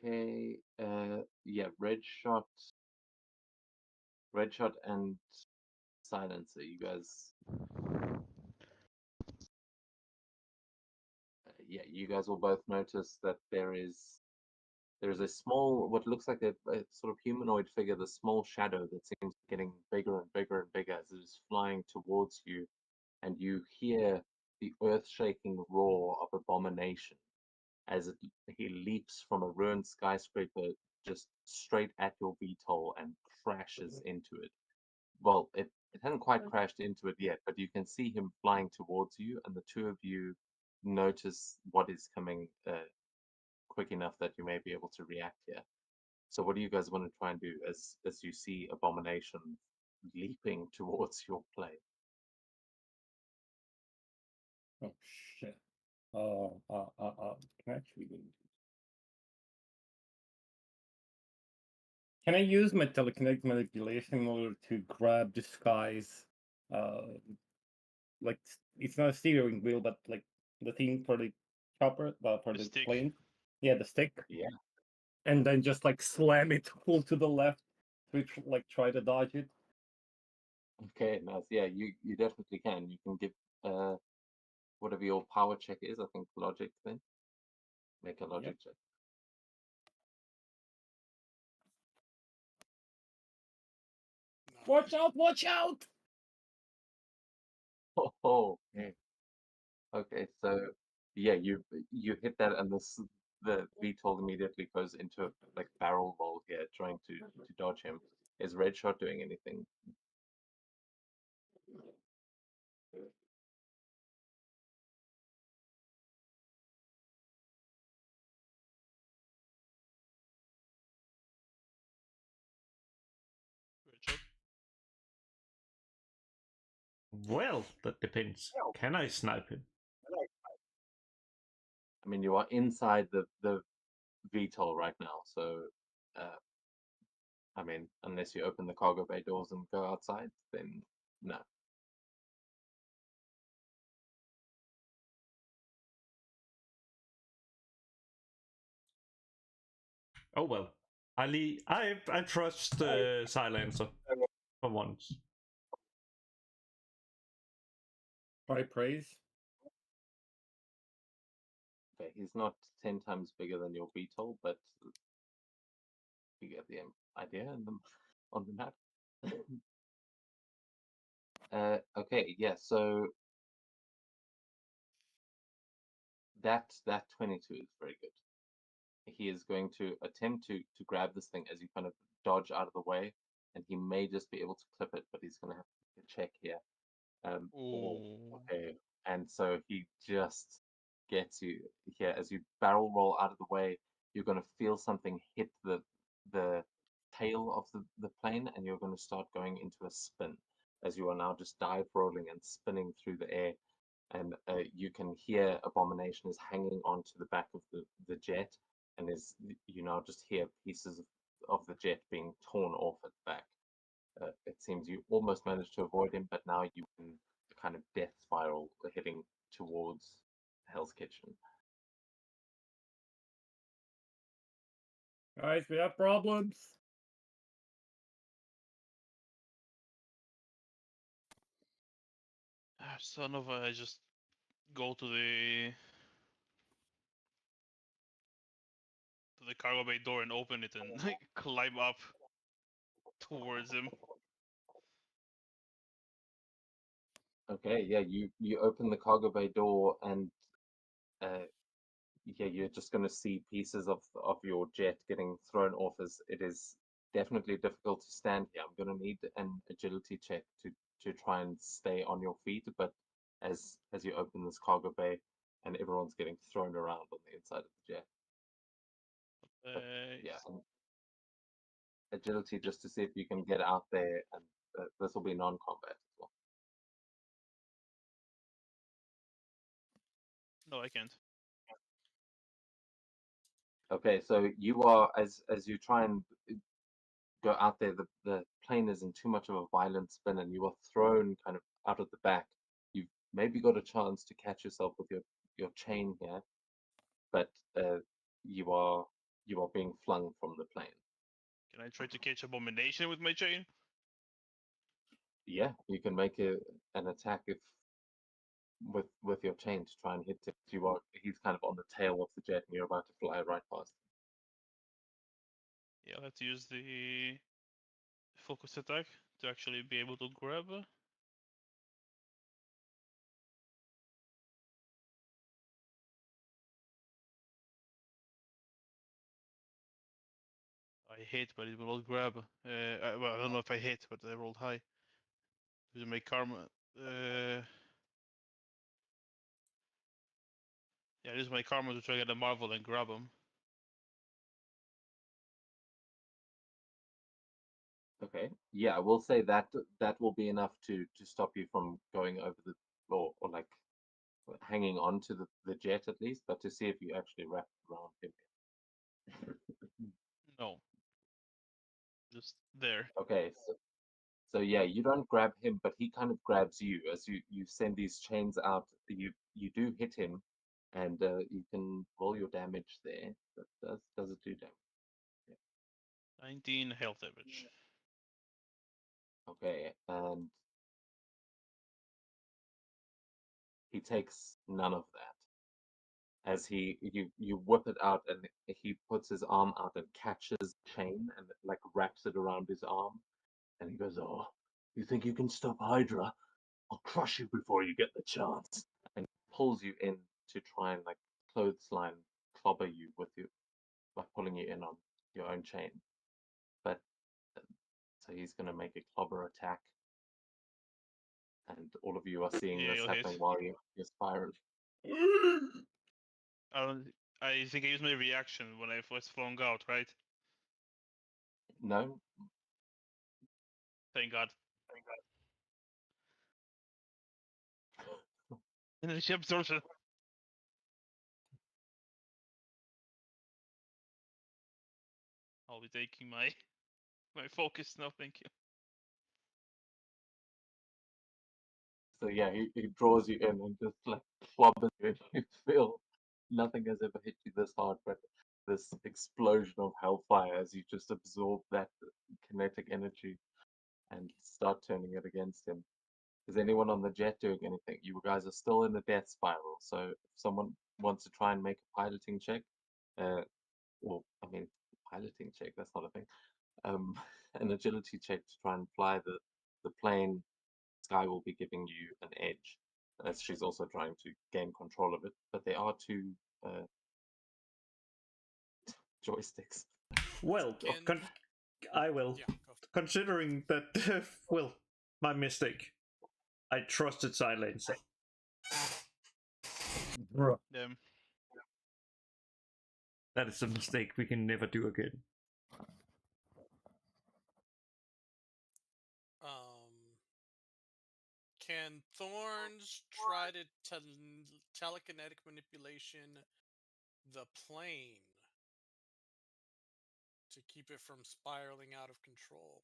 Okay. Yeah, red shot and silencer. You guys. Yeah, you guys will both notice that there's a small, what looks like a sort of humanoid figure, the small shadow that seems getting bigger and bigger and bigger as it is flying towards you, and you hear the earth-shaking roar of abomination as he leaps from a ruined skyscraper just straight at your VTOL and crashes into it. Well, it hasn't quite crashed into it yet, but you can see him flying towards you, and the two of you notice what is coming quick enough that you may be able to react here. So what do you guys want to try and do as you see Abomination leaping towards your plane? Oh shit. Can I actually do this? Can I use my telekinetic manipulation in order to grab disguise? Like it's not a steering wheel, but like the thing for the chopper, for The the stick. plane. Yeah, the stick. Yeah. And then just like slam it full to the left, which like try to dodge it. Okay, nice. Yeah, you definitely can. You can give whatever your power check is, I think logic then. Make a logic check. Nice. Watch out! Watch out! Oh, okay. Okay, so yeah, you hit that, and the VTOL immediately goes into a like barrel roll here, trying to dodge him. Is Red Shot doing anything? Great job. Well, that depends. Can I snipe him? I mean, you are inside the VTOL right now, so uh, I mean, unless you open the cargo bay doors and go outside, then no. Oh well. I trust Silencer for once. Try praise. Okay, he's not 10 times bigger than your VTOL, but you get the idea on the map. Okay, yeah, so that 22 is very good. He is going to attempt to grab this thing as you kind of dodge out of the way, and he may just be able to clip it, but he's going to have to check here. Ooh. Okay. And so he just gets you here as you barrel roll out of the way. You're going to feel something hit the tail of the plane, and you're going to start going into a spin as you are now just dive rolling and spinning through the air. And you can hear Abomination is hanging onto the back of the jet, and you now just hear pieces of the jet being torn off at the back. It seems you almost managed to avoid him, but now you in a kind of death spiral heading towards Hell's Kitchen. Guys, we have problems. Son of a, I just go to the cargo bay door and open it and climb up towards him. Okay, yeah, you open the cargo bay door, and yeah, you're just going to see pieces of your jet getting thrown off. As it is definitely difficult to stand here. I'm going to need an agility check to try and stay on your feet. But as you open this cargo bay, and everyone's getting thrown around on the inside of the jet. But, yeah, agility just to see if you can get out there, and this will be non-combat as well. No, I can't. Okay, so you are as you try and go out there, the plane is in too much of a violent spin, and you are thrown kind of out of the back. You've maybe got a chance to catch yourself with your chain here, but you are being flung from the plane. Can I try to catch Abomination with my chain? Yeah, you can make an attack if with your chain to try and hit him. He's kind of on the tail of the jet, and you're about to fly right past him. Yeah, let's use the focus attack to actually be able to grab. I hit, but it will not grab. Well, I don't know if I hit, but I rolled high. Using my karma. Yeah, use my karma to try to get a marvel and grab him. Okay. Yeah, I will say that will be enough to stop you from going over the or like hanging on to the jet at least, but to see if you actually wrap around him. No. Just there. Okay, so yeah, you don't grab him, but he kind of grabs you as you send these chains out. You do hit him, and you can roll your damage there. That does it do damage? 19 health damage. Okay, and he takes none of that. As you whip it out, and he puts his arm out and catches the chain and like wraps it around his arm, and he goes, "Oh, you think you can stop Hydra? I'll crush you before you get the chance." And pulls you in to try and like clothesline clobber you with you by pulling you in on your own chain. But so he's gonna make a clobber attack, and all of you are seeing Yeah, this you'll happening hit. while you're spiraling. I think I used my reaction when I was flung out, right? No, Thank God. Energy absorption. I'll be taking my focus now, thank you. so yeah, he draws you in and just like clobbers you, and you feel nothing has ever hit you this hard, but this explosion of hellfire as you just absorb that kinetic energy and start turning it against him. Is anyone on the jet doing anything? You guys are still in the death spiral, so if someone wants to try and make a piloting check, well, I mean, piloting check, that's not a thing. An agility check to try and fly the plane, Sky will be giving you an edge, as she's also trying to gain control of it. But there are two joysticks. Well, Can I will. yeah, go. Considering that, well, my mistake. I trusted Silencer. Bruh. Them. That is a mistake we can never do again. Can Thorns try to telekinetic manipulation the plane to keep it from spiraling out of control?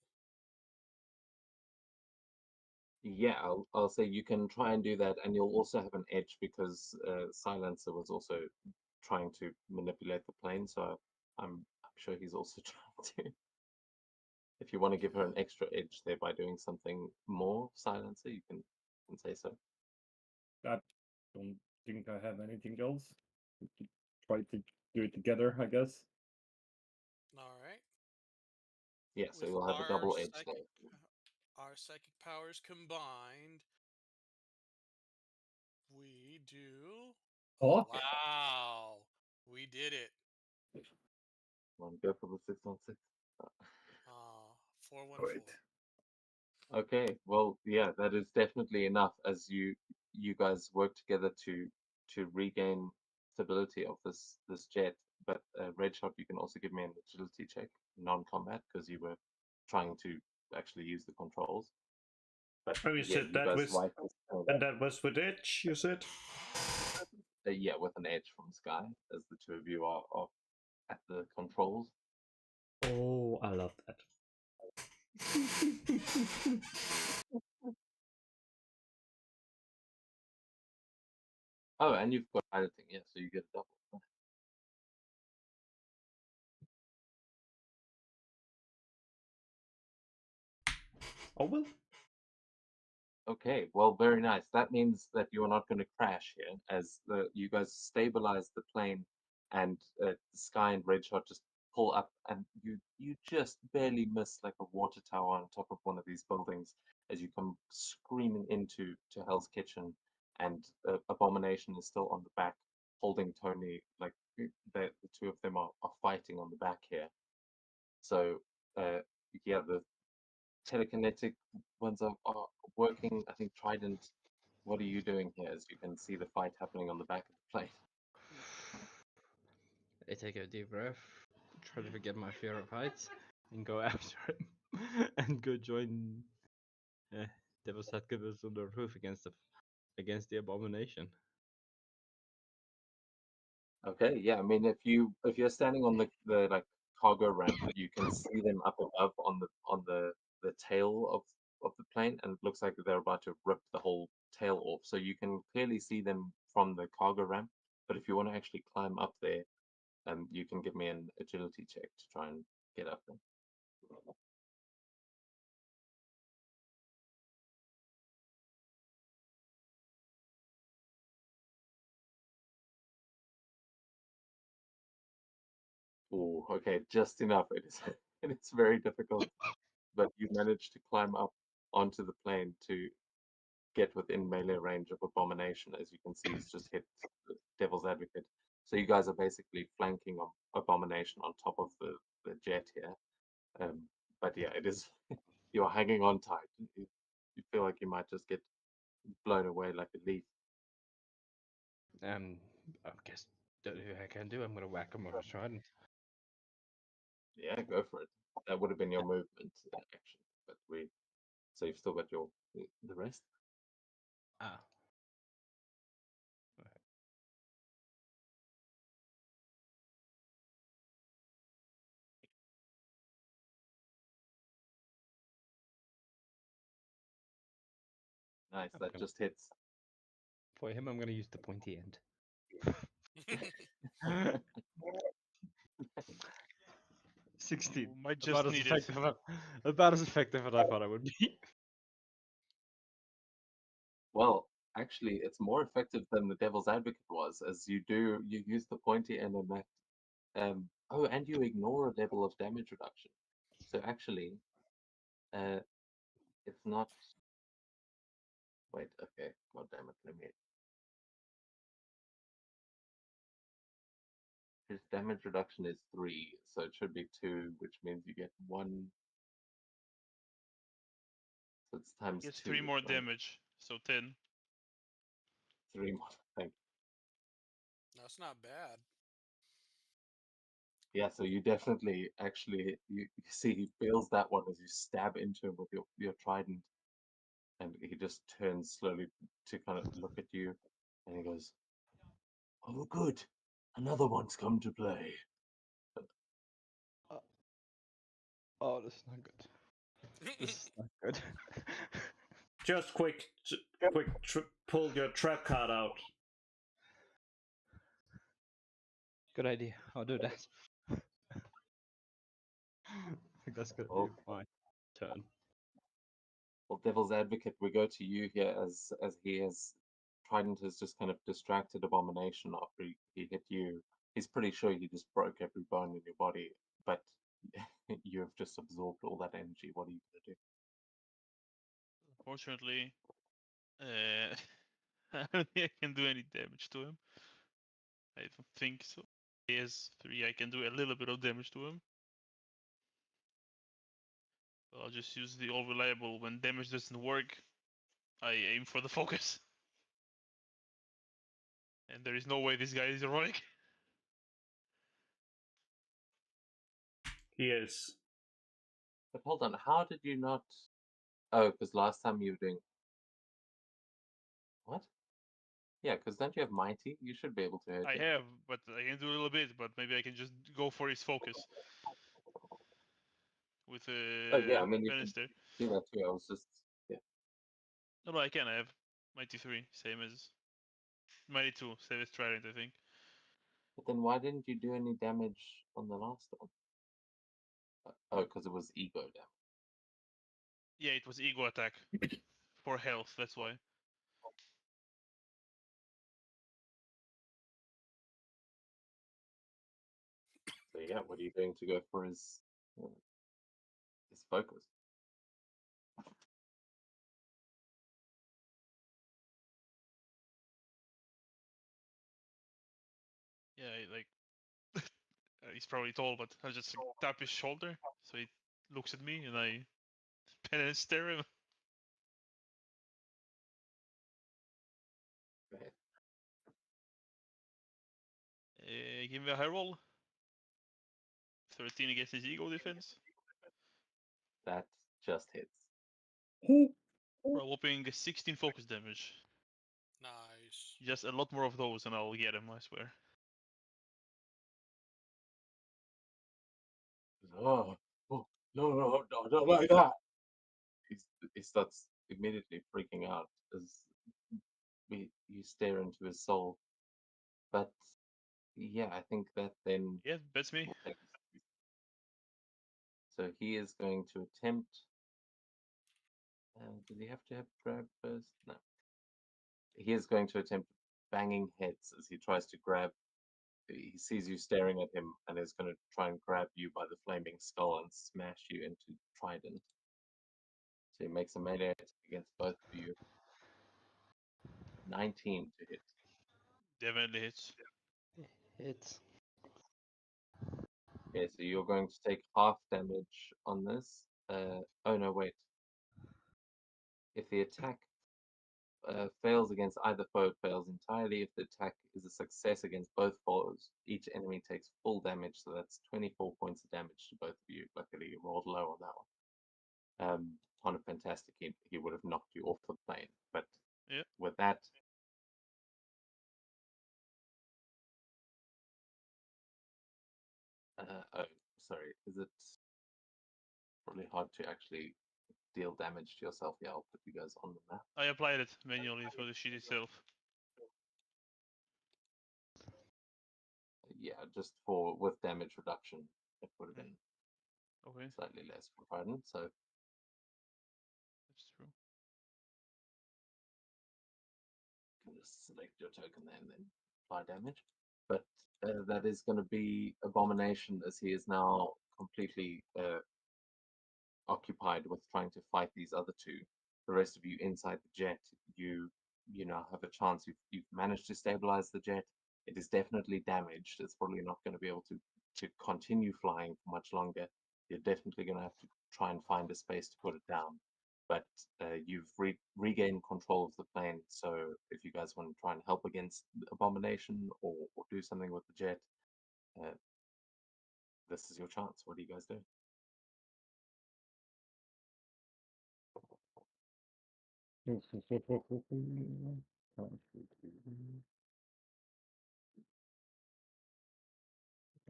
Yeah, I'll say you can try and do that, and you'll also have an edge because Silencer was also trying to manipulate the plane, so I'm sure he's also trying to. If you want to give her an extra edge there by doing something more, Silencer, you can say so. I don't think I have anything else. We could try to do it together, I guess. All right. Yeah, so With you'll have a double edge there. our psychic powers combined, we do. Hawk? Wow, we did it. Want to go for the 6 on 6? 414. Wait. Okay, well, yeah, that is definitely enough as you guys work together to regain stability of this jet. But Red Shot, you can also give me an agility check, non-combat, because you were trying to actually use the controls. But Oh, you yeah, said you that guys was, wipe and that was with Edge, you said? yeah, with an edge from Sky, as the two of you are at the controls. Oh, I love that. Oh, and you've got piloting, yeah, so you get a double. Oh, well. Okay, well, very nice. That means that you are not going to crash here, as you guys stabilize the plane, and Sky and Red Shot just pull up, and you just barely miss like a water tower on top of one of these buildings as you come screaming into Hell's Kitchen, and Abomination is still on the back, holding Tony. Like the two of them are fighting on the back here. So yeah, the telekinetic ones are working. I think Trident. What are you doing here? As you can see the fight happening on the back of the plane. I take a deep breath, try to forget my fear of heights, and go after him, and go join Devil's Headquarters on the roof against the abomination. Okay, yeah. I mean, if you're standing on the like cargo ramp, you can see them up above on the tail of the plane, and it looks like they're about to rip the whole tail off. So you can clearly see them from the cargo ramp. But if you want to actually climb up there, you can give me an agility check to try and get up there. Oh, okay, just enough. It is, and it's very difficult, but you managed to climb up onto the plane to get within melee range of Abomination. As you can see, he's just hit the Devil's Advocate. So you guys are basically flanking Abomination on top of the jet here. But yeah, it is. You're hanging on tight. You feel like you might just get blown away like a leaf. Um, I guess don't know who I can do. I'm gonna whack him with a trident. Yeah, go for it. That would have been your movement action, but so you've still got the rest. Ah. Nice, I'm that gonna, just hits. for him, I'm gonna use the pointy end. 16. Might About just as need it. effective about as effective as I thought I would be. Well, actually, it's more effective than the Devil's Advocate was, as you use the pointy end on that. Oh, and you ignore a level of damage reduction. So actually, it's not. Wait, okay, god damn it, let me. His damage reduction is 3, so it should be 2, which means you get 1. So it's times He has 2, 3 more right? damage. So 10. 3 more. Thank That's not bad. Yeah, so you definitely actually you see he feels that one as you stab into him with your trident, and he just turns slowly to kind of look at you, and he goes, "Oh, good, another one's come to play." Oh, this is not good. This is not good. Just pull your trap card out. Good idea. I'll do that. I think that's gonna Oh, be my turn. well, devil's advocate, we go to you here as he has trident has just kind of distracted Abomination after he hit you. He's pretty sure he just broke every bone in your body, but you have just absorbed all that energy. What are you gonna do? Unfortunately, I don't think I can do any damage to him. I don't think so. He has 3. I can do a little bit of damage to him. But I'll just use the all reliable. When damage doesn't work, I aim for the focus. And there is no way this guy is heroic. He is. But hold on, how did you not? Oh, because last time you were doing what? Yeah, because don't you have mighty? You should be able to hurt I him. have, but I can do a little bit. But maybe I can just go for his focus with Oh yeah, I a mean you could banister. do that too. I was just yeah. No, I can. I have mighty 3, same as mighty 2, same as trident, I think. But then why didn't you do any damage on the last one? Oh, because it was ego damage. Yeah, it was ego attack for health. That's why. So yeah, what are you doing to go for his focus? Yeah, like he's probably tall, but I just tap his shoulder so he looks at me and I pen and stare him. Go ahead. Give me a high roll. 13 against his ego defense. That just hits. For a whopping 16 focus damage. Nice. Just a lot more of those and I'll get him, I swear. Oh, oh no, no, no, not like that. He starts immediately freaking out as you stare into his soul. But yeah, I think that then Yeah, that's me. will take us. So he is going to attempt. Does he have to have grab first? No. He is going to attempt banging heads as he tries to grab. He sees you staring at him and is going to try and grab you by the flaming skull and smash you into trident. So he makes a melee attack against both of you. 19 to hit. Definitely hits. Hits. Okay, so you're going to take half damage on this. Oh no, wait. If the attack fails against either foe, it fails entirely. If the attack is a success against both foes, each enemy takes full damage. So that's 24 points of damage to both of you. Luckily, you rolled low on that one. On a fantastic, he would have knocked you off the plane. But Yeah. with that, oh, sorry, is it probably hard to actually deal damage to yourself? Yeah, I'll put you guys on the map. I applied it manually for the sheet itself. Yeah, just for with damage reduction, it would have been Okay, slightly less for Trident. So that's true. you can just select your token there and then apply damage. But that is going to be Abomination, as he is now completely occupied with trying to fight these other two. The rest of you inside the jet, you now have a chance. You've managed to stabilize the jet. It is definitely damaged. It's probably not going to be able to continue flying for much longer. You're definitely going to have to try and find a space to put it down. but you've regained control of the plane. So if you guys want to try and help against Abomination or do something with the jet, this is your chance. What do you guys do?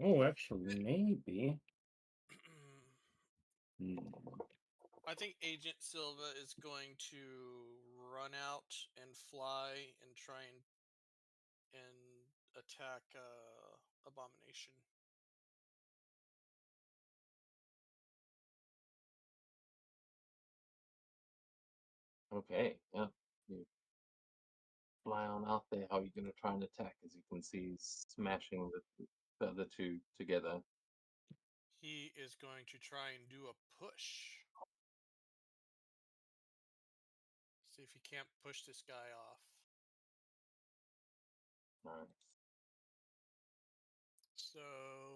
Oh, actually, maybe. Hmm. I think Agent Silva is going to run out and fly and try and attack Abomination. Okay, yeah. You fly on out there. How are you going to try and attack? As you can see, he's smashing the other two together. He is going to try and do a push. See if he can't push this guy off. Nice. So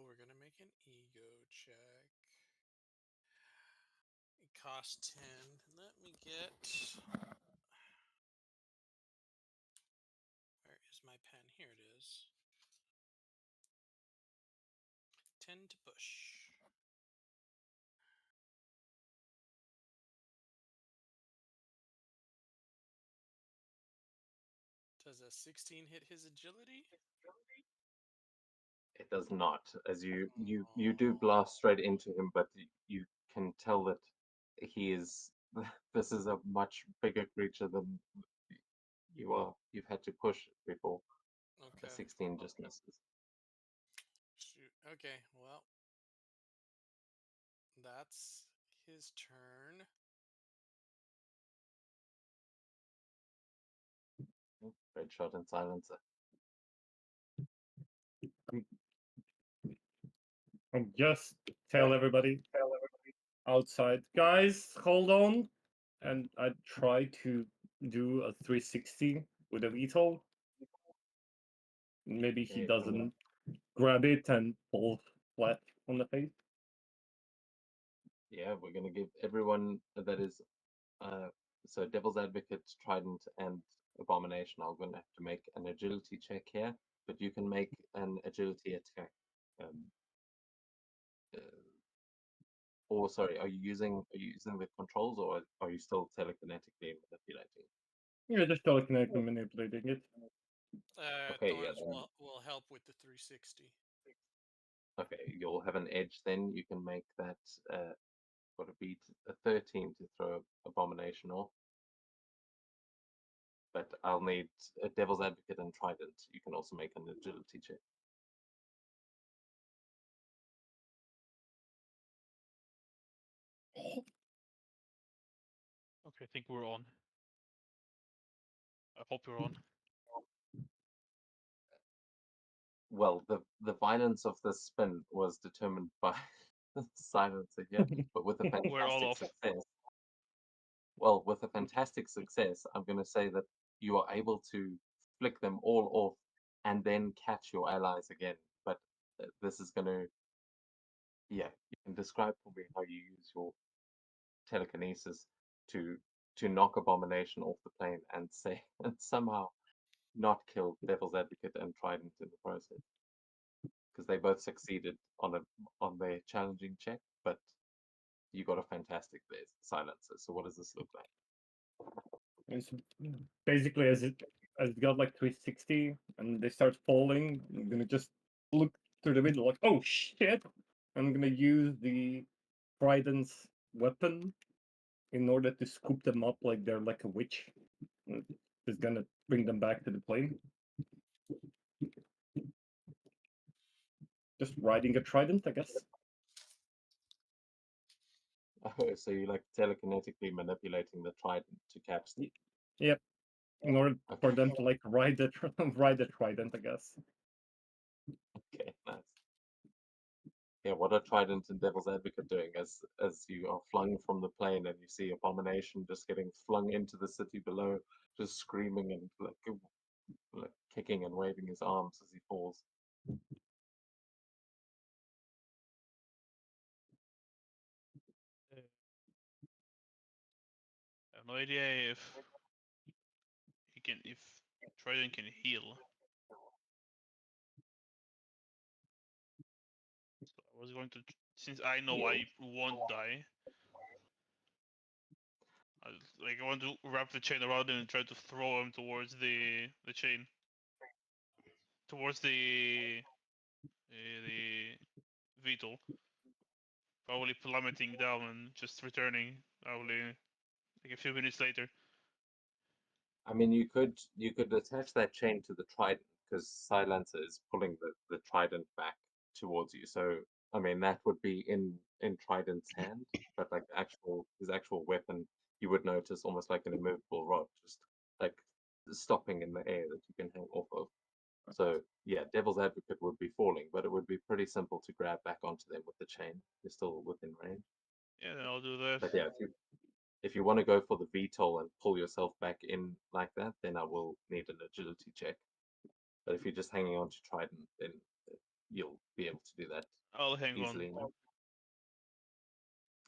we're gonna make an ego check. It costs 10. Let me get. Where is my pen? Here it is. 10 to push. Does a 16 hit his agility? It does not. As you do blast straight into him, but you can tell that he is. This is a much bigger creature than you are. You've had to push before. A Okay. 16 just misses. Shoot. Okay, well. That's his turn. Great shot and silencer. I'll just tell everybody outside, guys, hold on. And I try to do a 360 with a VTOL. Maybe he Okay, doesn't grab it and fall flat on the face. yeah, we're gonna give everyone that is so Devil's Advocate, Trident, and Abomination are gonna have to make an agility check here, but you can make an agility attack. Uh, or sorry, are you using the controls, or are you still telekinetically manipulating? Yeah, just telekinetically manipulating it. Okay, yeah, Thorns then will help with the 360. okay, you'll have an edge then. You can make that got to beat a 13 to throw Abomination off. But I'll need a Devil's Advocate and Trident. You can also make an agility check. Okay, I think we're on. I hope we're on. Well, the violence of this spin was determined by the silencer here, but with a We're all fantastic off. success. Well, with a fantastic success, I'm going to say that you are able to flick them all off and then catch your allies again. But this is going to, yeah, you can describe for me how you use your telekinesis to knock Abomination off the plane and say and somehow not kill Devil's Advocate and Trident in the process, because they both succeeded on their challenging check, but you got a fantastic silencer. So what does this look like? It's basically as it got like 360 and they start falling, I'm gonna just look through the window like, oh shit! I'm gonna use the Trident's weapon in order to scoop them up like they're like a witch. Just gonna bring them back to the plane. Just riding a Trident, I guess. Oh, so you like telekinetically manipulating the Trident to catch them. Yep. In order for Okay, them to like ride the ride the Trident, I guess. okay, nice. Yeah, what are Trident and Devil's Advocate doing as you are flung from the plane and you see Abomination just getting flung into the city below, just screaming and like kicking and waving his arms as he falls. idea if if Trident can heal. So I was going to, since I know I won't die, I want to wrap the chain around him and try to throw him towards the chain, towards the Beetle, probably plummeting down and just returning probably like a few minutes later. I mean, you could attach that chain to the trident because Silencer is pulling the trident back towards you. So I mean, that would be in Trident's hand, but like his actual weapon, you would notice almost like an immovable rod, just like stopping in the air that you can hang off of. So yeah, Devil's Advocate would be falling, but it would be pretty simple to grab back onto them with the chain. You're still within range. Yeah, then I'll do that. But yeah, if you want to go for the VTOL and pull yourself back in like that, then I will need an agility check. But if you're just hanging on to Trident, then you'll be able to do that I'll hang easily. on.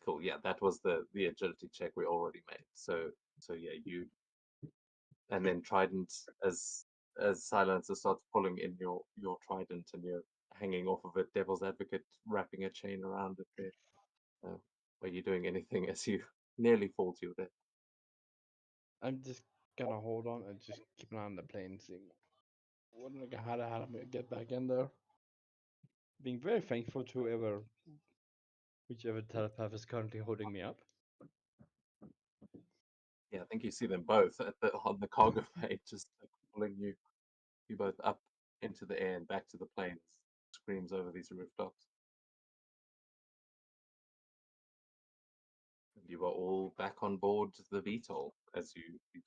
Cool. Yeah, that was the agility check we already made. So yeah, you and then Trident as Silencer starts pulling in your Trident and you're hanging off of it, Devil's Advocate wrapping a chain around it there. Are you doing anything as you nearly fall to your death? I'm just gonna hold on and just keep an eye on the plane, seeing wondering how I'm gonna get back in there. Being very thankful to whichever telepath is currently holding me up. Yeah, I think you see them both on the cargo bay, just like, pulling you both up into the air and back to the planes. Screams over these rooftops. And you are all back on board the VTOL as you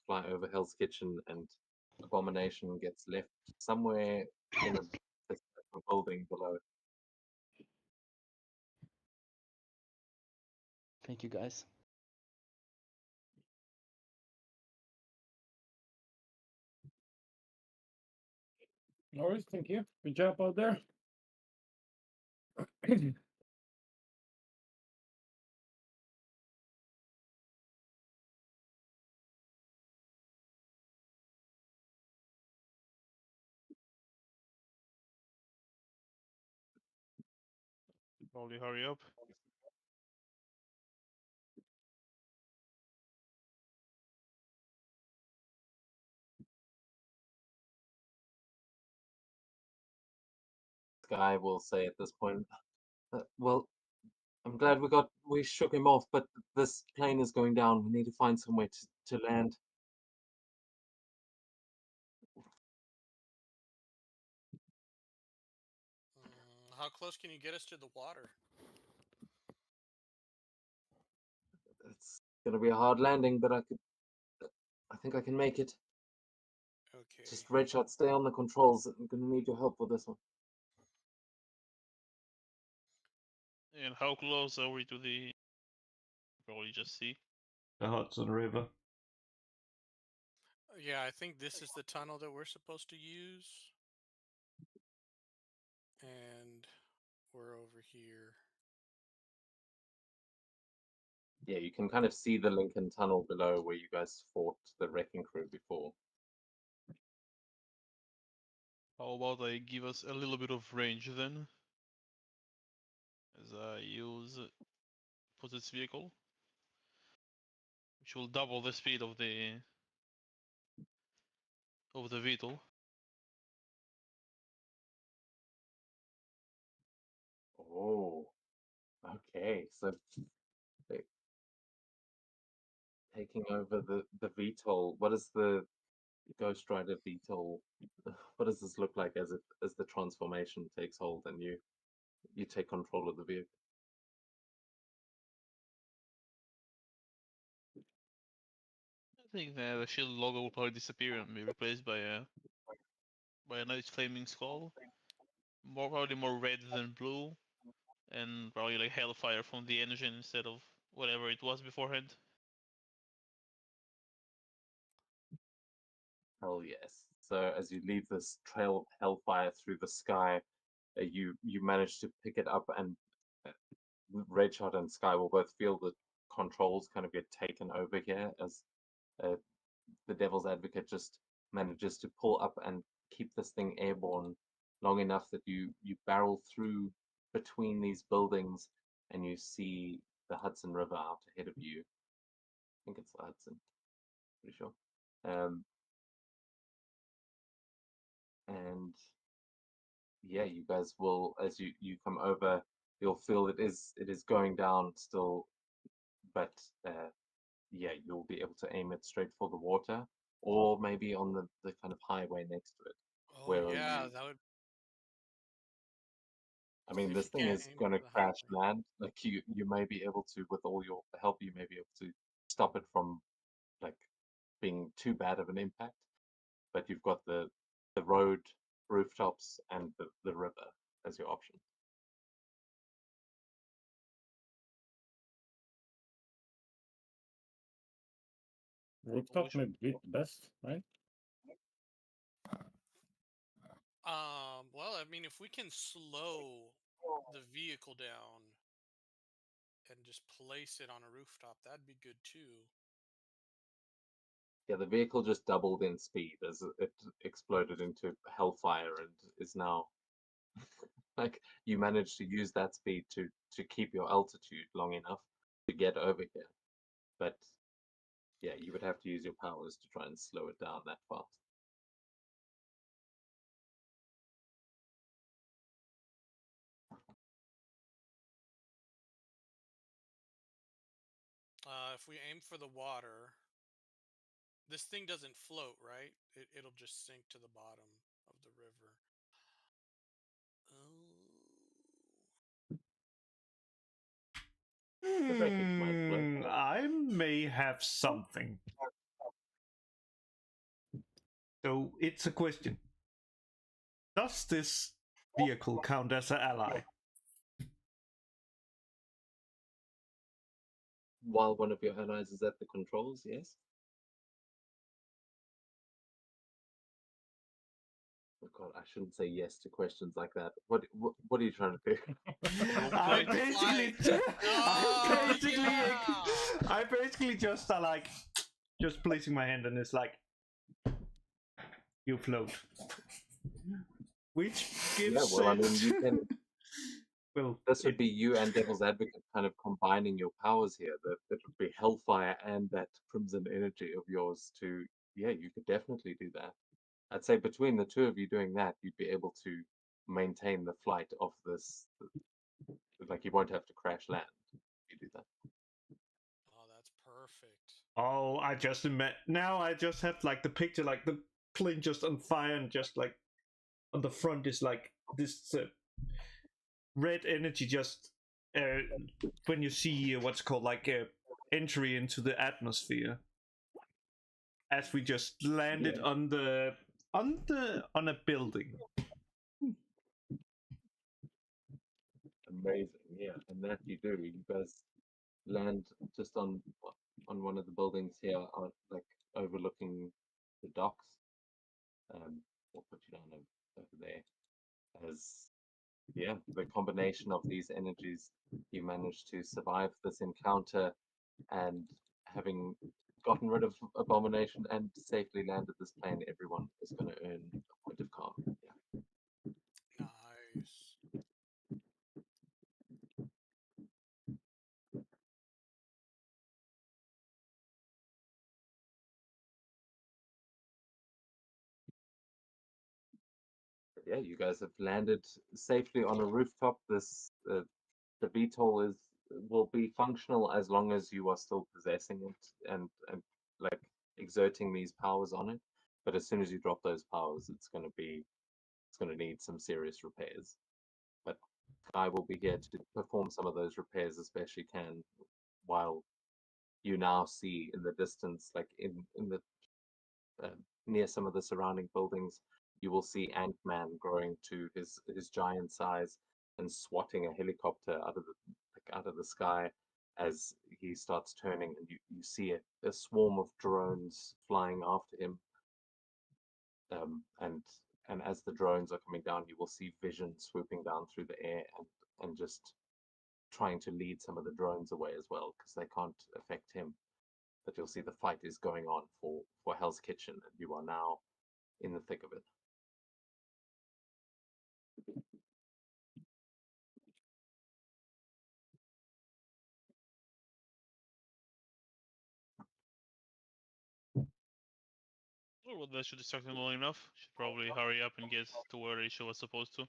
fly over Hell's Kitchen, and Abomination gets left somewhere in a building below. Thank you, guys. No worries, thank you. Good job out there. Probably hurry up. Guy will say at this point, well, I'm glad we shook him off, but this plane is going down. We need to find somewhere to land. How close can you get us to the water? It's gonna be a hard landing, but I think I can make it. Okay. Just Red Shot, stay on the controls. I'm gonna need your help with this one. And how close are we to the? Probably just see. The Hudson River. Yeah, I think this is the tunnel that we're supposed to use. And we're over here. Yeah, you can kind of see the Lincoln Tunnel below where you guys fought the Wrecking Crew before. How about I give us a little bit of range then? As I use Posit's vehicle, which will double the speed of the Beetle. Oh, okay. So they- taking over the VTOL. What is the Ghost Rider VTOL? What does this look like as the transformation takes hold and you take control of the vehicle? I think the shield logo will probably disappear and be replaced by a nice flaming skull. Probably more red than blue, and probably like hellfire from the engine instead of whatever it was beforehand. Hell yes. So as you leave this trail of hellfire through the sky, you manage to pick it up, and Red Shot and Sky will both feel the controls kind of get taken over here as the devil's advocate just manages to pull up and keep this thing airborne long enough that you barrel through between these buildings and you see the Hudson River out ahead of you. I think it's the Hudson, pretty sure. And yeah, you guys will, as you come over, you'll feel it is going down still, but yeah, you'll be able to aim it straight for the water, or maybe on the kind of highway next to it. Oh Where yeah, you, that would. I mean, If this you thing can't is aim going for to the crash highway. land. Like you may be able to, with all your help, you may be able to stop it from like being too bad of an impact. But you've got the road, rooftops, and the river as your option. Rooftop Which, may be best, right? well, I mean, if we can slow the vehicle down and just place it on a rooftop, that'd be good too. Yeah, the vehicle just doubled in speed as it exploded into hellfire and is now like you managed to use that speed to keep your altitude long enough to get over here. But yeah, you would have to use your powers to try and slow it down that fast. If we aim for the water, this thing doesn't float, right? It'll just sink to the bottom of the river. The wreckage might float. I may have something. So it's a question. Does this vehicle count as an ally? While one of your allies is at the controls, yes. Oh God, I shouldn't say yes to questions like that. What are you trying to do? I Roleplay. basically, Oh, I basically just like just placing my hand and it's like you float, which gives Yeah, well, I mean, you can. well, This would be you and Devil's Advocate kind of combining your powers here. That it would be Hellfire and that Crimson energy of yours to. Yeah, you could definitely do that. I'd say between the two of you doing that, you'd be able to maintain the flight of this. Like you won't have to crash land if you do that. Oh, that's perfect. oh, I just now I just have like the picture, like the plane just on fire and just like on the front is like this red energy just when you see what's called like a entry into the atmosphere as we just landed Yeah. on a building. Amazing, yeah, and that you do. You guys land just on one of the buildings here, like overlooking the docks. We'll put you down over there. As yeah, the combination of these energies, you manage to survive this encounter, and having gotten rid of Abomination and safely landed this plane, everyone is going to earn a point of calm. Yeah. Nice. Yeah, you guys have landed safely on a rooftop. This the VTOL will be functional as long as you are still possessing it and like exerting these powers on it. But as soon as you drop those powers, it's going to need some serious repairs. But I will be here to perform some of those repairs as best you can, while you now see in the distance, like in the near some of the surrounding buildings, you will see Ant-Man growing to his giant size and swatting a helicopter out of the sky as he starts turning, and you see a swarm of drones flying after him. And as the drones are coming down, you will see Vision swooping down through the air and just trying to lead some of the drones away as well, because they can't affect him. but you'll see the fight is going on for Hell's Kitchen, and you are now in the thick of it. Oh, well, that should distract him long enough. Should probably hurry up and get to where Rachel was supposed to.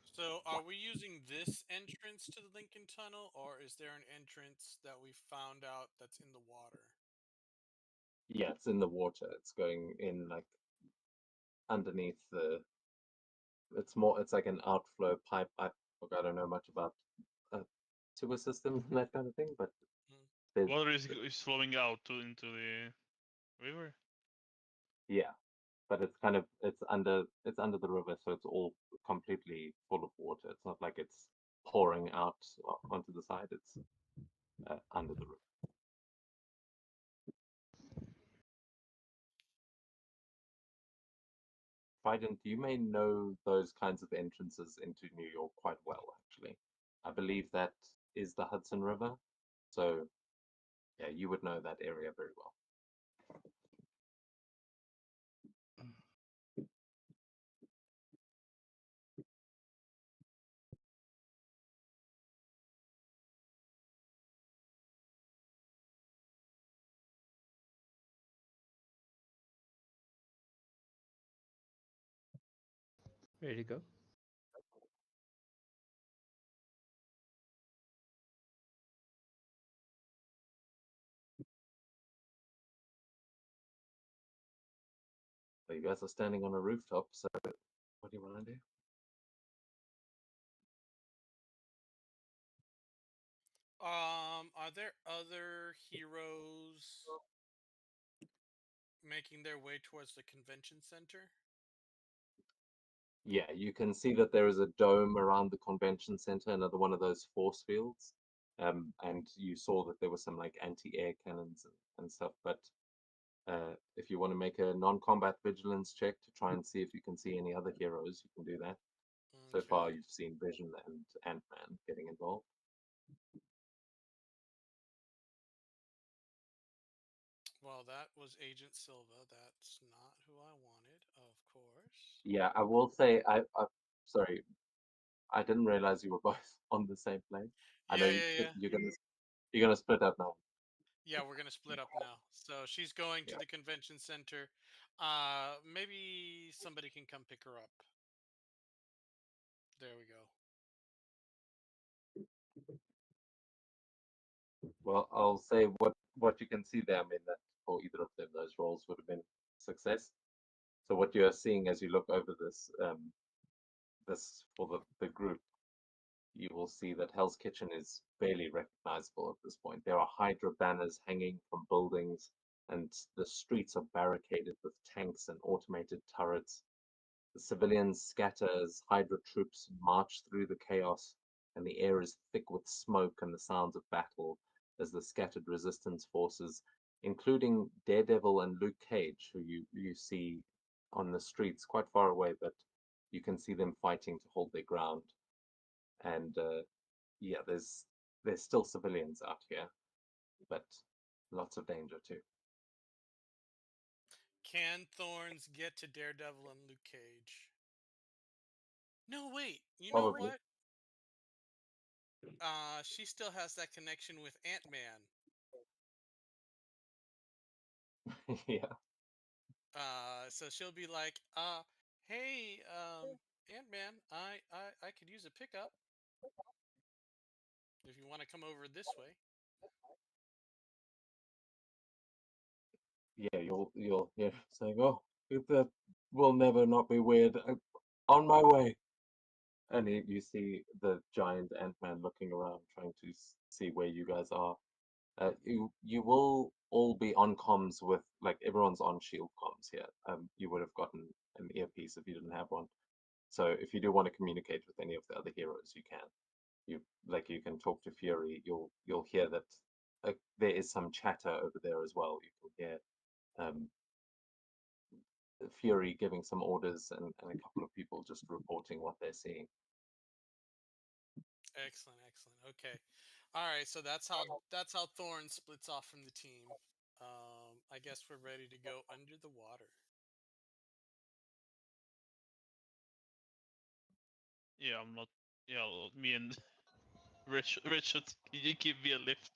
So, are we using this entrance to the Lincoln Tunnel, or is there an entrance that we found out that's in the water? Yeah, it's in the water. It's going in like underneath the. It's more. It's like an outflow pipe. I don't know much about sewer systems and that kind of thing, but Mm. there's Water is flowing out into the river. yeah, but it's kind of it's under the river, so it's all completely full of water. It's not like it's pouring out onto the side. It's under the river. Trident, you may know those kinds of entrances into New York quite well, actually. I believe that is the Hudson River, so yeah, you would know that area very well. Ready to go? So you guys are standing on a rooftop, so what do you want to do? Are there other heroes making their way towards the convention center? Yeah, you can see that there is a dome around the convention center, another one of those force fields. And you saw that there were some like anti-air cannons and stuff. But if you want to make a non-combat vigilance check to try and see if you can see any other heroes, you can do that. So far, Okay. you've seen Vision and Ant-Man getting involved. Well, that was Agent Silva. That's not who I wanted, of course. Yeah, I will say I sorry, I didn't realize you were both on the same plane. I know Yeah, yeah, yeah. you're gonna split up now. Yeah, we're gonna split up now. So she's going to Yeah. the convention center. Maybe somebody can come pick her up. There we go. Well, I'll say what you can see there. I mean that for either of them, those roles would have been success. So what you're seeing as you look over this for the group, you will see that Hell's Kitchen is barely recognizable at this point. There are Hydra banners hanging from buildings, and the streets are barricaded with tanks and automated turrets. The civilians scatter as Hydra troops march through the chaos, and the air is thick with smoke and the sounds of battle as the scattered resistance forces, including Daredevil and Luke Cage, who you see on the streets quite far away, but you can see them fighting to hold their ground. And yeah, there's still civilians out here, but lots of danger too. Can Thorns get to Daredevil and Luke Cage? No, wait. You know Probably. what? She still has that connection with Ant-Man. Yeah. So she'll be like, hey, Ant-Man, I could use a pickup if you want to come over this way. Yeah, you'll hear saying, "Oh, that will never not be weird. On my way." And you see the giant Ant-Man looking around, trying to see where you guys are. You will all be on comms with like everyone's on Shield comms here. You would have gotten an earpiece if you didn't have one. So if you do want to communicate with any of the other heroes, you can. You can talk to Fury. You'll hear that there is some chatter over there as well. You can hear um, Fury giving some orders and a couple of people just reporting what they're seeing. Excellent, excellent. Okay. All right, so that's how Thorn splits off from the team. I guess we're ready to go under the water. Yeah, I'm not. Yeah, me and Richard, can you give me a lift?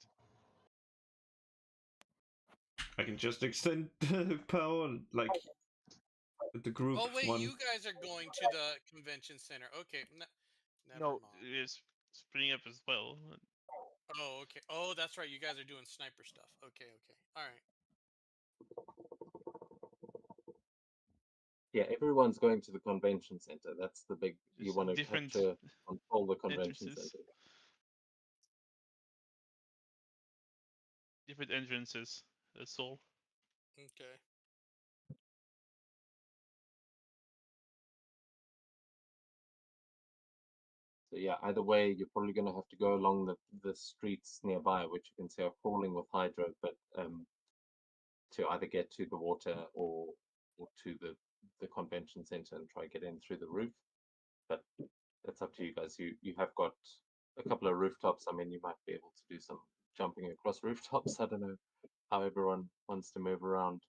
I can just extend power like the group Oh wait, one. you guys are going to the convention center. Okay, never No, mind. it's spring up as well. Oh, okay. Oh, that's right. You guys are doing sniper stuff. Okay, okay. All right. Yeah, everyone's going to the convention center. That's the big. You Just want to different capture, control the convention entrances. center. Different entrances. That's all. Okay. So yeah, either way, you're probably going to have to go along the streets nearby, which you can see are crawling with Hydra, but to either get to the water or to the convention center and try get in through the roof. But that's up to you guys. You have got a couple of rooftops. I mean, you might be able to do some jumping across rooftops. I don't know how everyone wants to move around.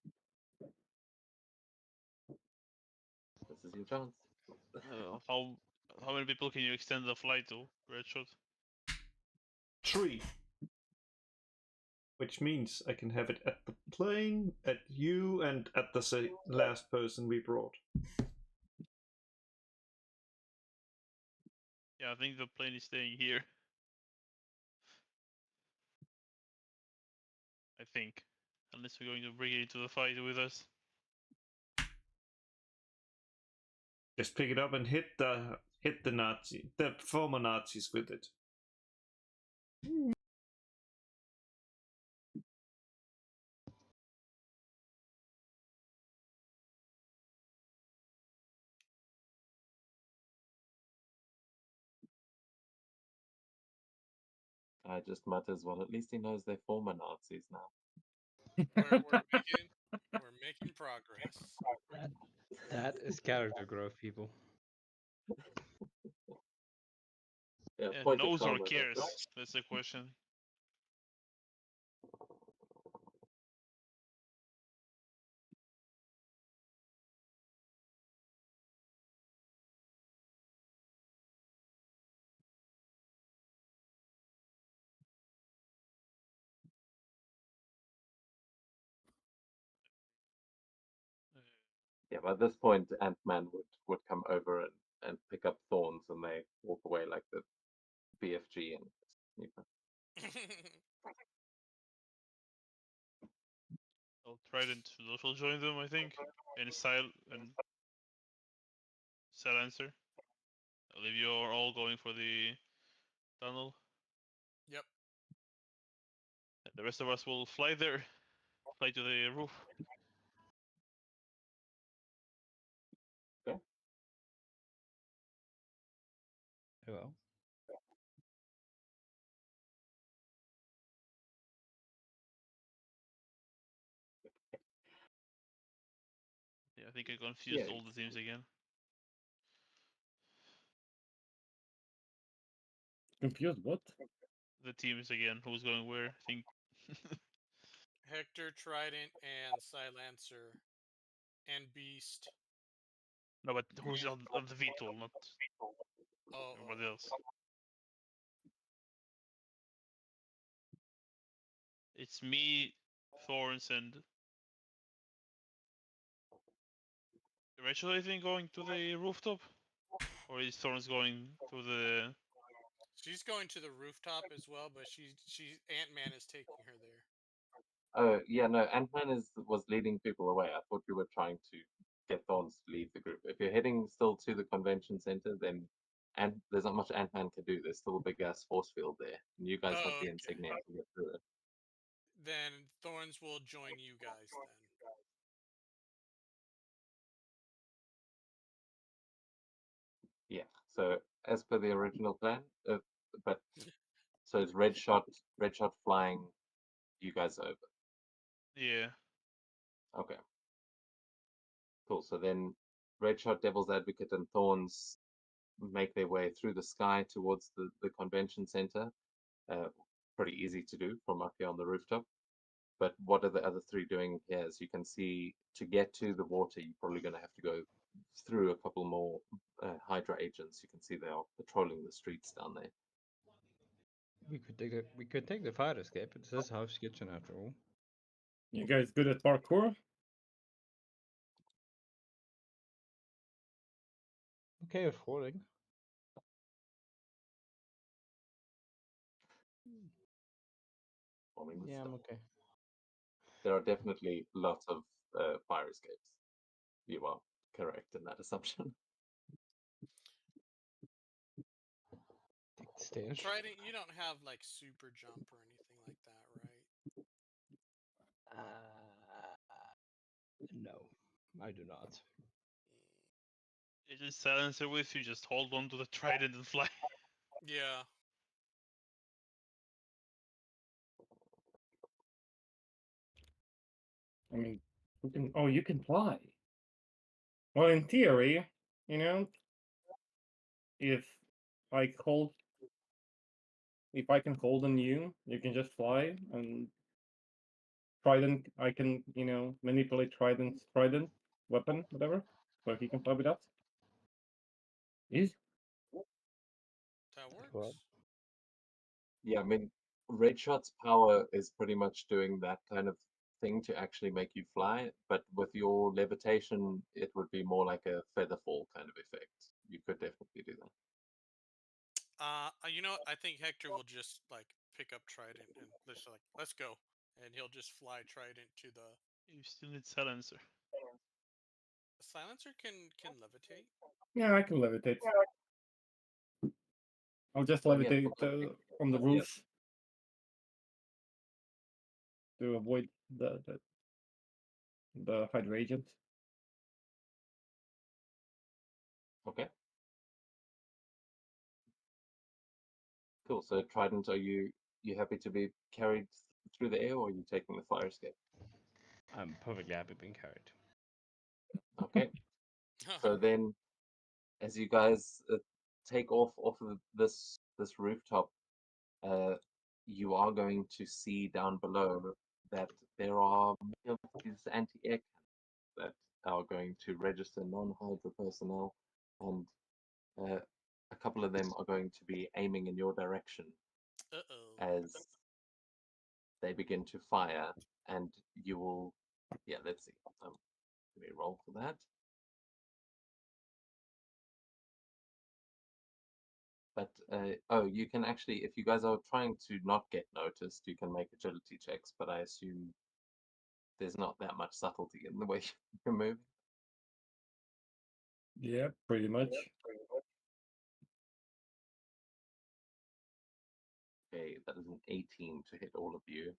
This is your chance. How many people can you extend the flight to, Richard? 3. Which means I can have it at the plane, at you, and at the last person we brought. Yeah, I think the plane is staying here. I think, unless we're going to bring it into the fight with us. Just pick it up and hit the former Nazis with it. I just mutters, well, at least he knows they're former Nazis now. We're making progress. That is character growth, people. Yeah, Yeah, point of knows or karma. cares? That's the question. Yeah, by this point, Ant-Man would come over and pick up thorns, and they walk away like the BFG and sniper. I'll Trident will join them, I think. And Silencer. I believe you are all going for the tunnel. Yep. And the rest of us will fly there. Fly to the roof. Okay. Well, Yeah, I think I confused Yeah. all the teams again. Confused what? The teams again. Who's going where? I think. Hector, Trident, and Silencer, and Beast. No, but who's on the VTOL, not Oh, everybody else. It's me, Thorns, and Rachel, I think, going to the rooftop? Or is Thorns going to the... she's going to the rooftop as well, but she Ant-Man is taking her there. Oh, yeah, no, Ant-Man was leading people away. I thought you were trying to get Thorns to leave the group. If you're heading still to the convention center, then there's not much Ant-Man can do. There's still a big ass force field there, and you guys have Oh, the okay. insignia to get through it. Then Thorns will join you guys then. Yeah. So as per the original plan, but so it's red shot flying you guys over. Yeah. Okay. Cool. So then red shot, devil's advocate, and thorns make their way through the sky towards the convention center. Pretty easy to do from up here on the rooftop. But what are the other three doing here? As you can see, to get to the water, you're probably going to have to go through a couple more Hydra agents. You can see they are patrolling the streets down there. We could take the fire escape. It's his house kitchen after all. You guys good at parkour? Okay with falling. Bombing the Yeah, I'm stuff. okay. There are definitely lots of fire escapes. You are correct in that assumption. Take the stairs. Trident, you don't have like super jump or anything like that, right? No, I do not. It is silencer with you. Just hold on to the trident and fly. Yeah. I mean, you can. Oh, you can fly. Well, in theory, you know, if I hold, if I can hold on you, you can just fly, and Trident, I can, manipulate Trident's trident weapon, whatever, so he can fly with that. Is That Well, works. Yeah, I mean, Red Shot's power is pretty much doing that kind of thing to actually make you fly, but with your levitation, it would be more like a feather fall kind of effect. You could definitely do that. You know, I think Hector will just like pick up Trident and just like, let's go, and he'll just fly Trident to the You still need silencer. silencer. Can levitate. yeah, I can levitate. I'll just Oh yeah, levitate on the yes. roofs to avoid the Hydra agent. Okay. Cool. So Trident, are you happy to be carried through the air, or are you taking the fire escape? I'm perfectly happy being carried. Okay. So then, as you guys take off of this rooftop, you are going to see down below that there are many of these anti-air cannons that are going to register non-Hydra personnel, and a couple of them are going to be aiming in your direction Uh-oh. as they begin to fire, and you will, yeah, let's see. Let me roll for that. But oh, you can actually, if you guys are trying to not get noticed, you can make agility checks. But I assume there's not that much subtlety in the way you're moving. Yeah, pretty much. Okay, that is an 18 to hit all of you,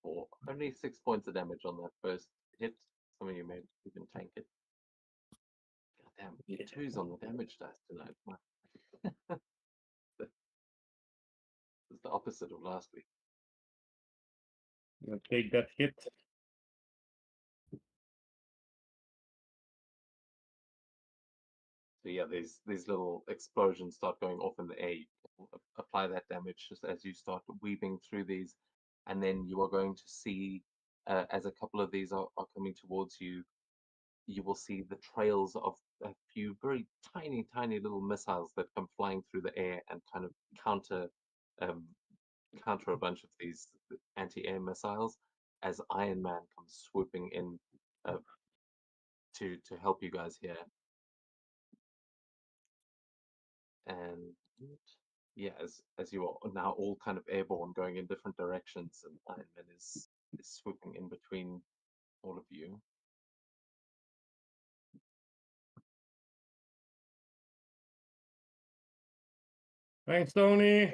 for only 6 points of damage on that first hit. Some of you may even tank it. God damn, twos on the damage dice tonight. This is the opposite of last week. Gonna take that hit. So yeah, these little explosions start going off in the air. You can apply that damage just as you start weaving through these, and then you are going to see as a couple of these are coming towards you, you will see the trails of a few very tiny little missiles that come flying through the air and kind of um, counter a bunch of these anti-air missiles as Iron Man comes swooping in to help you guys here. And yeah, as you are now all kind of airborne, going in different directions, and Iron Man is swooping in between all of you. Thanks, Tony.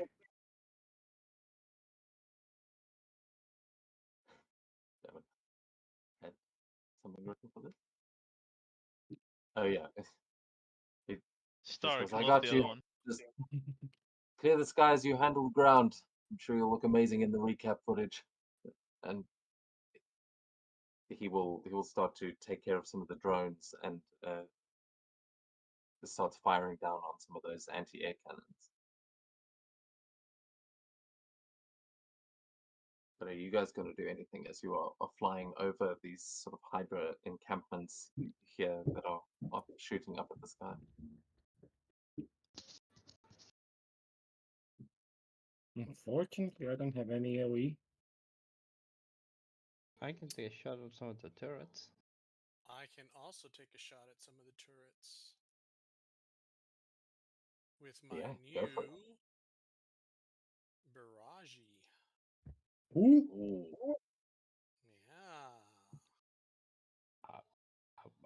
Damn it. Had someone written for this? Oh yeah. He just Stark, goes, I not got the you. other one. Just clear the skies, you handle ground. I'm sure you'll look amazing in the recap footage. And he will start to take care of some of the drones, and starts firing down on some of those anti-air cannons. But are you guys going to do anything as you are flying over these sort of Hydra encampments here that are shooting up at the sky? Unfortunately, I don't have any AoE. I can take a shot at some of the turrets. I can also take a shot at some of the turrets with my Yeah, go for it. new barrage. Ooh. Ooh. Yeah.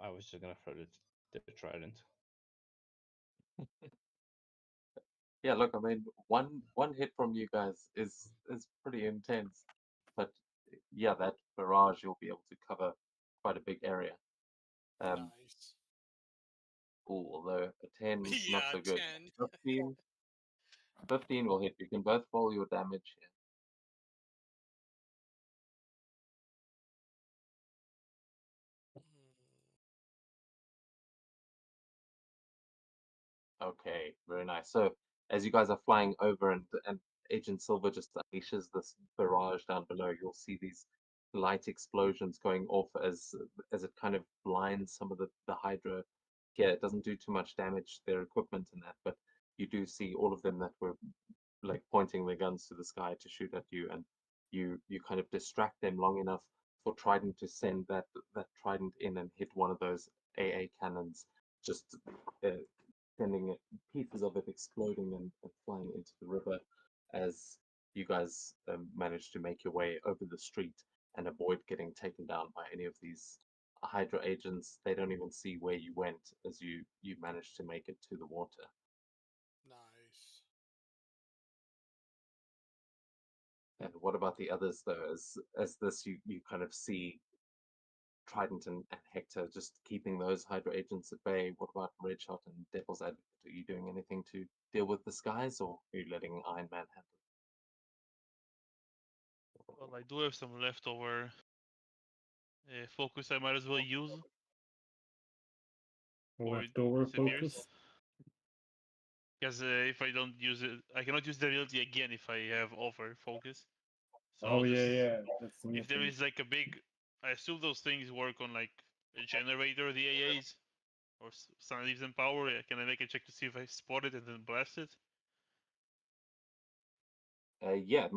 I was just gonna throw the trident. Yeah, look, I mean, one hit from you guys is pretty intense, but yeah, that barrage you'll be able to cover quite a big area. Nice. Ooh, although a 10 not Yeah, so good. 10. 15 will hit. You can both roll your damage here. Okay, very nice. So as you guys are flying over and Agent Silver just unleashes this barrage down below, you'll see these light explosions going off as it kind of blinds some of the Hydra here. It doesn't do too much damage to their equipment and that, but you do see all of them that were like pointing their guns to the sky to shoot at you, and you kind of distract them long enough for Trident to send that Trident in and hit one of those AA cannons, just uh, sending pieces of it exploding and flying into the river as you guys manage to make your way over the street and avoid getting taken down by any of these Hydra agents. They don't even see where you went as you managed to make it to the water. Nice. And what about the others though? As this you kind of see Trident and Hector just keeping those Hydra agents at bay. What about Redshot and Devil's Advocate? Are you doing anything to deal with the skies, or are you letting Iron Man handle Well, I do have some leftover focus I might as well use. Or Leftover disappears. focus. Because if I don't use it, I cannot use the ability again if I have over focus. So Oh I'll yeah, just, yeah. That's if there nothing. is like a big, I assume those things work on like a generator, the AAs, or sun leaves in power. Can I make a check to see if I spot it and then blast it? it? Yeah,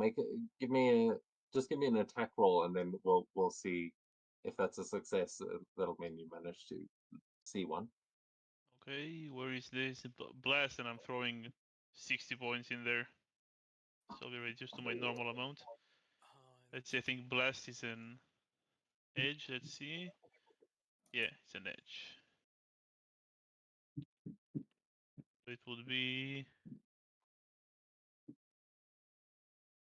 give me just give me an attack roll, and then we'll see if that's a success. That'll mean you managed to see one. Okay, where is this? Blast, and I'm throwing 60 points in there. So I'll be reduced to my normal amount. Let's see, I think blast is an edge. Let's see. Yeah, it's an edge. So it would be.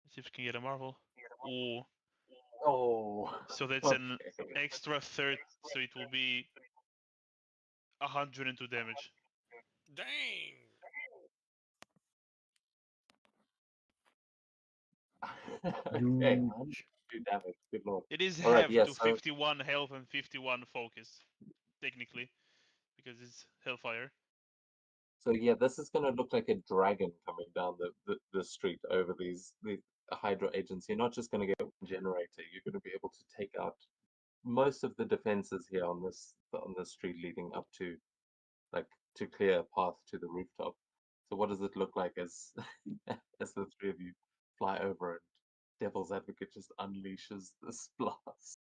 Let's see if we can get a marvel. Oh, Oh, so that's an okay. extra third. So it will be 102 damage. Dang. Okay, Huge. 2 damage. Good lord. It is All right, half yeah. to So 51 health and 51 focus, technically, because it's hellfire. So yeah, this is going to look like a dragon coming down the street over these Hydra agents. You're not just going to get one generator. You're going to be able to take out most of the defenses here on this street leading up to like to clear a path to the rooftop. So what does it look like as as the three of you fly over and Devil's Advocate just unleashes this blast?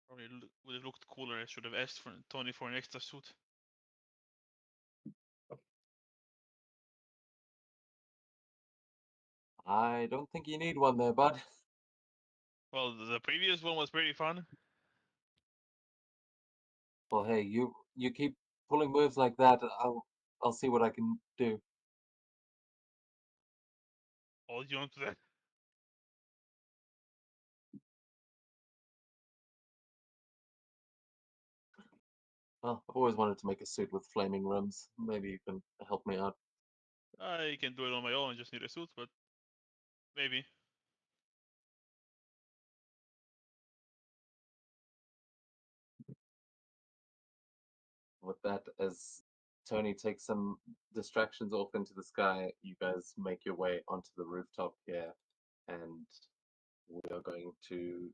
Probably would have looked cooler. I should have asked for Tony for an extra suit. I don't think you need one there, bud. Well, the previous one was pretty fun. Well, hey, you keep pulling moves like that. I'll see what I can do. Hold you on to that. Well, I've always wanted to make a suit with flaming rims. Maybe you can help me out. I can do it on my own. I just need a suit, but maybe. with that, as Tony takes some distractions off into the sky, you guys make your way onto the rooftop here, and we are going to,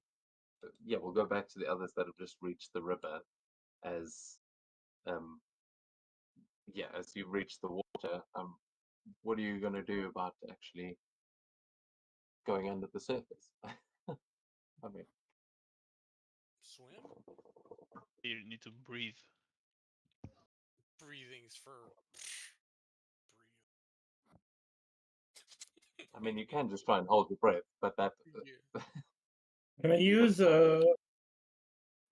yeah, we'll go back to the others that have just reached the river. As yeah, as you reach the water, what are you going to do about actually going under the surface? I mean, Swim? You need to breathe. Breathing's for breathe. I mean, you can just try and hold your breath, but that Yeah. Can I use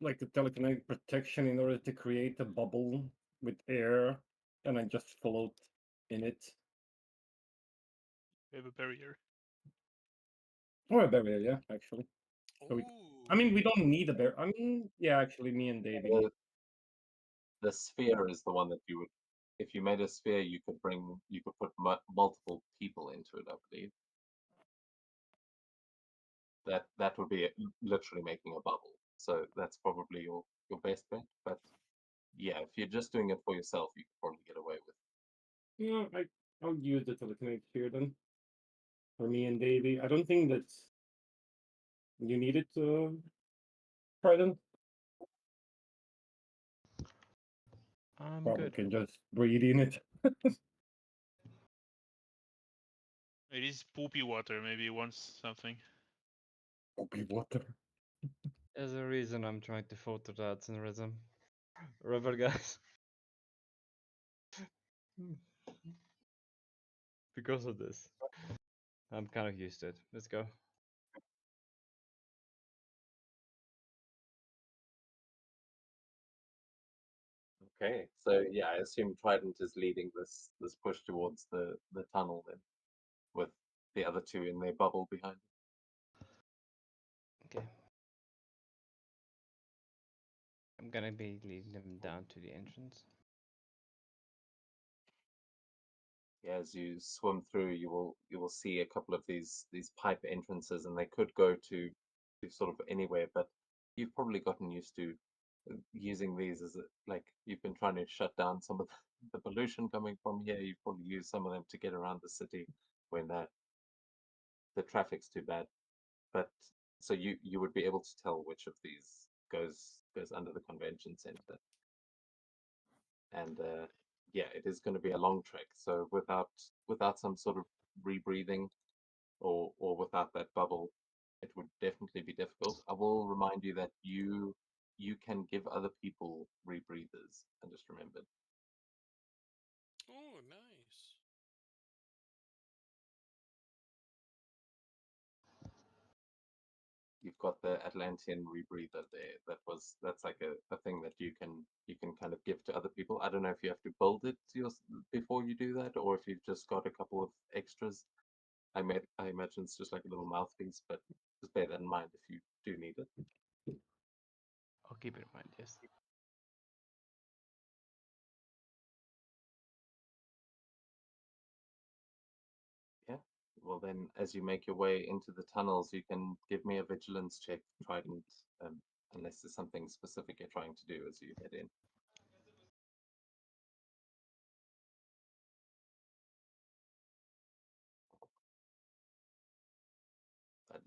like the telekinetic protection in order to create a bubble with air, and I just float in it? We have a barrier. Or a barrier, yeah, actually. So I mean, we Ooh. don't need a bear. I mean, yeah, actually, me and Davey. the sphere is the one that you would, if you made a sphere, you could put multiple people into it, I believe. That would be literally making a bubble. So that's probably your best bet. But yeah, if you're just doing it for yourself, you could probably get away with it. Yeah, I'll use the telekinetic sphere then. For me and Davey. I don't think that you need it to Trident. I'm Probably good. can just breathe in it. It is poopy water. Maybe it wants something. Poopy water. There's a reason I'm trying to photo that in rhythm. River guys. Because of this. I'm kind of used to it. Let's go. Okay, so yeah, I assume Trident is leading this push towards the tunnel then, with the other two in their bubble behind. Okay. I'm gonna be leading them down to the entrance. Yeah, as you swim through, you will see a couple of these pipe entrances, and they could go to sort of anywhere, but you've probably gotten used to using these as like you've been trying to shut down some of the pollution coming from here. You've probably used some of them to get around the city when the traffic's too bad. But so you would be able to tell which of these goes under the convention center. And yeah, it is going to be a long trek. So without some sort of rebreathing or without that bubble, it would definitely be difficult. I will remind you that you can give other people rebreathers. I just remembered. Oh, nice. You've got the Atlantean rebreather there. That's like a thing that you can kind of give to other people. I don't know if you have to build it before you do that, or if you've just got a couple of extras. I imagine it's just like a little mouthpiece, but just bear that in mind if you do need it. I'll keep it in mind, yes. Yeah. Well, then, as you make your way into the tunnels, you can give me a vigilance check, Trident, unless there's something specific you're trying to do as you head in.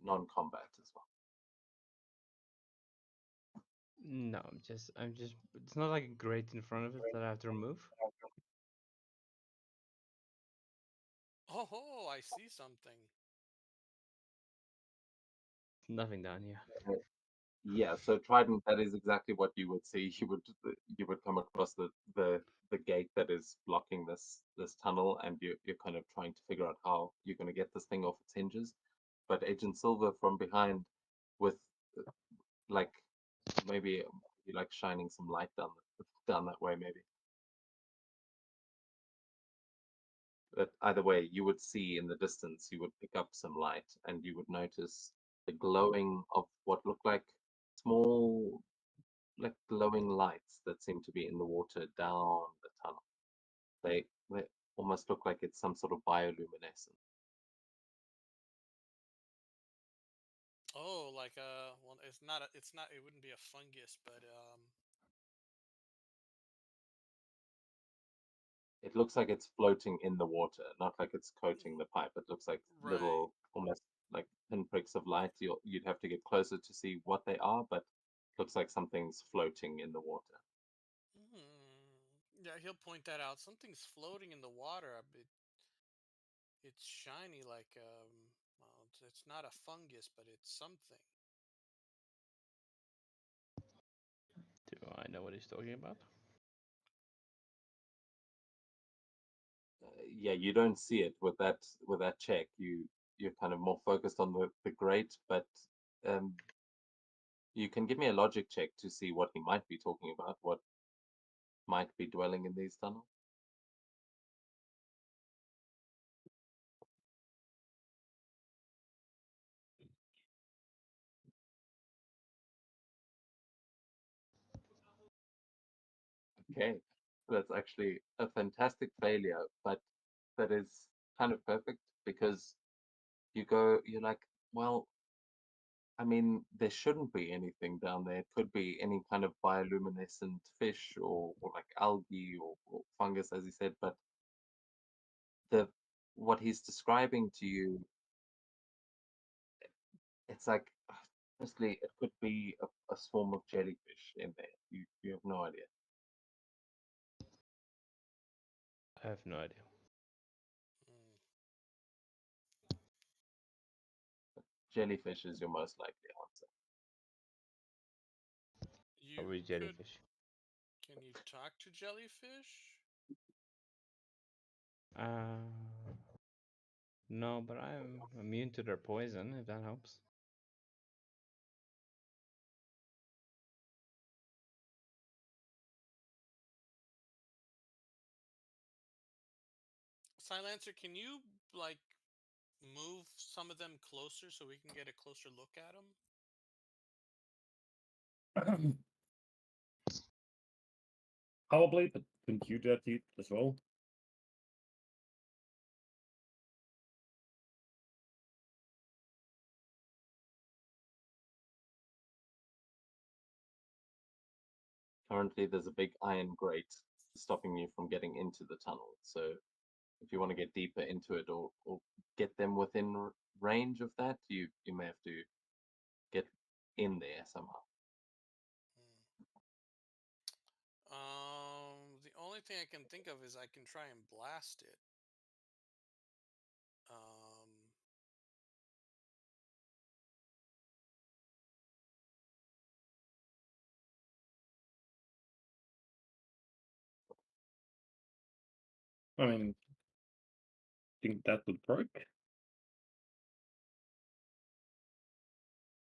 Non-combat as well. No, I'm just. It's not like a grate in front of it that I have to remove. Oh, I see something. Nothing down here. Yeah, so Trident, that is exactly what you would see. You would come across the gate that is blocking this tunnel, and you're kind of trying to figure out how you're going to get this thing off its hinges. But Agent Silver from behind, with like maybe you like shining some light down that way, maybe. But either way, you would see in the distance, you would pick up some light, and you would notice the glowing of what look like small, like glowing lights that seem to be in the water down the tunnel. They almost look like it's some sort of bioluminescent. Oh, like well, it's not. It wouldn't be a fungus, but it looks like it's floating in the water, not like it's coating the pipe. It looks like Right. little, almost like pinpricks of light. You'd have to get closer to see what they are, but looks like something's floating in the water. Yeah, he'll point that out. Something's floating in the water. It's shiny like well, it's not a fungus, but it's something. Do I know what he's talking about? Yeah, you don't see it with that check. You're kind of more focused on the grate, but you can give me a logic check to see what he might be talking about, what might be dwelling in these tunnels. Okay, that's actually a fantastic failure, but that is kind of perfect because you're like, well, I mean, there shouldn't be anything down there. It could be any kind of bioluminescent fish or like algae or fungus, as he said, but the what he's describing to you, it's like honestly, it could be a swarm of jellyfish in there. You have no idea. I have no idea. Mm. Jellyfish is your most likely answer. You Probably could. jellyfish. Can you talk to jellyfish? No, but I'm immune to their poison, if that helps. Silencer, can you like move some of them closer so we can get a closer look at them? Probably, but couldn't you do that as well? Currently, there's a big iron grate stopping you from getting into the tunnel. So if you want to get deeper into it or get them within range of that, you may have to get in there somehow. The only thing I can think of is I can try and blast it. I mean, think that would work.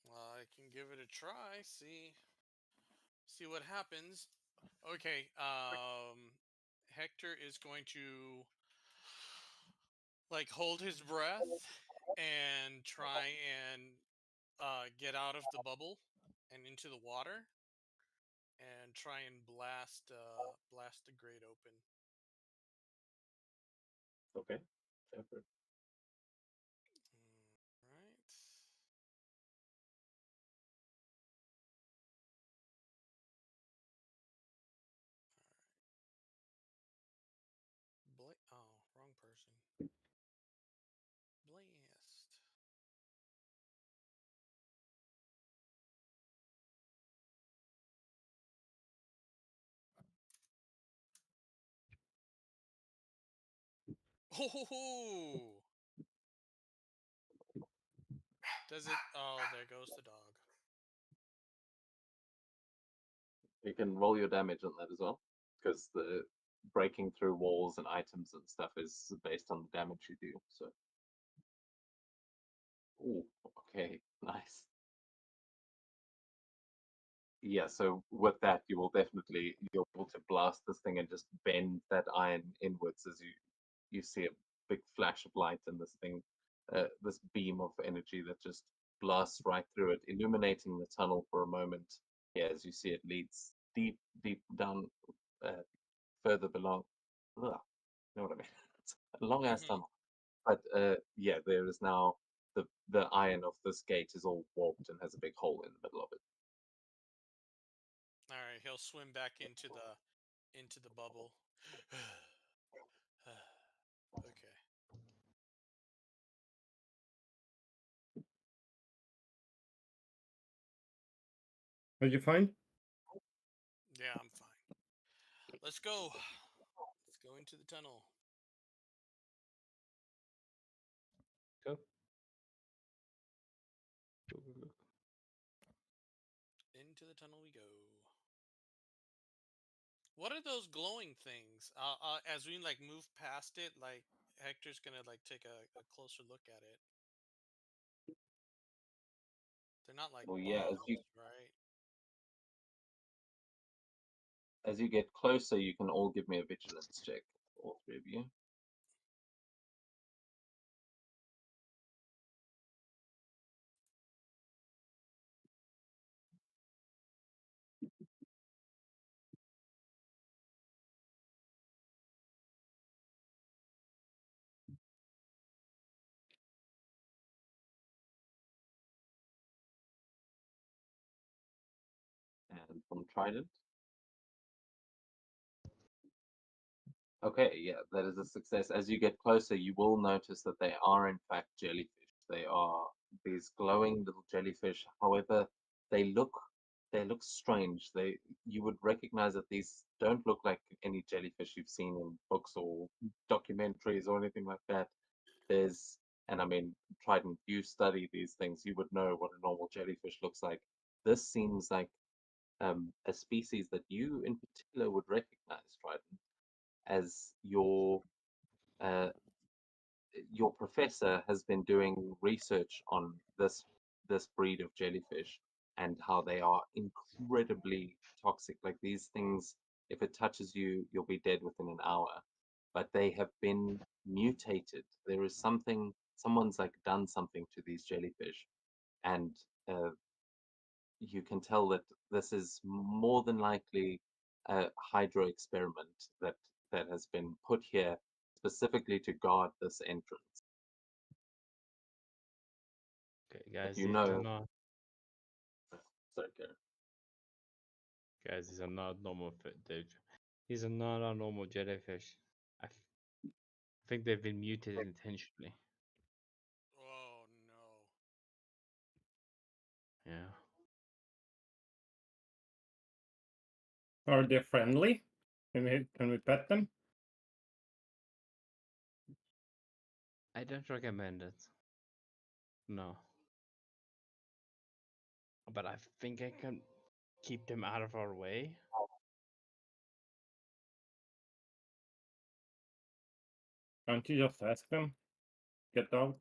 Well, I can give it a try. See what happens. Okay. Hector is going to like hold his breath and try and get out of the bubble and into the water and try and blast the grate open. Okay. Effort. Right. Oh, wrong person. Blast. Oh, does it? Oh, there goes the dog. You can roll your damage on that as well, because the breaking through walls and items and stuff is based on the damage you do. So, ooh, okay, nice. Yeah, so with that, you will definitely you're able to blast this thing and just bend that iron inwards as you see a big flash of light and this thing, this beam of energy that just blasts right through it, illuminating the tunnel for a moment. Yeah, as you see, it leads deep, deep down, further below. Ugh, you know what I mean? It's a long ass tunnel, but yeah, there is now the iron of this gate is all warped and has a big hole in the middle of it. All right, he'll swim back into the bubble. What'd you find? Yeah, I'm fine. Let's go. Let's go into the tunnel. Go. Go, go, go. Into the tunnel we go. What are those glowing things? As we like move past it, like Hector's gonna like take a closer look at it. They're not like Well, yeah, bombs, right? as you get closer, you can all give me a vigilance check, all three of you. And from Trident. Okay, yeah, that is a success. As you get closer, you will notice that they are in fact jellyfish. They are these glowing little jellyfish. However, they look strange. You would recognize that these don't look like any jellyfish you've seen in books or documentaries or anything like that. And I mean, Trident, you study these things, you would know what a normal jellyfish looks like. This seems like a species that you in particular would recognize, Trident, as uh, your professor has been doing research on this breed of jellyfish and how they are incredibly toxic. Like these things, if it touches you, you'll be dead within an hour. But they have been mutated. There is someone's like done something to these jellyfish, and uh, you can tell that this is more than likely a Hydra experiment that has been put here specifically to guard this entrance. Okay, But guys, you these are know, not sorry, Karen. guys. These are not normal dude. These are not our normal jellyfish. I think they've been mutated intentionally. Oh no. Yeah. Are they friendly? Can we pet them? I don't recommend it. No. But I think I can keep them out of our way. Can't you just ask them? Get out.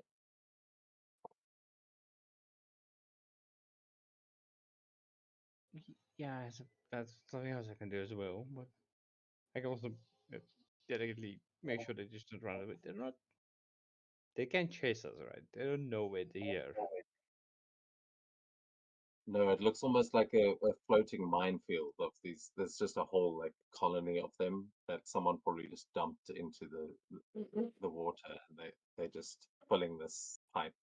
Yeah, that's something else I can do as well. But I can also delicately make sure they just don't run away. They're not. They can't chase us, right? They don't know we're here. No, it looks almost like a floating minefield of these. There's just a whole like colony of them that someone probably just dumped into the water, and they're just filling this pipe.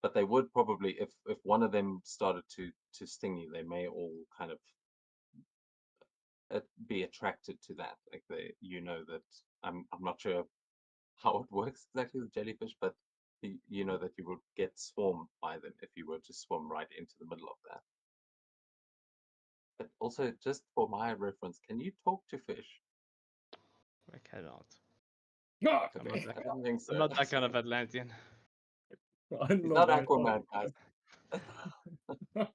But they would probably, if one of them started to sting you, they may all kind of be attracted to that. Like you know that I'm not sure how it works exactly with jellyfish, but you know that you would get swarmed by them if you were to swim right into the middle of that. But also, just for my reference, can you talk to fish? I cannot. Ah! I'm Okay, not that. I didn't think so. I'm not that kind of Atlantean. I'm He's not not that Aquaman, guys.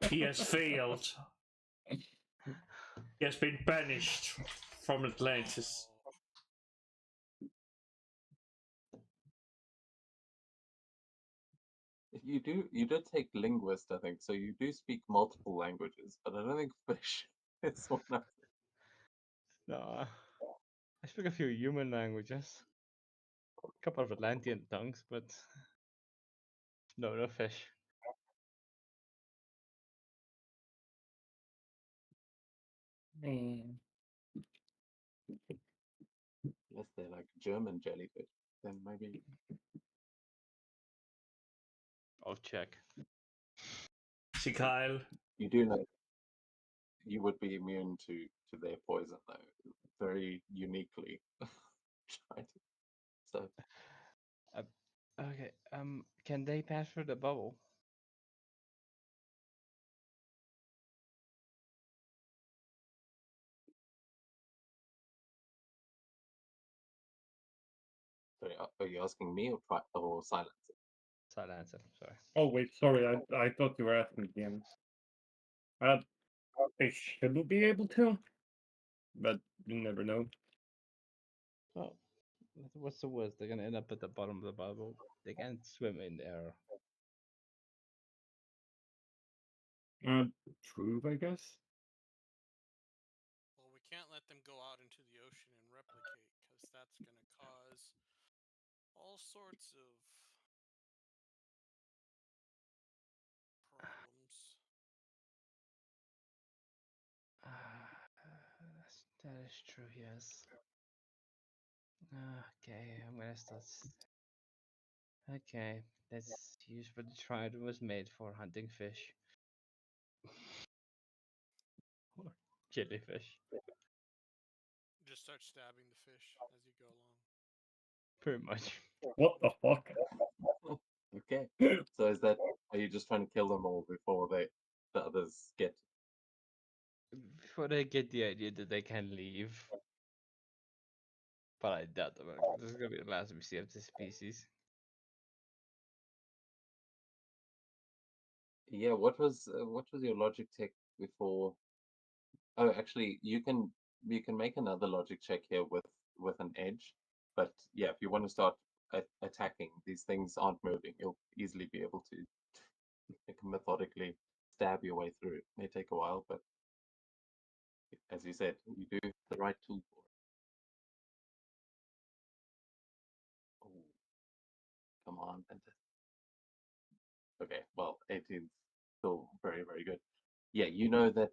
He has failed. He has been banished from Atlantis. Oh. You did take linguist, I think, so you do speak multiple languages, but I don't think fish is one of No. I speak a few human languages. A couple of Atlantean tongues, but no fish. Man. unless they're like German jellyfish. Then maybe I'll check. See, Kyle, you do know you would be immune to their poison though, very uniquely. Tried. So Uh, okay. Can they pass through the bubble? Wait, are you asking me or Silence? Silent answer. Sorry. Oh wait, sorry. I thought you were asking again. They should be able to, but you never know. Oh, what's the worst? They're gonna end up at the bottom of the bubble. They can't swim in there. True, I guess. Well, we can't let them go out into the ocean and replicate, because that's going to cause all sorts of problems. That is true. Yes. Okay, I'm gonna start. Okay, let's use what the trident was made for hunting fish. Or jellyfish. Just start stabbing the fish as you go along. Pretty much. What the fuck? Okay. So are you just trying to kill them all before the others get? Before they get the idea that they can leave. But I doubt that this is gonna be the last we see of this species. Yeah. What was your logic check before? Oh, actually, you can make another logic check here with an edge. But yeah, if you want to start attacking, these things aren't moving. You'll easily be able to like, methodically stab your way through. It may take a while, but as you said, you do have the right tool for it. Oh, come on. Okay, well, 18 is still very, very good. Yeah, you know that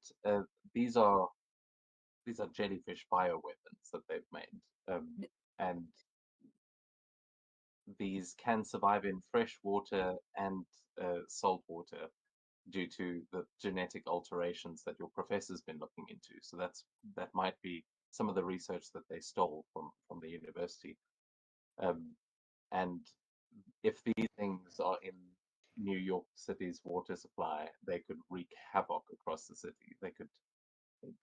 these are jellyfish bioweapons that they've made, and these can survive in fresh water and salt water due to the genetic alterations that your professor's been looking into. So that might be some of the research that they stole from the university. Um, and if these things are in New York City's water supply, they could wreak havoc across the city. They could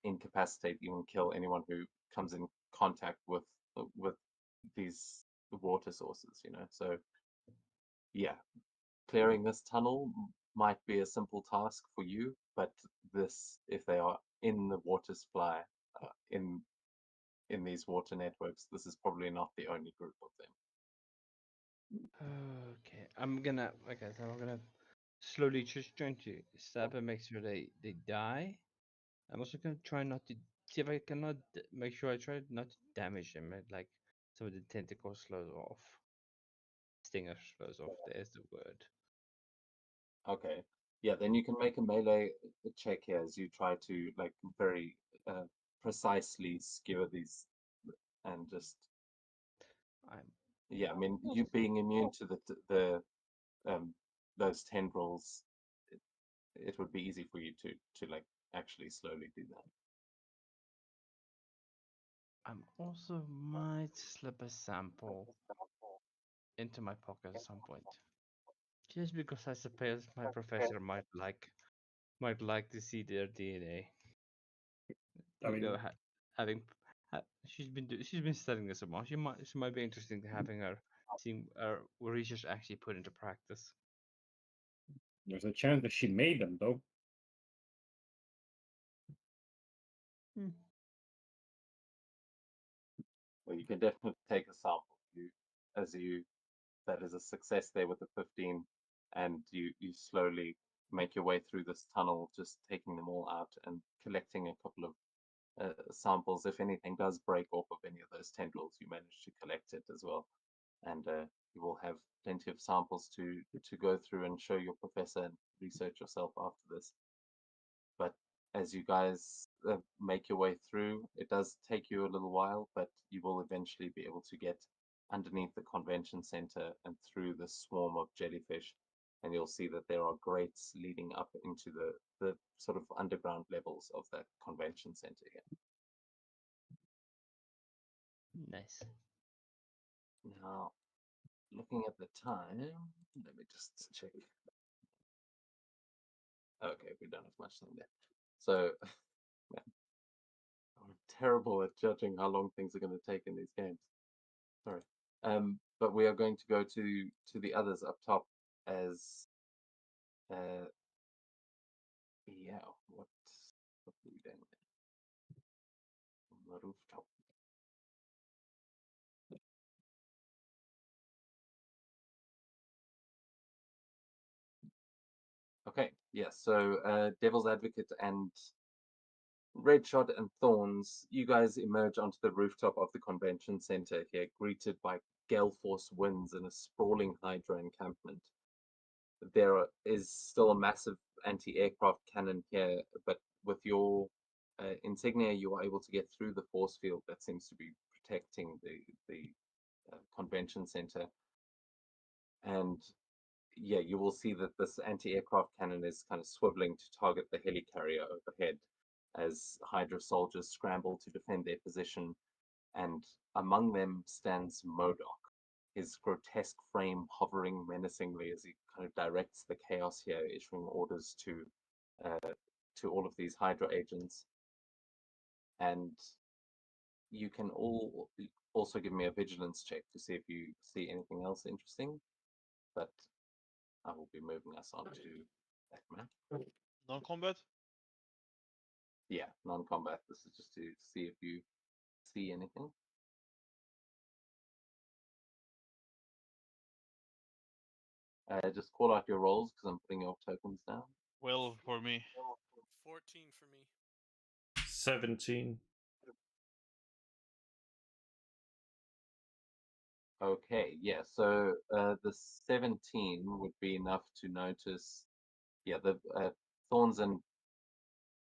incapacitate, even kill anyone who comes in contact with these water sources. So yeah, clearing this tunnel might be a simple task for you, but if they are in the water supply, in these water networks, this is probably not the only group of them. Okay, so I'm gonna slowly just trying to stab and make sure they die. I'm also gonna try not to see if I cannot make sure I try not to damage them. Like some of the tentacles slows off, stinger slows off. There's the word. Okay. Yeah, then you can make a melee check here as you try to like very precisely skewer these and just I'm yeah, I mean you being immune to the um those tendrils, it would be easy for you to like actually slowly do that. I'm also might slip a sample into my pocket at some point. Just because I suppose my professor might like to see their DNA. I mean, Having she's been studying this a while. She might be interested in having her seeing her research actually put into practice. there's a chance that she made them, though. Hmm. Well, you can definitely take a sample. That is a success there with the 15, and you slowly make your way through this tunnel, just taking them all out and collecting a couple of samples. If anything does break off of any of those tendrils, you manage to collect it as well, and you will have plenty of samples to go through and show your professor and research yourself after this. But as you guys make your way through, it does take you a little while, but you will eventually be able to get underneath the convention center and through the swarm of jellyfish, and you'll see that there are grates leading up into the sort of underground levels of that convention center here. Nice. Now, looking at the time, let me just check. Okay, we don't have much time there. So, man, I'm terrible at judging how long things are going to take in these games. Sorry. But we are going to go to the others up top as yeah, what are we doing there? On the rooftop. Okay, yeah, so Devil's Advocate and Redshot and Thorns, you guys emerge onto the rooftop of the convention center here, greeted by gale force winds and a sprawling Hydra encampment. There is still a massive anti-aircraft cannon here, but with your insignia, you are able to get through the force field that seems to be protecting the convention center. And yeah, you will see that this anti-aircraft cannon is kind of swiveling to target the helicarrier overhead as Hydra soldiers scramble to defend their position. And among them stands Modoc, his grotesque frame hovering menacingly as he kind of directs the chaos here, issuing orders to all of these Hydra agents. And you can all also give me a vigilance check to see if you see anything else interesting. But I will be moving us on to that map. Non-combat? Yeah, non-combat. This is just to see if you see anything. Just call out your rolls because I'm putting your tokens down. Well, for me. 14 for me. 17. Okay, yeah, so the 17 would be enough to notice, yeah, the Thorns and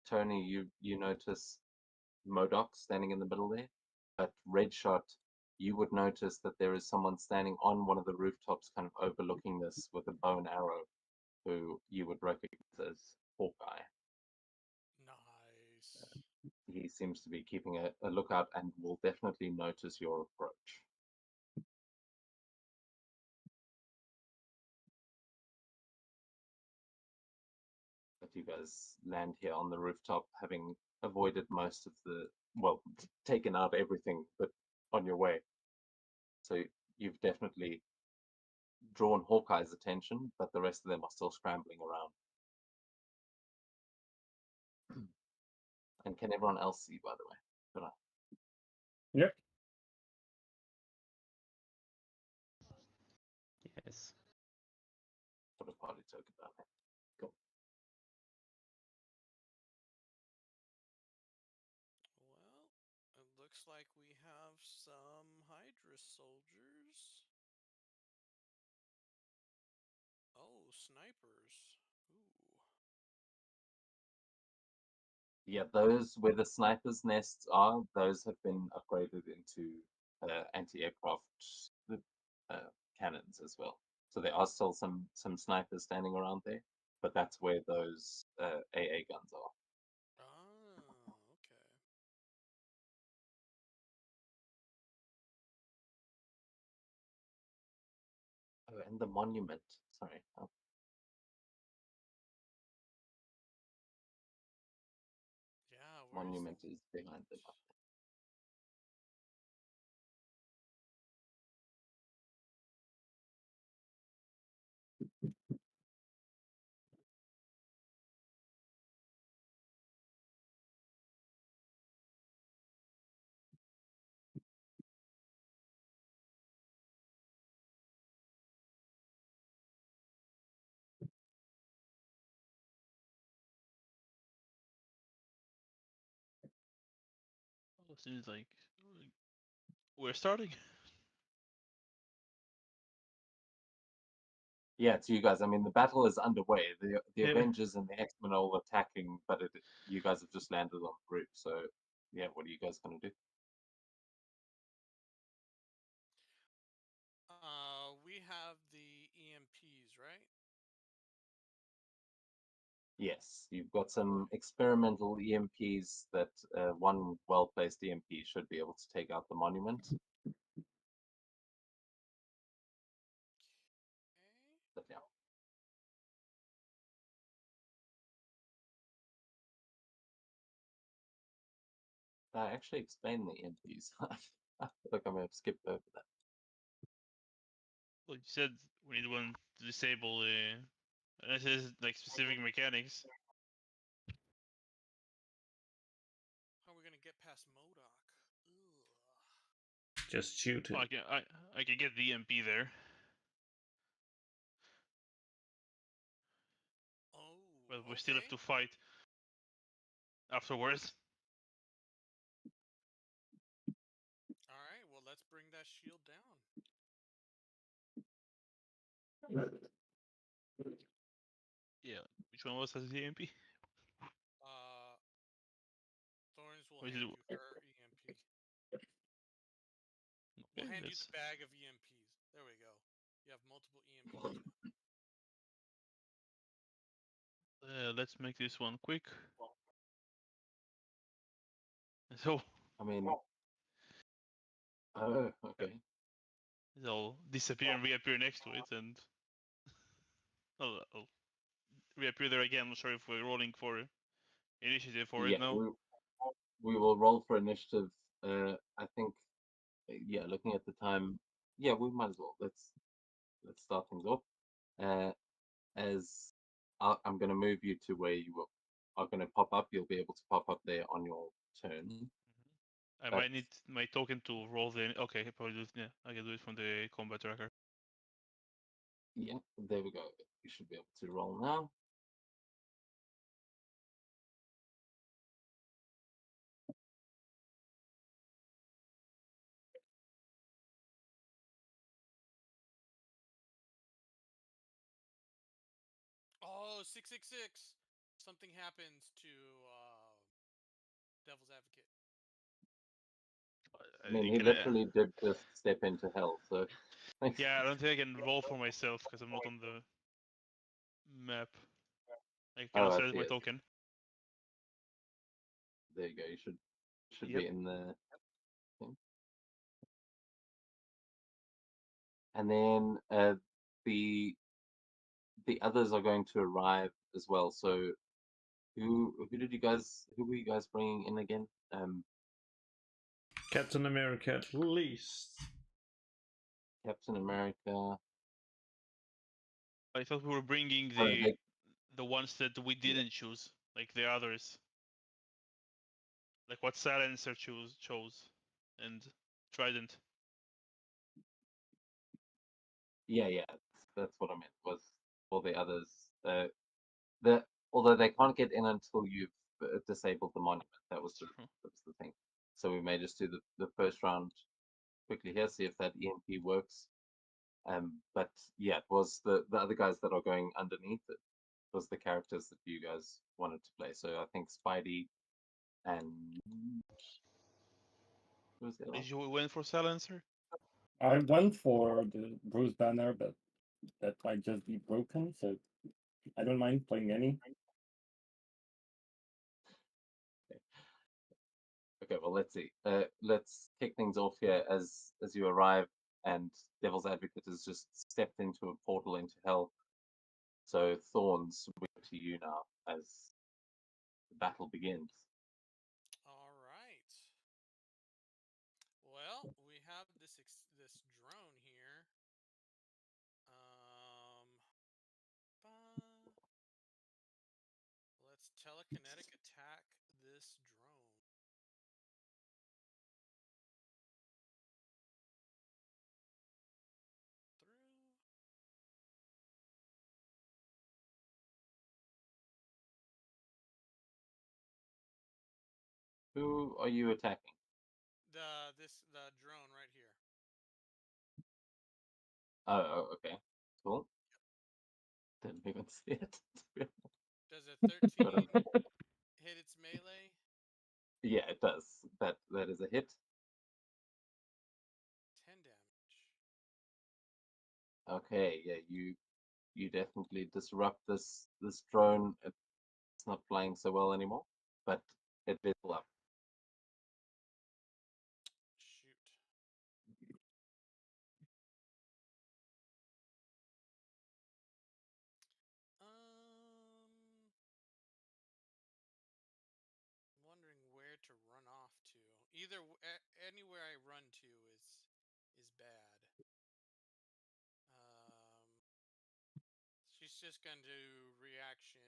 Tony, you notice Modoc standing in the middle there, but Redshot, you would notice that there is someone standing on one of the rooftops kind of overlooking this with a bow and arrow, who you would recognize as Hawkeye. Nice. He seems to be keeping a lookout and will definitely notice your approach. But you guys land here on the rooftop, having avoided most of the, well, taken out everything but on your way. So you've definitely drawn Hawkeye's attention, but the rest of them are still scrambling around. And can everyone else see, by the way? Can I Yep. Yes. put a party token down there? Cool. Well, it looks like we have some Hydra soldiers. Oh, snipers. Ooh. Yeah, those where the snipers' nests are, those have been upgraded into anti-aircraft cannons as well. So there are still some snipers standing around there, but that's where those AA guns are. Ah, okay. Oh, and the monument. Sorry. Oh, Yeah, where's monument is behind them. It seems like we're starting. Yeah, it's you guys. I mean, the battle is underway. The Yeah. Avengers and the X-Men are all attacking, but you guys have just landed on the roof. So, yeah, what are you guys gonna do? We have the EMPs, right? Yes, you've got some experimental EMPs that one well-placed EMP should be able to take out the monument. Okay. But yeah. I actually explained the EMPs. I feel like I may have skipped over that. Well, you said we need one to disable the. Unless there's like specific mechanics. How are we gonna get past Modoc? Just shoot Well, it. I can get the EMP there. Oh, But we okay. still have to fight afterwards. All right, well, let's bring that shield down. Yeah. Which one was has the EMP? Thorns will Or is hand it- you her EMP. We'll Okay, hand you let's the bag of EMPs. There we go. You have multiple EMPs now. let's make this one quick. So I mean, oh, okay. they'll disappear and reappear next to it, and I'll reappear there again. I'm not sure if we're rolling for initiative for Yeah, it now. we will roll for initiative. I think, yeah, looking at the time, yeah, we might as well. Let's start things off. As I'm going to move you to where you are going to pop up. You'll be able to pop up there on your turn. I But might need my token to roll the. Okay, I probably do it. Yeah, I can do it from the combat tracker. yeah, there we go. You should be able to roll now. Oh, 666. Something happens to Devil's Advocate. I mean, he Can I? literally did just step into hell. So Yeah, I don't think I can roll for myself because I'm not on the map. I Oh, cannot I select see. my I see. token. There you go. You should Yep. be in the thing. And then the others are going to arrive as well. So who were you guys bringing in again? Captain America at least. Captain America. I thought we were bringing Oh, the ones that we yeah, didn't choose, like the others, like what Silencer chose, and Trident. yeah. That's what I meant. Was for the others. The although they can't get in until you've disabled the monument. That was the thing. So we may just do the first round quickly here, see if that EMP works. But yeah, it was the other guys that are going underneath it was the characters that you guys wanted to play. So I think Spidey and who was the other one? Did you went for Silencer? I went for the Bruce Banner, but that might just be broken, so I don't mind playing any. Okay, well let's see. Let's kick things off here as you arrive, and Devil's Advocate has just stepped into a portal into hell. So Thorns, we're to you now as the battle begins. All right. Well, we have this drone here. Let's telekinetic attack this drone. Through. Who are you attacking? The drone right here. Oh, okay, cool. Didn't even see it. Does a 13 But, hit its melee? yeah, it does. That is a hit. 10 damage. Okay, yeah, you definitely disrupt this drone. It's not flying so well anymore, but it is up. Shoot. Wondering where to run off to. Anywhere I run to is bad. just going to do reaction.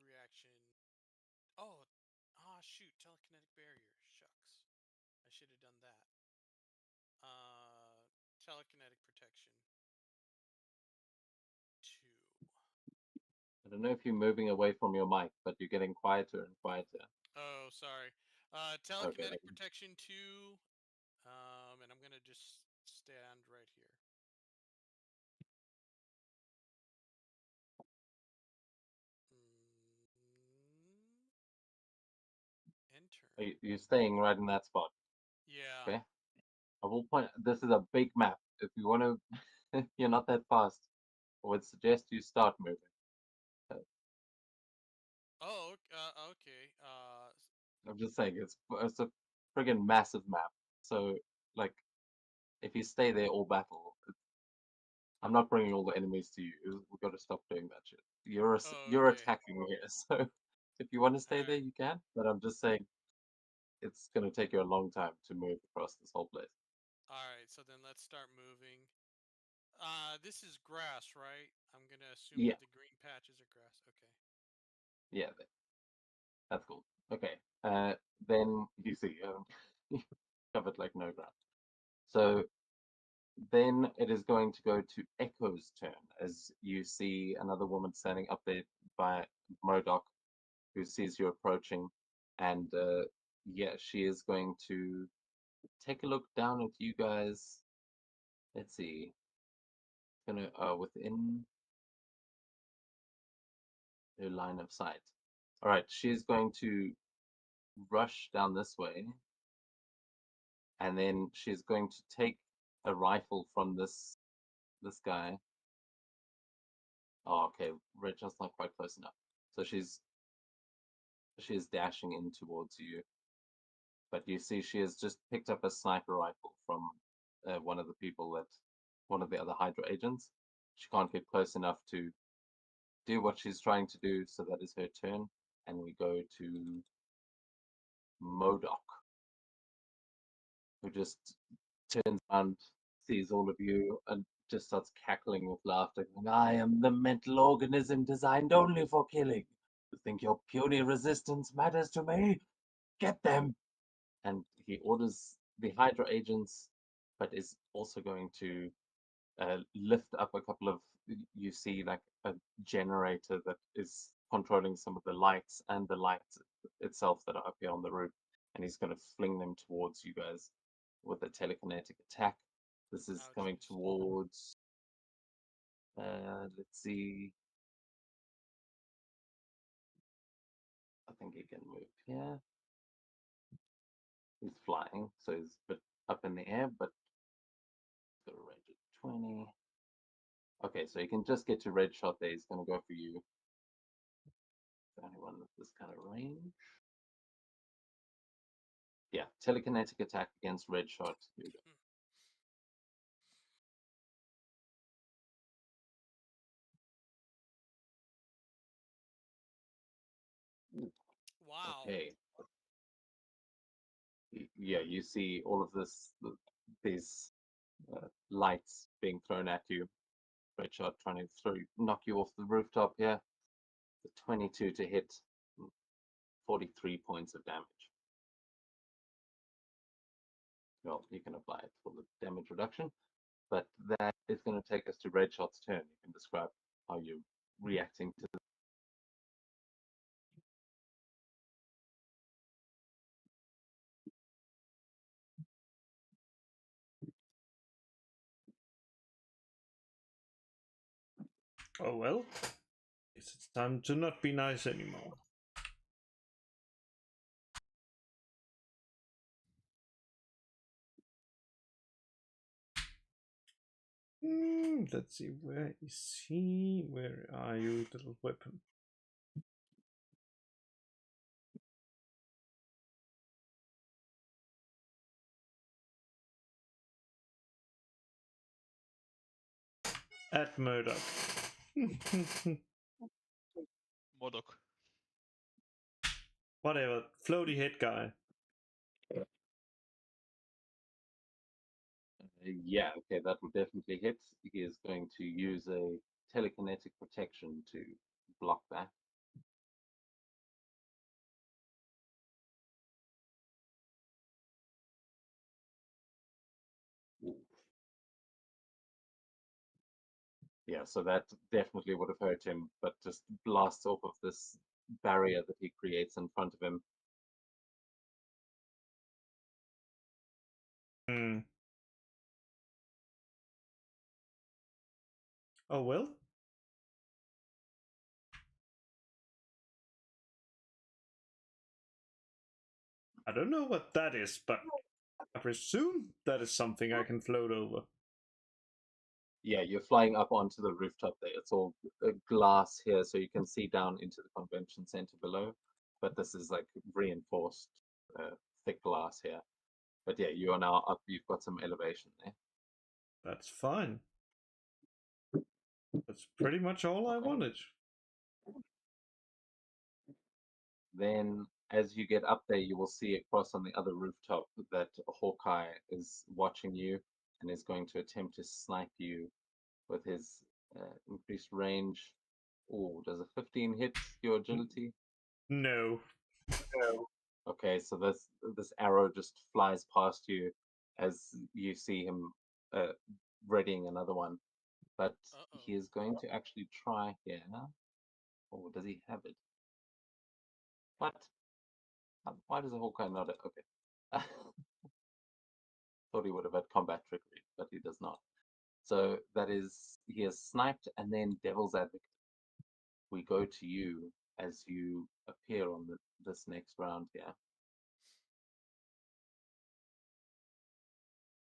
Reaction. Oh, shoot! Telekinetic barrier. Shucks. I should have done that. Telekinetic protection. 2. I don't know if you're moving away from your mic, but you're getting quieter and quieter. Oh, sorry. Okay. Telekinetic protection 2. And I'm gonna just stand right here. Enter. Are you staying right in that spot? Yeah. Okay. I will point. This is a big map. If you want to, you're not that fast. I would suggest you start moving. Oh, okay. I'm just saying it's a friggin' massive map. So like, if you stay there all battle, I'm not bringing all the enemies to you. We've got to stop doing that shit. You're okay. attacking here, so if you want to stay there, Alright. you can. But I'm just saying, it's gonna take you a long time to move across this whole place. Alright, so then let's start moving. This is grass, right? I'm gonna assume Yeah, that the green patches are grass. Okay. yeah, that's cool. Okay, then you see, covered like no ground. So then it is going to go to Echo's turn as you see another woman standing up there by Modoc, who sees you approaching, and yeah, she is going to take a look down at you guys. Let's see. Gonna within her line of sight. All right, she's going to rush down this way, and then she's going to take a rifle from this guy. Oh, okay, Rachel's not quite close enough. So she's dashing in towards you, but you see she has just picked up a sniper rifle from one of the other Hydra agents. She can't get close enough to do what she's trying to do, so that is her turn, and we go to Modoc, who just turns around, sees all of you, and just starts cackling with laughter. Going, I am the mental organism designed only for killing. You think your puny resistance matters to me? Get them! And he orders the Hydra agents, but is also going to lift up a couple of. You see, like a generator that is controlling some of the lights and the lights itself that are up here on the roof, and he's going to fling them towards you guys with a telekinetic attack. This is Oh, coming jeez. towards. Let's see. I think he can move here. He's flying, so he's a bit up in the air, but he's got a range of 20. Okay, so you can just get to red shot there. He's going to go for you. The only one with this kind of range. Yeah, telekinetic attack against red shot. Here we go. Wow. Okay. Yeah, you see all of these lights being thrown at you. Red shot trying to knock you off the rooftop here. The 22 to hit, 43 points of damage. Well, you can apply it for the damage reduction, but that is going to take us to Red Shot's turn. You can describe how you're reacting to the. Oh well. It's time to not be nice anymore. Let's see, where is he? Where are you, little weapon? At Murdoch. Modoc. Whatever, floaty head guy. Yeah, okay, that will definitely hit. He is going to use a telekinetic protection to block that. Ooh. Yeah, so that definitely would have hurt him, but just blasts off of this barrier that he creates in front of him. Hmm. Oh well. I don't know what that is, but I presume that is something I can float over. Yeah, you're flying up onto the rooftop there. It's all glass here, so you can see down into the convention center below. But this is like reinforced thick glass here. But yeah, you are now up. You've got some elevation there. That's fine. That's pretty much all I Okay. wanted. Then, as you get up there, you will see across on the other rooftop that Hawkeye is watching you and is going to attempt to snipe you with his increased range. Oh, does a 15 hit your agility? No. Okay, so this arrow just flies past you as you see him readying another one. But he is going to actually try here. Or does he have it? What? Why does a Hawkeye not? Okay. Thought he would have had combat trickery, but he does not. So that is, he has sniped and then Devil's Advocate. We go to you as you appear on this next round here.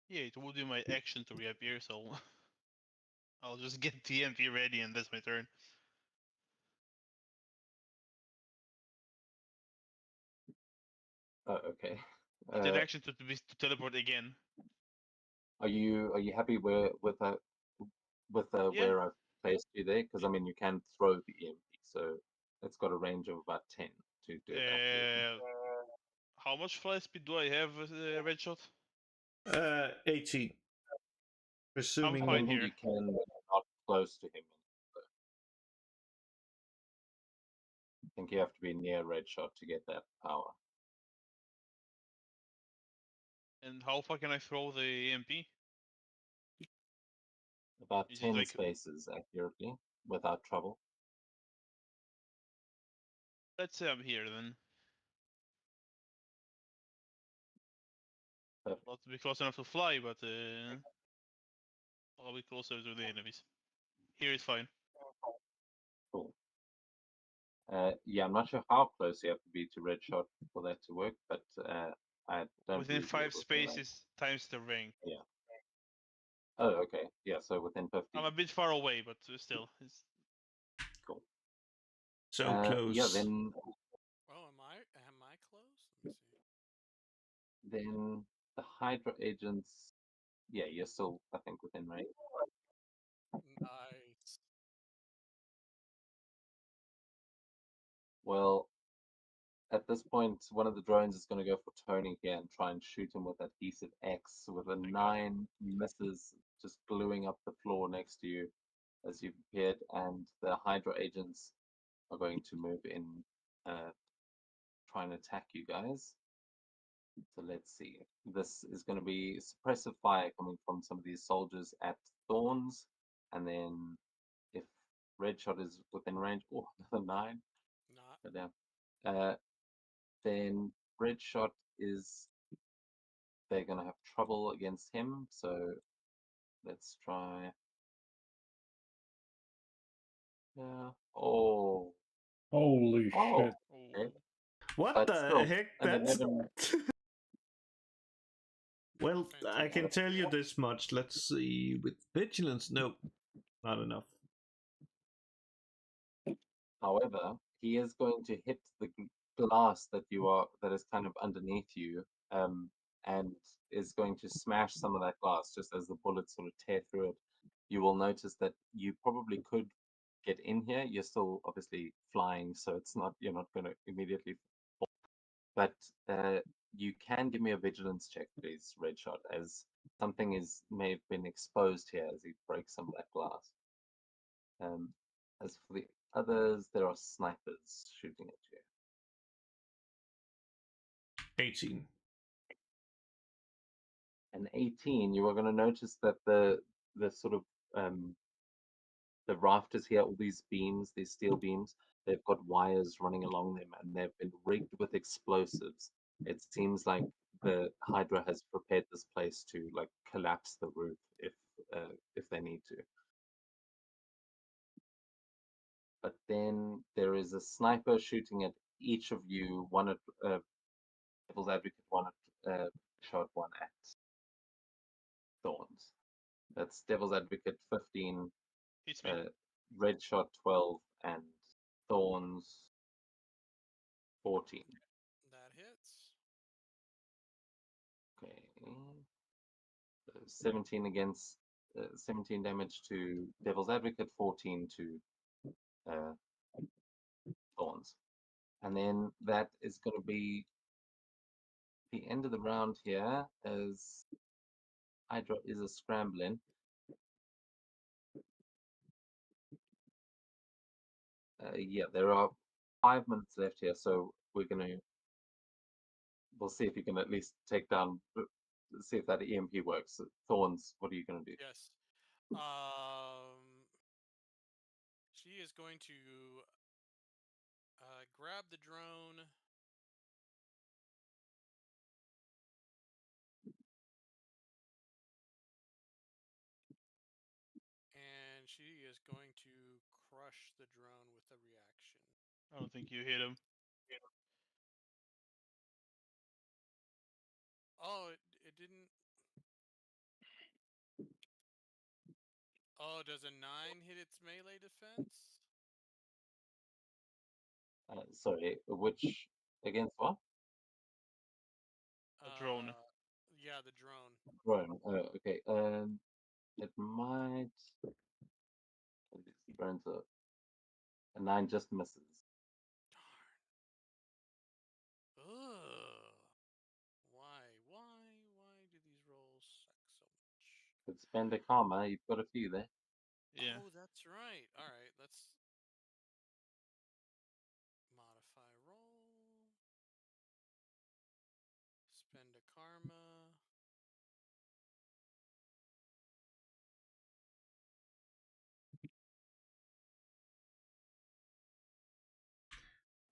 Yeah, it will do my action to reappear, so I'll just get TMP ready and that's my turn. Oh, okay. I did action to teleport again. Are you happy with Yeah. where I've placed you there? Because I mean, you can throw the EMP, so it's got a range of about 10 to do it accurately. How much fly speed do I have, Red Shot? 18. Assuming I'm fine You here. can, but not close to him. I think you have to be near Red Shot to get that power. And how far can I throw the EMP? About Is it 10 like spaces accurately without trouble. let's say I'm here then. Perfect. Not to be close enough to fly, but I'll be closer to the enemies. Here is fine. Cool. Yeah, I'm not sure how close you have to be to Red Shot for that to work, but I don't Within believe you're 5 within range. spaces times the rank. Yeah. Oh, okay. Yeah, so within 50. I'm a bit far away, but still, it's Cool. so close. Yeah, then Oh, am I close? Let me see. then the Hydra agents. Yeah, you're still, I think, within range. Nice. Well, at this point, one of the drones is going to go for Tony here and try and shoot him with adhesive X with a my God. 9 misses, just gluing up the floor next to you as you've appeared, and the Hydra agents are going to move in, try and attack you guys. So let's see. This is going to be suppressive fire coming from some of these soldiers at Thorns, and then if Red Shot is within range, oh, another 9. Not. But yeah. Then Red Shot is, they're going to have trouble against him, so let's try. Yeah. Oh. Holy Oh. shit. Okay. Oh. What But the still, heck? an That's. 11. Well, I can Fantastic. tell you this much. Let's see. With vigilance, no, not enough. However, he is going to hit the glass that is kind of underneath you, and is going to smash some of that glass just as the bullets sort of tear through it. You will notice that you probably could get in here. You're still obviously flying, so you're not going to immediately fall. But you can give me a vigilance check, please, Red Shot, as something may have been exposed here as he breaks some of that glass. As for the others, there are snipers shooting at you. 18. And 18, you are going to notice that the sort of the rafters here, all these beams, these steel beams, they've got wires running along them, and they've been rigged with explosives. It seems like the Hydra has prepared this place to like collapse the roof if they need to. But then there is a sniper shooting at each of you. One at Devil's Advocate, one at shot, one at Thorns. That's Devil's Advocate 15, Hits me. Red Shot 12, and Thorns 14. That hits. Okay. So 17 against 17 damage to Devil's Advocate, 14 to Thorns. And then that is going to be the end of the round here, as Hydra is a scrambling. Yeah, there are 5 minutes left here, so we'll see if you can at least take down, see if that EMP works. Thorns, what are you going to do? Yes. She is going to grab the drone. And she is going to crush the drone with a reaction. I don't think you hit him. Oh, it didn't. Oh, does a 9 hit its melee defense? Sorry, which against what? A drone. Yeah, the drone. Drone. Okay. It might. These drones are a 9 just misses. Darn. Ugh. Why do these rolls suck so much? Could spend a karma. You've got a few there. Yeah. Oh, that's right. All right, let's modify roll. Spend a karma.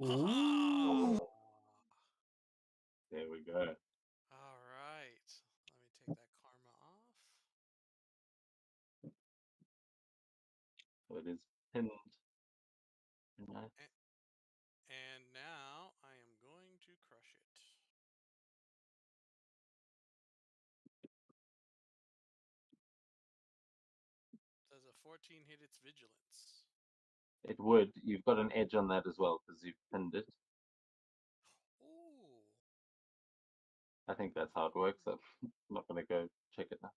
Ooh. There we go. All right. Let me take that karma off. So it is pinned. Nice. And now I am going to crush it. Does a 14 hit its vigilance? It would. You've got an edge on that as well because you've pinned it. Ooh. I think that's how it works. I'm not going to go check it now.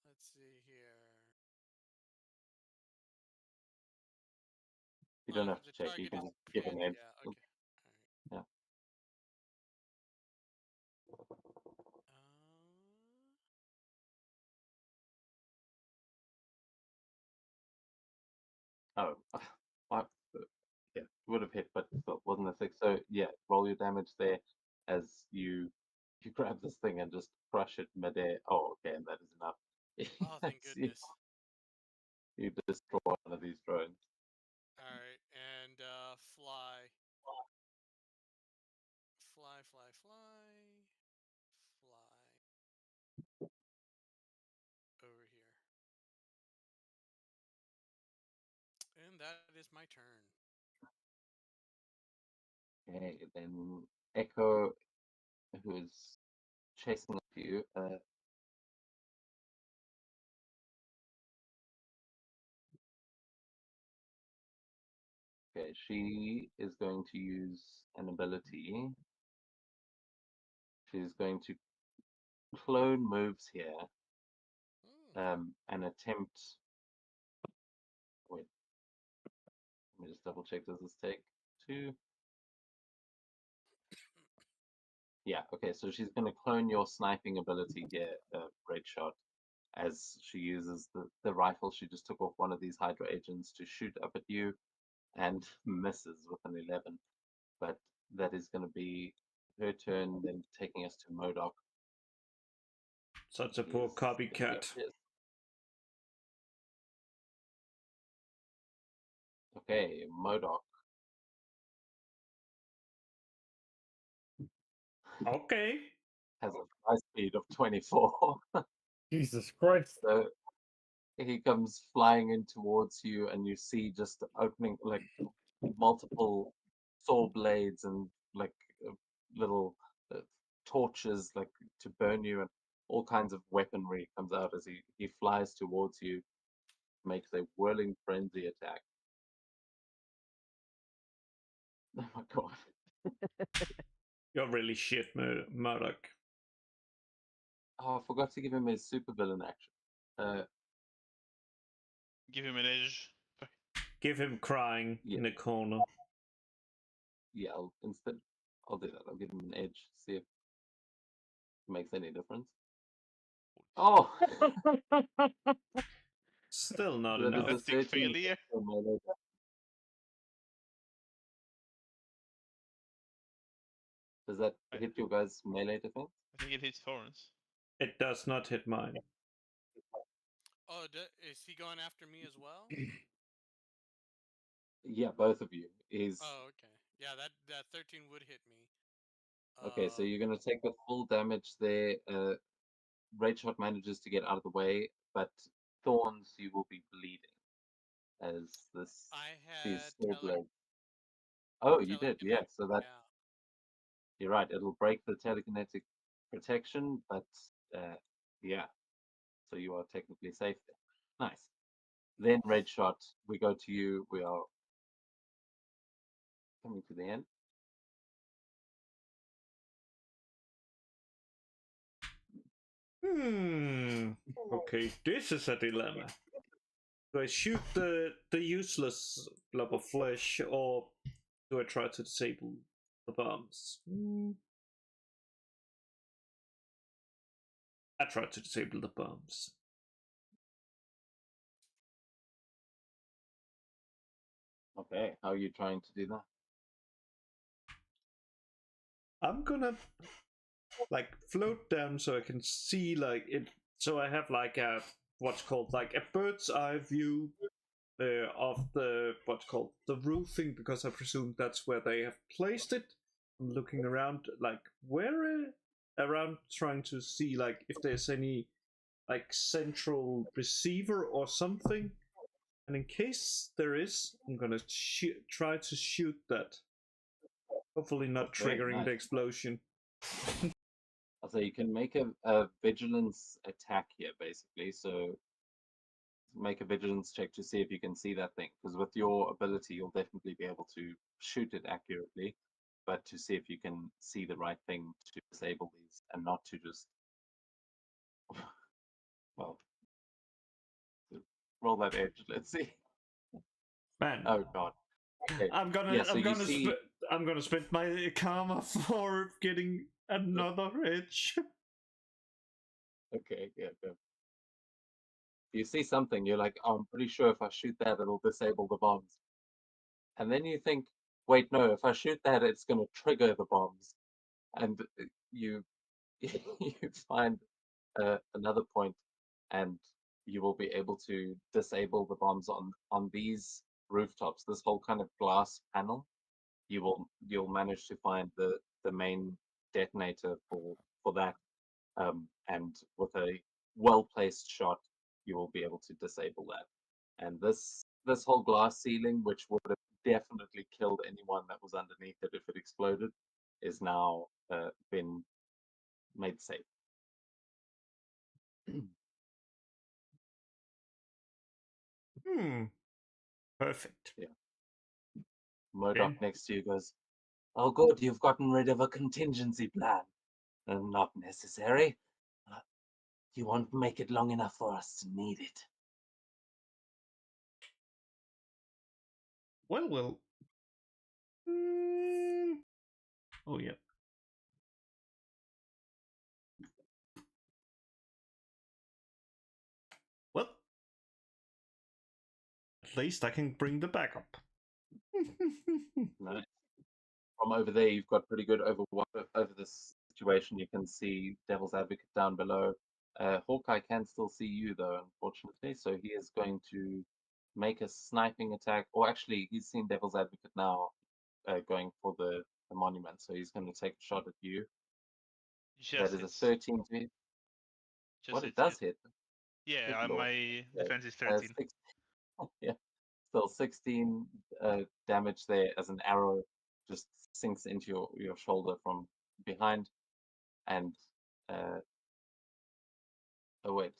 Let's see here. You Oh, don't if have to the check. You target can is just give an pinned, edge. yeah, okay. All right. Yeah. Oh, what? Yeah, would have hit, but still wasn't a 6. So yeah, roll your damage there as you grab this thing and just crush it midair. Oh, okay, and that is enough. Oh, thank Yes, goodness. you destroy one of these drones. All right, and fly. Fly, fly, fly. Fly. Over here. And that is my turn. Okay, then Echo, who is chasing after you, okay, she is going to use an ability. She's going to clone moves here, and attempt. Wait, let me just double check. Does this take 2? Yeah, okay, so she's going to clone your sniping ability here, Red Shot, as she uses the rifle. She just took off one of these Hydra agents to shoot up at you and misses with an 11. But that is going to be her turn, then taking us to Modoc. Such a He poor is gonna be copycat. up his. Okay, Modoc. Okay. Has a fly speed of 24. Jesus Christ. So he comes flying in towards you, and you see just opening like multiple saw blades and like little torches like to burn you, and all kinds of weaponry comes out as he flies towards you, makes a whirling frenzy attack. Oh my god. You're really shit, Murdoch. Oh, I forgot to give him his supervillain action. Give him an edge. Give him crying Yeah. in a corner. Yeah, I'll do that. I'll give him an edge, see if it makes any difference. Oh! Still not That is enough. a Fantastic 13 failure. for melee. Does that hit your guys' melee defense? I think it hits Thorns. It does not hit mine. Oh, is he going after me as well? Yeah, both of you. He's Oh, okay. Yeah, that 13 would hit me. okay. So you're gonna take the full damage there. Red Shot manages to get out of the way, but Thorns, you will be bleeding as I these had sword blades. Oh, you did, yeah. telekinetic. So that Yeah. you're right. It'll break the telekinetic protection, but yeah. So you are technically safe there. Nice. Then Red Shot, we go to you. We are coming to the end. Okay, this is a dilemma. Do I shoot the useless blob of flesh, or do I try to disable the bombs? I try to disable the bombs. Okay, how are you trying to do that? I'm gonna like float down so I can see like it. So I have like a what's called like a bird's eye view of the what's called the roofing, because I presume that's where they have placed it. I'm looking around like where around trying to see like if there's any like central receiver or something. And in case there is, I'm gonna try to shoot that. Hopefully not Okay, triggering the nice. explosion. So you can make a vigilance attack here, basically. So make a vigilance check to see if you can see that thing. Because with your ability, you'll definitely be able to shoot it accurately. But to see if you can see the right thing to disable these and not to just, well, roll that edge. Let's see. Man, Oh God. Okay. I'm gonna Yeah. So you see. I'm gonna spend my karma for getting another edge. Okay. Yeah. Good. You see something. You're like, oh, I'm pretty sure if I shoot that, it'll disable the bombs. And then you think, wait, no. If I shoot that, it's going to trigger the bombs. And you you find another point, and you will be able to disable the bombs on these rooftops. This whole kind of glass panel. You'll manage to find the main detonator for that, and with a well placed shot, you will be able to disable that. And this whole glass ceiling, which would have definitely killed anyone that was underneath it if it exploded, is now been made safe. Perfect. Yeah. Modoc Okay. next to you goes, "Oh, good, you've gotten rid of a contingency plan. Not necessary. Uh, You won't make it long enough for us to need it." Well. Oh yeah. least I can bring the backup. Nice. From over there, you've got pretty good over this situation. You can see Devil's Advocate down below. Hawkeye can still see you though, unfortunately. So he is going to make a sniping attack, or actually, he's seen Devil's Advocate now, going for the monument. So he's going to take a shot at you. Just That is hits. a 13 to hit. Just What, it hits, does yeah. hit? Yeah, Good lord. my Yeah. defense is 13. Yeah. Still 16 damage there as an arrow just sinks into your shoulder from behind. And oh wait,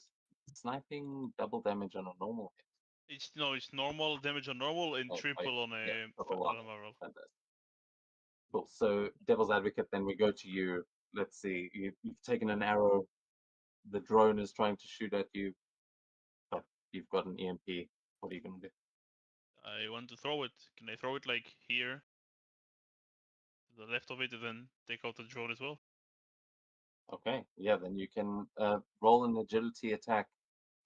sniping double damage on a normal hit. It's normal damage on normal and Oh, triple on yeah, a double on roll. fantastic. Cool. So Devil's Advocate, then we go to you. Let's see. You've taken an arrow. The drone is trying to shoot at you, but you've got an EMP. What are you gonna do? I want to throw it. Can I throw it like here? To the left of it and then take out the drone as well? Okay, yeah, then you can roll an agility attack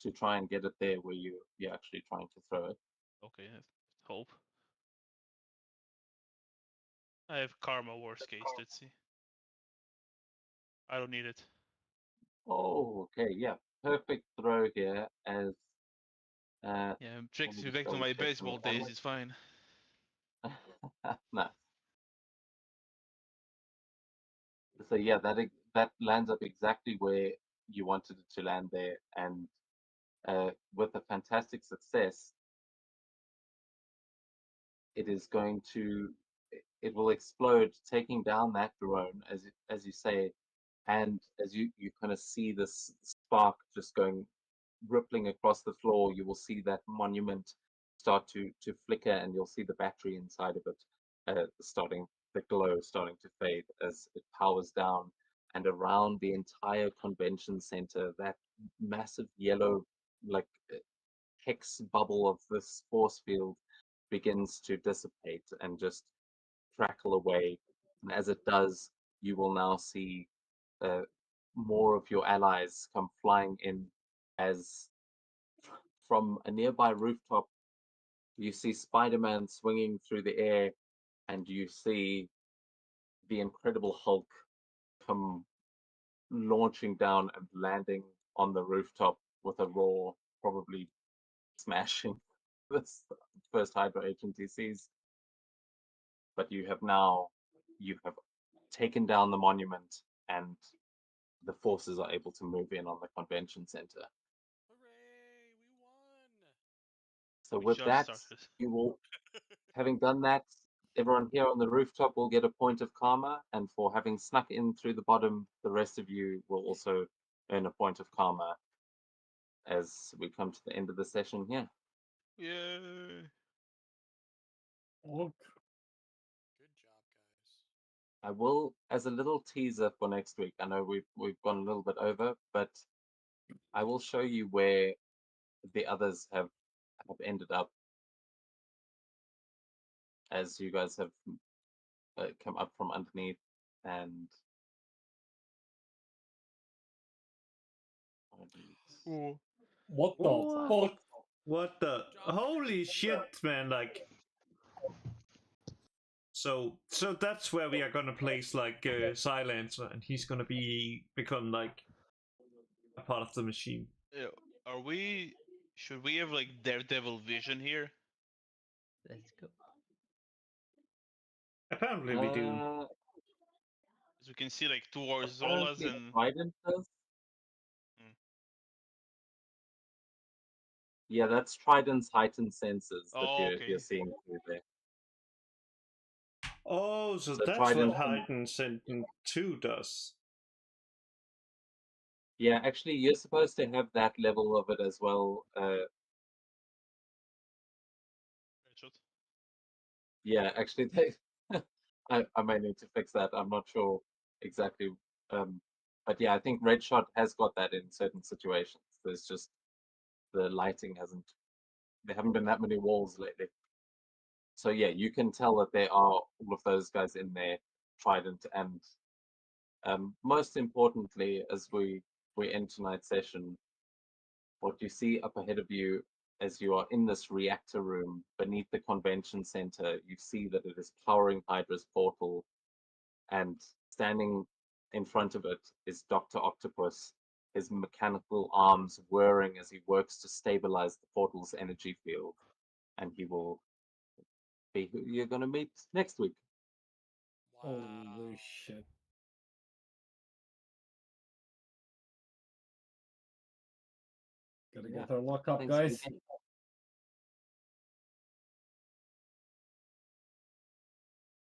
to try and get it there where you're actually trying to throw it. Okay, let's hope. I have karma worst case, let's see. I don't need it. Oh, okay, yeah, perfect throw here as Yeah, I'm let me taking just back to double my check baseball my days, it's fine. nice. So yeah, that lands up exactly where you wanted it to land there, and with a fantastic success, it is going to it will explode, taking down that drone as you say, and as you kind of see this spark just going rippling across the floor, you will see that monument start to flicker, and you'll see the battery inside of it the glow starting to fade as it powers down, and around the entire convention center, that massive yellow, like hex bubble of this force field begins to dissipate and just crackle away. And as it does, you will now see uh, more of your allies come flying in as from a nearby rooftop, you see Spider-Man swinging through the air, and you see the Incredible Hulk come launching down and landing on the rooftop with a roar, probably smashing this first Hydra agent he sees. But you have taken down the monument, and the forces are able to move in on the convention center. Hooray! We won! So We with just that, started. you will, having done that, everyone here on the rooftop will get a point of karma, and for having snuck in through the bottom, the rest of you will also earn a point of karma as we come to the end of the session here. Yay! Look, Good job, guys. I will, as a little teaser for next week, I know we've gone a little bit over, but I will show you where the others have ended up as you guys have come up from underneath, and Ooh. what the What? fuck? What the? Job, Holy guys. shit, man! Like, so that's where we are gonna place like Silencer, and he's gonna become like a part of the machine. Yeah, are we? Should we have like Daredevil vision here? Let's go. Apparently, we do. As we can see like two Orzolas apparently and Trident does. Hmm. Yeah, that's Trident's heightened senses that Oh, you're okay. seeing through there. Oh, so So that's what Trident, Heightened Sentence 2 does. yeah, actually, you're supposed to have that level of it as well. Headshot. Yeah, actually, I may need to fix that. I'm not sure exactly, but yeah, I think Red Shot has got that in certain situations. There's just the lighting hasn't. There haven't been that many walls lately. So yeah, you can tell that there are all of those guys in there, Trident, and most importantly, as we end tonight's session, what you see up ahead of you as you are in this reactor room beneath the convention center, you see that it is powering Hydra's portal, and standing in front of it is Dr. Octopus, his mechanical arms whirring as he works to stabilize the portal's energy field. And he will be who you're going to meet next week. Holy Wow. shit. Gotta Yeah. get our luck up, Thanks for the guys. game.